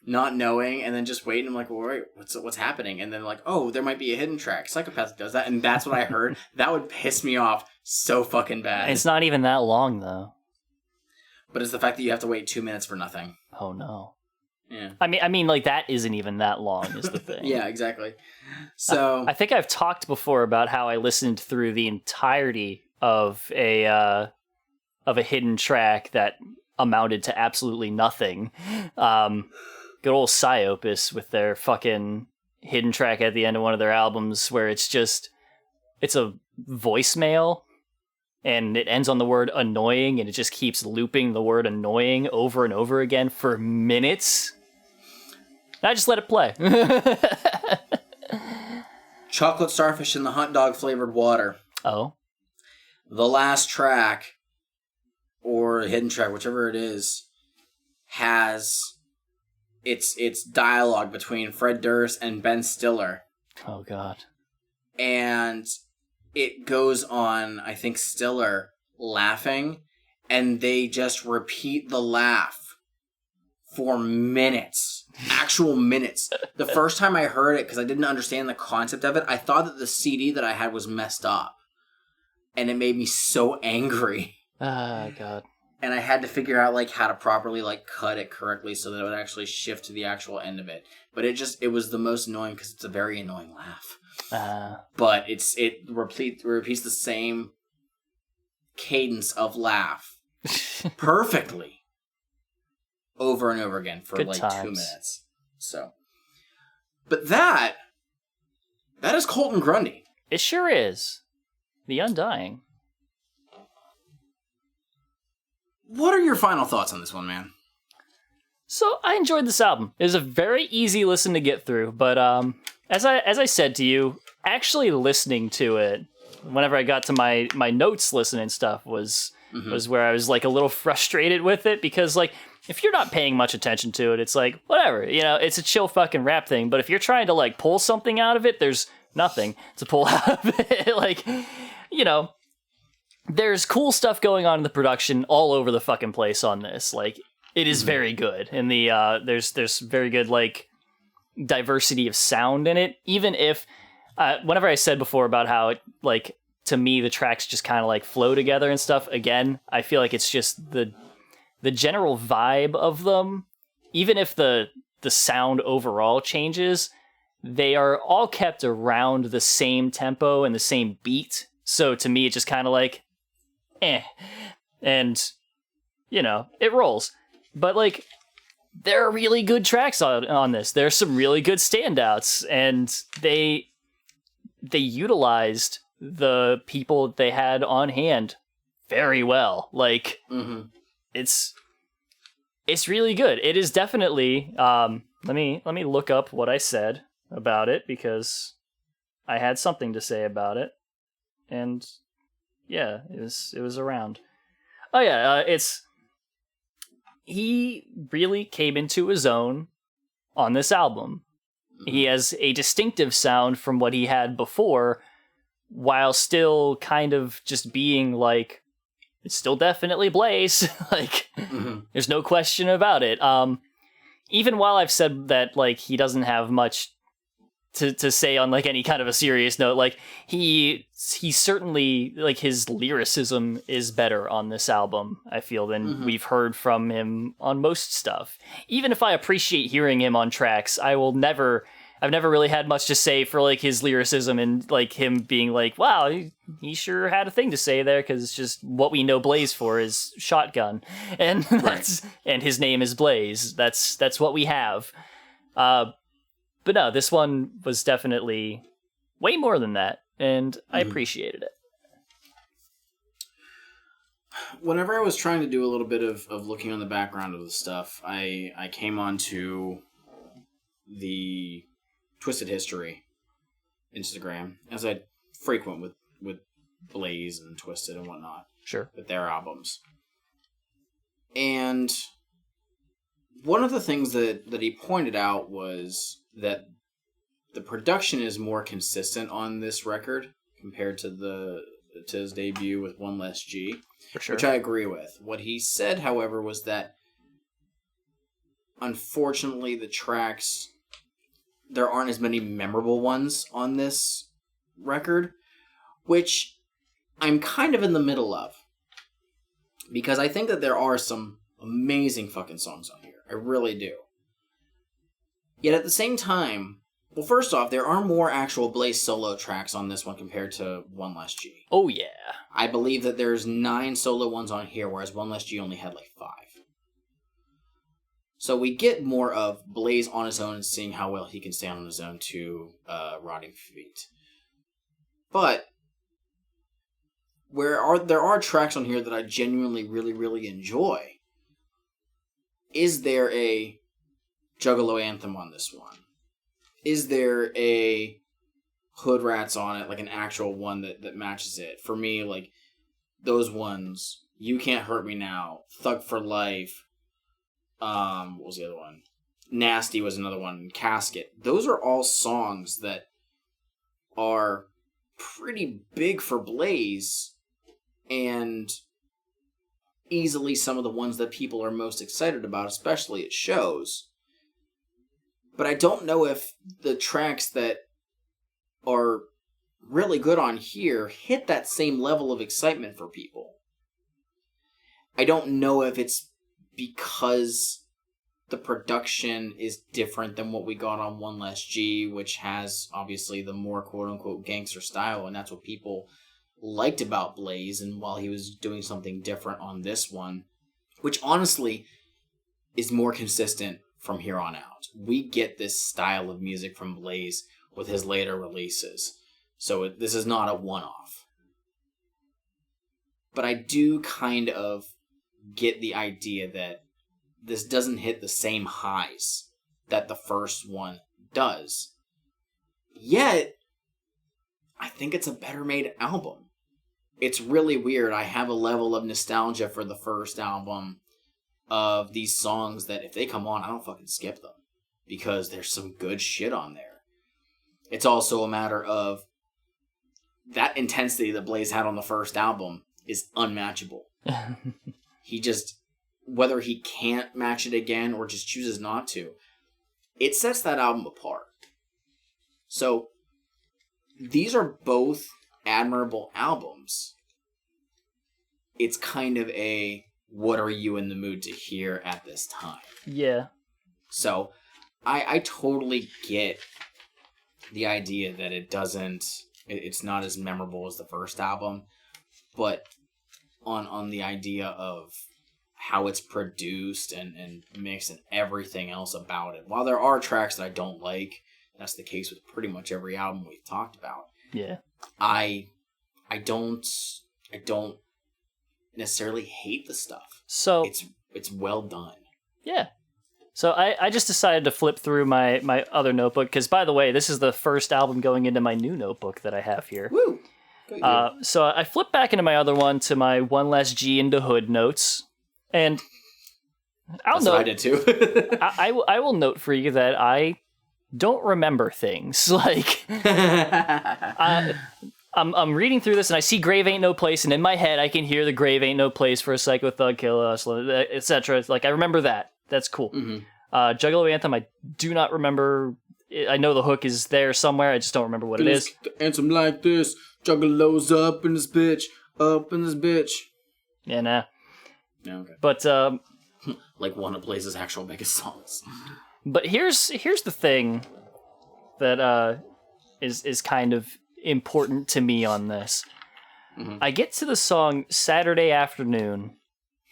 S2: not knowing, and then just waiting. I'm like, well, wait, what's happening? And then like, oh, there might be a hidden track. Psychopathic does that, and that's what I heard. That would piss me off so fucking bad.
S1: It's not even that long though.
S2: But it's the fact that you have to wait 2 minutes for nothing.
S1: Oh no.
S2: Yeah.
S1: I mean, like that isn't even that long, is the thing.
S2: Yeah, exactly. So
S1: I think I've talked before about how I listened through the entirety of a hidden track that amounted to absolutely nothing. Good old Psychopathic with their fucking hidden track at the end of one of their albums where it's a voicemail and it ends on the word annoying and it just keeps looping the word annoying over and over again for minutes. And I just let it play.
S2: Chocolate Starfish in the hot dog flavored water.
S1: Oh.
S2: The last track, or hidden track, whichever it is, has its dialogue between Fred Durst and Ben Stiller.
S1: Oh, God.
S2: And it goes on, I think, Stiller laughing, and they just repeat the laugh for minutes. Actual minutes. The first time I heard it, because I didn't understand the concept of it, I thought that the CD that I had was messed up. And it made me so angry.
S1: Ah, God.
S2: And I had to figure out like how to properly like cut it correctly so that it would actually shift to the actual end of it. But it was the most annoying because it's a very annoying laugh. But it repeats the same cadence of laugh perfectly over and over again for
S1: Good
S2: like
S1: times.
S2: 2 minutes. So, but that is Colton Grundy.
S1: It sure is. The Undying.
S2: What are your final thoughts on this one, man?
S1: So I enjoyed this album. It was a very easy listen to get through, but as I said to you, actually listening to it, whenever I got to my notes listening stuff was where I was like a little frustrated with it, because like if you're not paying much attention to it, it's like whatever, it's a chill fucking rap thing. But if you're trying to like pull something out of it, there's nothing to pull out of it. Like, there's cool stuff going on in the production all over the fucking place on this. Like, it is very good. And there's very good, like, diversity of sound in it. Even if, whenever I said before about how, it, like, to me, the tracks just kind of, like, flow together and stuff, again, I feel like it's just the general vibe of them. Even if the sound overall changes, they are all kept around the same tempo and the same beat. So to me, it's just kind of like, And, it rolls. But, like, there are really good tracks on this. There's some really good standouts. And they utilized the people they had on hand very well. Like, it's really good. It is definitely, let me look up what I said about it, because I had something to say about it. And yeah, it was around. Oh yeah, he really came into his own on this album. He has a distinctive sound from what he had before, while still kind of just being like, it's still definitely Blaze. Like, there's no question about it. Even while I've said that, like, he doesn't have much to say on like any kind of a serious note, like he certainly, like, his lyricism is better on this album, I feel, than we've heard from him on most stuff. Even if I appreciate hearing him on tracks, I've never really had much to say for like his lyricism and like him being like, wow, he sure had a thing to say there, because it's just what we know Blaze for is Shotgun, and and his name is Blaze. That's what we have. But no, this one was definitely way more than that, and I appreciated it.
S2: Whenever I was trying to do a little bit of looking on the background of the stuff, I came onto the Twisted History Instagram, as I frequent with Blaze and Twisted and whatnot.
S1: Sure.
S2: With their albums. And one of the things that he pointed out was that the production is more consistent on this record compared to his debut with One Less G,
S1: For sure.
S2: which I agree with. What he said, however, was that unfortunately the tracks, there aren't as many memorable ones on this record, which I'm kind of in the middle of. Because I think that there are some amazing fucking songs on here. I really do. Yet at the same time, well, first off, there are more actual Blaze solo tracks on this one compared to One Less G.
S1: Oh, yeah.
S2: I believe that there's 9 solo ones on here, whereas One Less G only had like 5. So we get more of Blaze on his own and seeing how well he can stand on his own to Rotting Feet. But there are tracks on here that I genuinely really, really enjoy. Is there a Juggalo anthem on this one? Is there a hoodrats on it, like an actual one that matches it? For me, like, those ones, You Can't Hurt Me Now, Thug for Life, what was the other one? Nasty was another one, Casket. Those are all songs that are pretty big for Blaze, and easily some of the ones that people are most excited about, especially at shows. But I don't know if the tracks that are really good on here hit that same level of excitement for people. I don't know if it's because the production is different than what we got on One Less G, which has obviously the more quote-unquote gangster style, and that's what people liked about Blaze, and while he was doing something different on this one, which honestly is more consistent from here on out. We get this style of music from Blaze with his later releases, so this is not a one-off. But I do kind of get the idea that this doesn't hit the same highs that the first one does. Yet, I think it's a better made album. It's really weird. I have a level of nostalgia for the first album of these songs that if they come on, I don't fucking skip them. Because there's some good shit on there. It's also a matter of that intensity that Blaze had on the first album is unmatchable. He just, whether he can't match it again or just chooses not to, it sets that album apart. So, these are both admirable albums. It's kind of a, what are you in the mood to hear at this time?
S1: Yeah.
S2: So, I totally get the idea that it's not as memorable as the first album, but on the idea of how it's produced and mixed and everything else about it. While there are tracks that I don't like, that's the case with pretty much every album we've talked about.
S1: Yeah.
S2: I don't necessarily hate the stuff.
S1: So
S2: it's well done.
S1: Yeah. So I just decided to flip through my other notebook, because, by the way, this is the first album going into my new notebook that I have here.
S2: Woo!
S1: So I flipped back into my other one to my One Less G into Hood notes, and
S2: That's what I did too.
S1: I will note for you that I don't remember things. Like, I'm reading through this and I see Grave Ain't No Place, and in my head I can hear the Grave Ain't No Place for a Psycho Thug Kill Us, etc. Like, I remember that. That's cool.
S2: Mm-hmm.
S1: Juggalo Anthem, I do not remember. I know the hook is there somewhere. I just don't remember what it is.
S2: The anthem like this. Juggalo's up in this bitch. Up in this bitch.
S1: Yeah, nah.
S2: Yeah, okay.
S1: But
S2: like one of Blaze's actual biggest songs.
S1: But here's the thing that is kind of important to me on this. Mm-hmm. I get to the song Saturday Afternoon,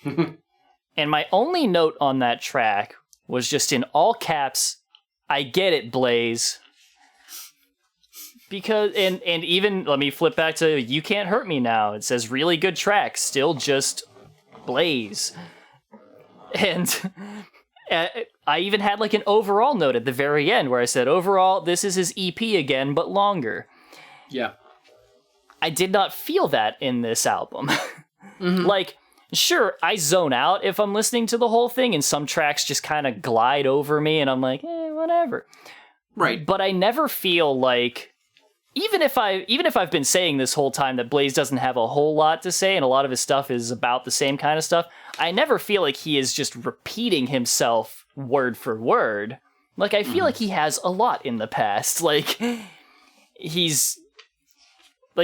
S1: and my only note on that track was just in all caps, I get it, Blaze. because and even let me flip back to You Can't Hurt Me Now. It says really good track, still just Blaze. And I even had like an overall note at the very end where I said, overall, this is his EP again, but longer.
S2: Yeah.
S1: I did not feel that in this album. Like, sure, I zone out if I'm listening to the whole thing, and some tracks just kind of glide over me, and I'm like, whatever.
S2: Right.
S1: But I never feel like, even if I've been saying this whole time that Blaze doesn't have a whole lot to say, and a lot of his stuff is about the same kind of stuff, I never feel like he is just repeating himself word for word. Like, I feel like he has a lot in the past. Like,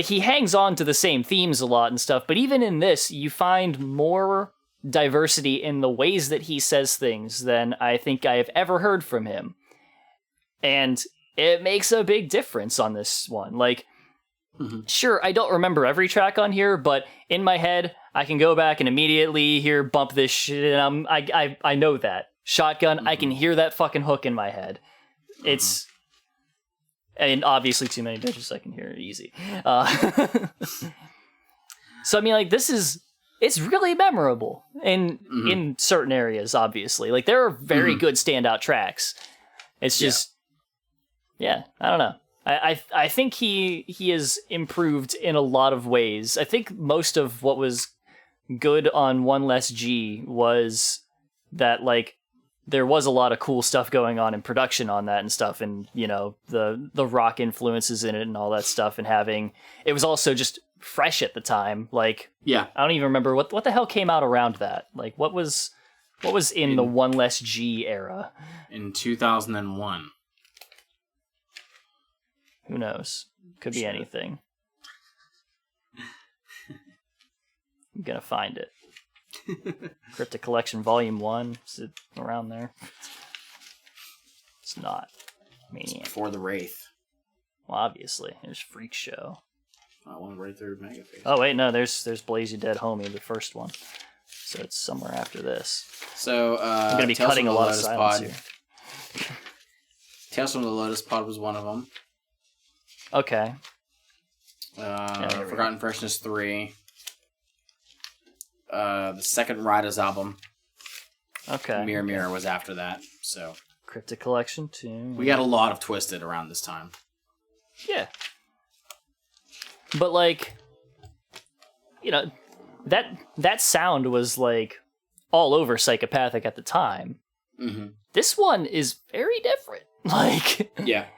S1: he hangs on to the same themes a lot and stuff, but even in this, you find more diversity in the ways that he says things than I think I have ever heard from him. And it makes a big difference on this one. Like, sure, I don't remember every track on here, but in my head, I can go back and immediately hear Bump This Shit, and I know that. Shotgun, I can hear that fucking hook in my head. It's... And obviously Too Many Bitches, I can hear it easy. So, I mean, like, it's really memorable in certain areas, obviously. Like, there are very good standout tracks. It's just, I don't know. I think he has improved in a lot of ways. I think most of what was good on One Less G was that, like, there was a lot of cool stuff going on in production on that and stuff, and, you know, the rock influences in it and all that stuff, and it was also just fresh at the time. Like, I don't even remember what the hell came out around that. Like, what was in the One Less G era?
S2: In 2001.
S1: Who knows? Could be anything. I'm gonna find it. Cryptic Collection Volume 1. Is it around there? It's not. Maniac.
S2: Before the Wraith.
S1: Well, obviously. There's Freak Show.
S2: I went right through Megaface.
S1: Oh, wait, no. There's Blaze You Dead Homie, the first one. So it's somewhere after this.
S2: So,
S1: I'm going to be cutting a lot of silence here.
S2: Tales from the Lotus Pod was one of them.
S1: Okay.
S2: Forgotten Freshness 3. The second Riders album.
S1: Okay.
S2: Mirror Mirror was after that, so.
S1: Cryptic Collection 2.
S2: We got a lot of Twisted around this time.
S1: Yeah. But, like, you know, that sound was, like, all over Psychopathic at the time. Mm-hmm. This one is very different. Like,
S2: yeah.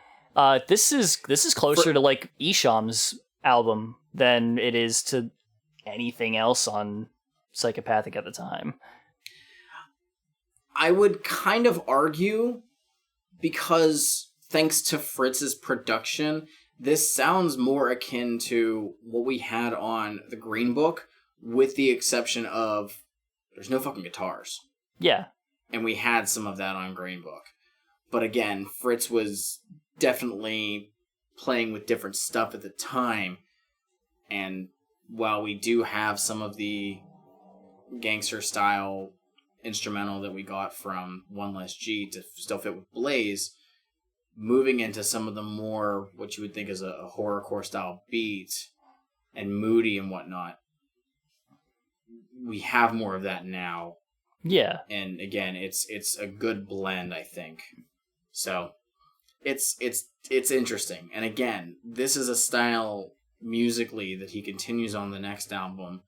S1: This is closer to, like, Isham's album than it is to anything else on Psychopathic at the time.
S2: I would kind of argue, because thanks to Fritz's production, this sounds more akin to what we had on the Green Book, with the exception of there's no fucking guitars.
S1: Yeah.
S2: And we had some of that on Green Book. But again, Fritz was definitely playing with different stuff at the time. And while we do have some of the gangster style instrumental that we got from One Less G to still fit with Blaze, moving into some of the more what you would think is a horrorcore style beat and moody and whatnot, we have more of that now.
S1: Yeah.
S2: And again, it's a good blend, I think. So it's interesting. And again, this is a style musically that he continues on the next album.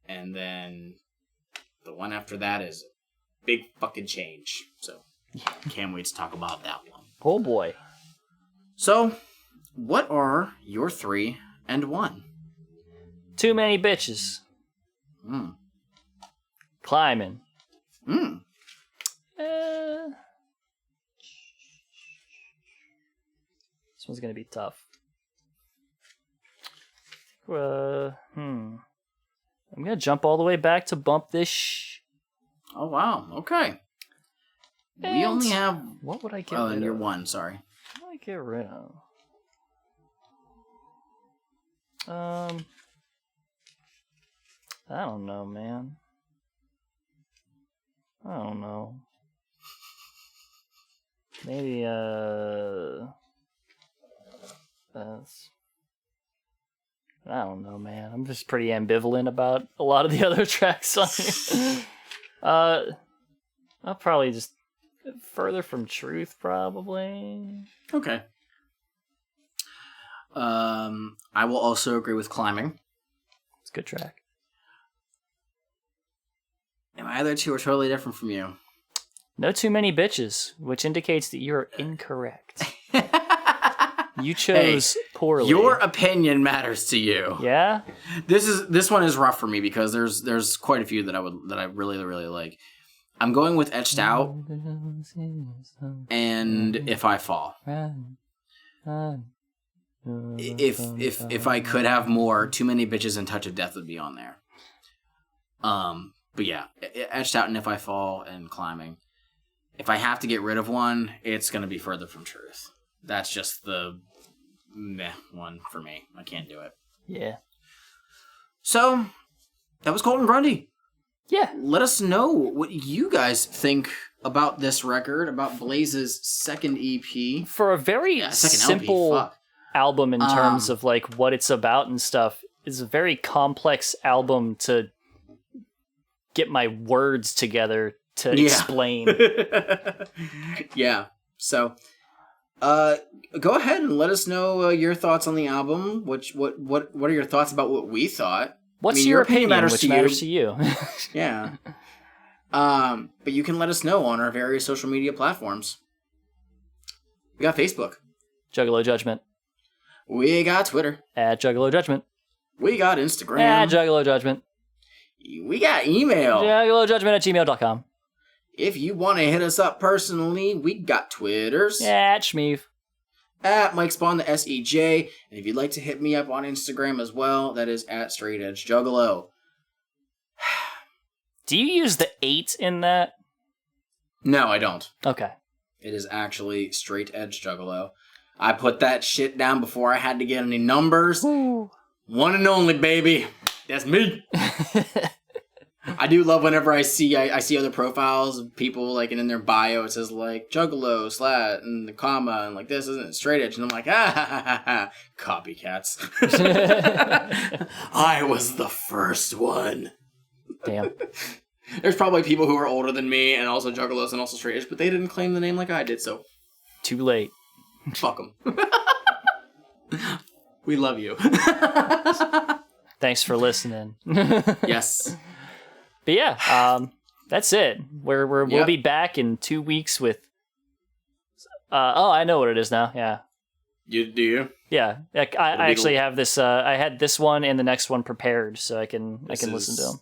S2: And then the one after that is a big fucking change. So can't wait to talk about that one.
S1: Oh boy.
S2: So, what are your 3 and 1?
S1: Too Many Bitches. Climbing. This one's gonna be tough. I'm gonna jump all the way back to Bump This.
S2: Oh wow, okay. We only have...
S1: What would I get rid
S2: Oh,
S1: of?
S2: and you're 1, sorry.
S1: What would I get rid of? I don't know, man. I don't know. Maybe, I don't know, man. I'm just pretty ambivalent about a lot of the other tracks on here. I'll probably just Further from Truth, probably.
S2: Okay. I will also agree with Climbing.
S1: It's a good track.
S2: And my other two are totally different from you.
S1: No Too Many Bitches, which indicates that you're incorrect. You chose poorly.
S2: Your opinion matters to you.
S1: Yeah?
S2: This one is rough for me because there's quite a few that I really, really like. I'm going with Etched Out and If I Fall. If I could have more, Too Many Bitches and Touch of Death would be on there. But yeah, Etched Out and If I Fall and Climbing. If I have to get rid of one, it's going to be Further from Truth. That's just the meh one for me. I can't do it.
S1: Yeah.
S2: So, that was Colton Grundy.
S1: Yeah.
S2: Let us know what you guys think about this record, about Blaze's second EP.
S1: For a very simple album in terms of like what it's about and stuff, it's a very complex album to get my words together to explain.
S2: Yeah. So, go ahead and let us know your thoughts on the album. What are your thoughts about what we thought?
S1: What's your opinion, matters to you?
S2: Yeah. But you can let us know on our various social media platforms. We got Facebook.
S1: Juggalo Judgment.
S2: We got Twitter.
S1: @Juggalo Judgment.
S2: We got Instagram.
S1: @Juggalo Judgment.
S2: We got email.
S1: JuggaloJudgment@gmail.com.
S2: If you want to hit us up personally, we got Twitters.
S1: @Shmeev.
S2: @Mike Spawn, the SEJ. And if you'd like to hit me up on Instagram as well, that is @StraightEdgeJuggalo.
S1: Do you use the 8 in that?
S2: No, I don't.
S1: Okay.
S2: It is actually Straight Edge Juggalo. I put that shit down before I had to get any numbers.
S1: Ooh.
S2: One and only, baby. That's me. I do love whenever I see other profiles of people like, and in their bio it says like Juggalo / and the comma and like this isn't Straight Edge, and I'm like copycats. I was the first one.
S1: Damn.
S2: There's probably people who are older than me and also Juggalos and also Straight Edge, but they didn't claim the name like I did, so
S1: too late.
S2: Fuck them. We love you.
S1: Thanks for listening.
S2: Yes.
S1: But yeah, that's it. We'll be back in 2 weeks with. I know what it is now. Yeah.
S2: Do you?
S1: Yeah, I actually have this. I had this one and the next one prepared, so I can listen to them.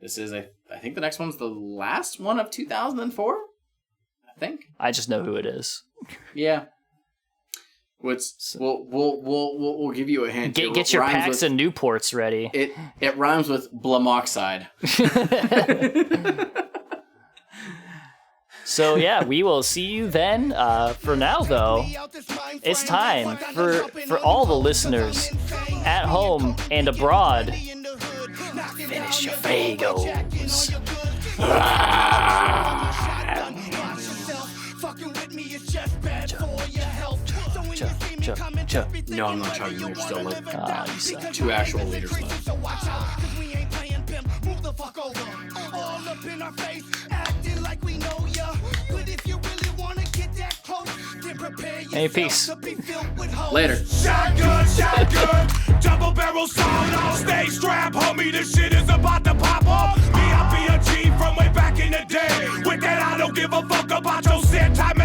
S2: This is I think the next one's the last one of 2004. I think. I
S1: just know who it is.
S2: Yeah. We'll give you a hint.
S1: Get your packs and Newports ready.
S2: It rhymes with Blamoxide.
S1: So yeah, we will see you then. For now though, it's time for all the listeners at home and abroad. Finish your Fagos.
S2: No, I'm not chugging. There's still like
S1: you suck.
S2: 2 actual liters left.
S1: Hey, peace.
S2: Later.
S4: Shotgun, double barrel sawed-off, stay strapped, homie, this shit is about to pop off. Me, I be a G from way back in the day. With that, I don't give a fuck about your set time.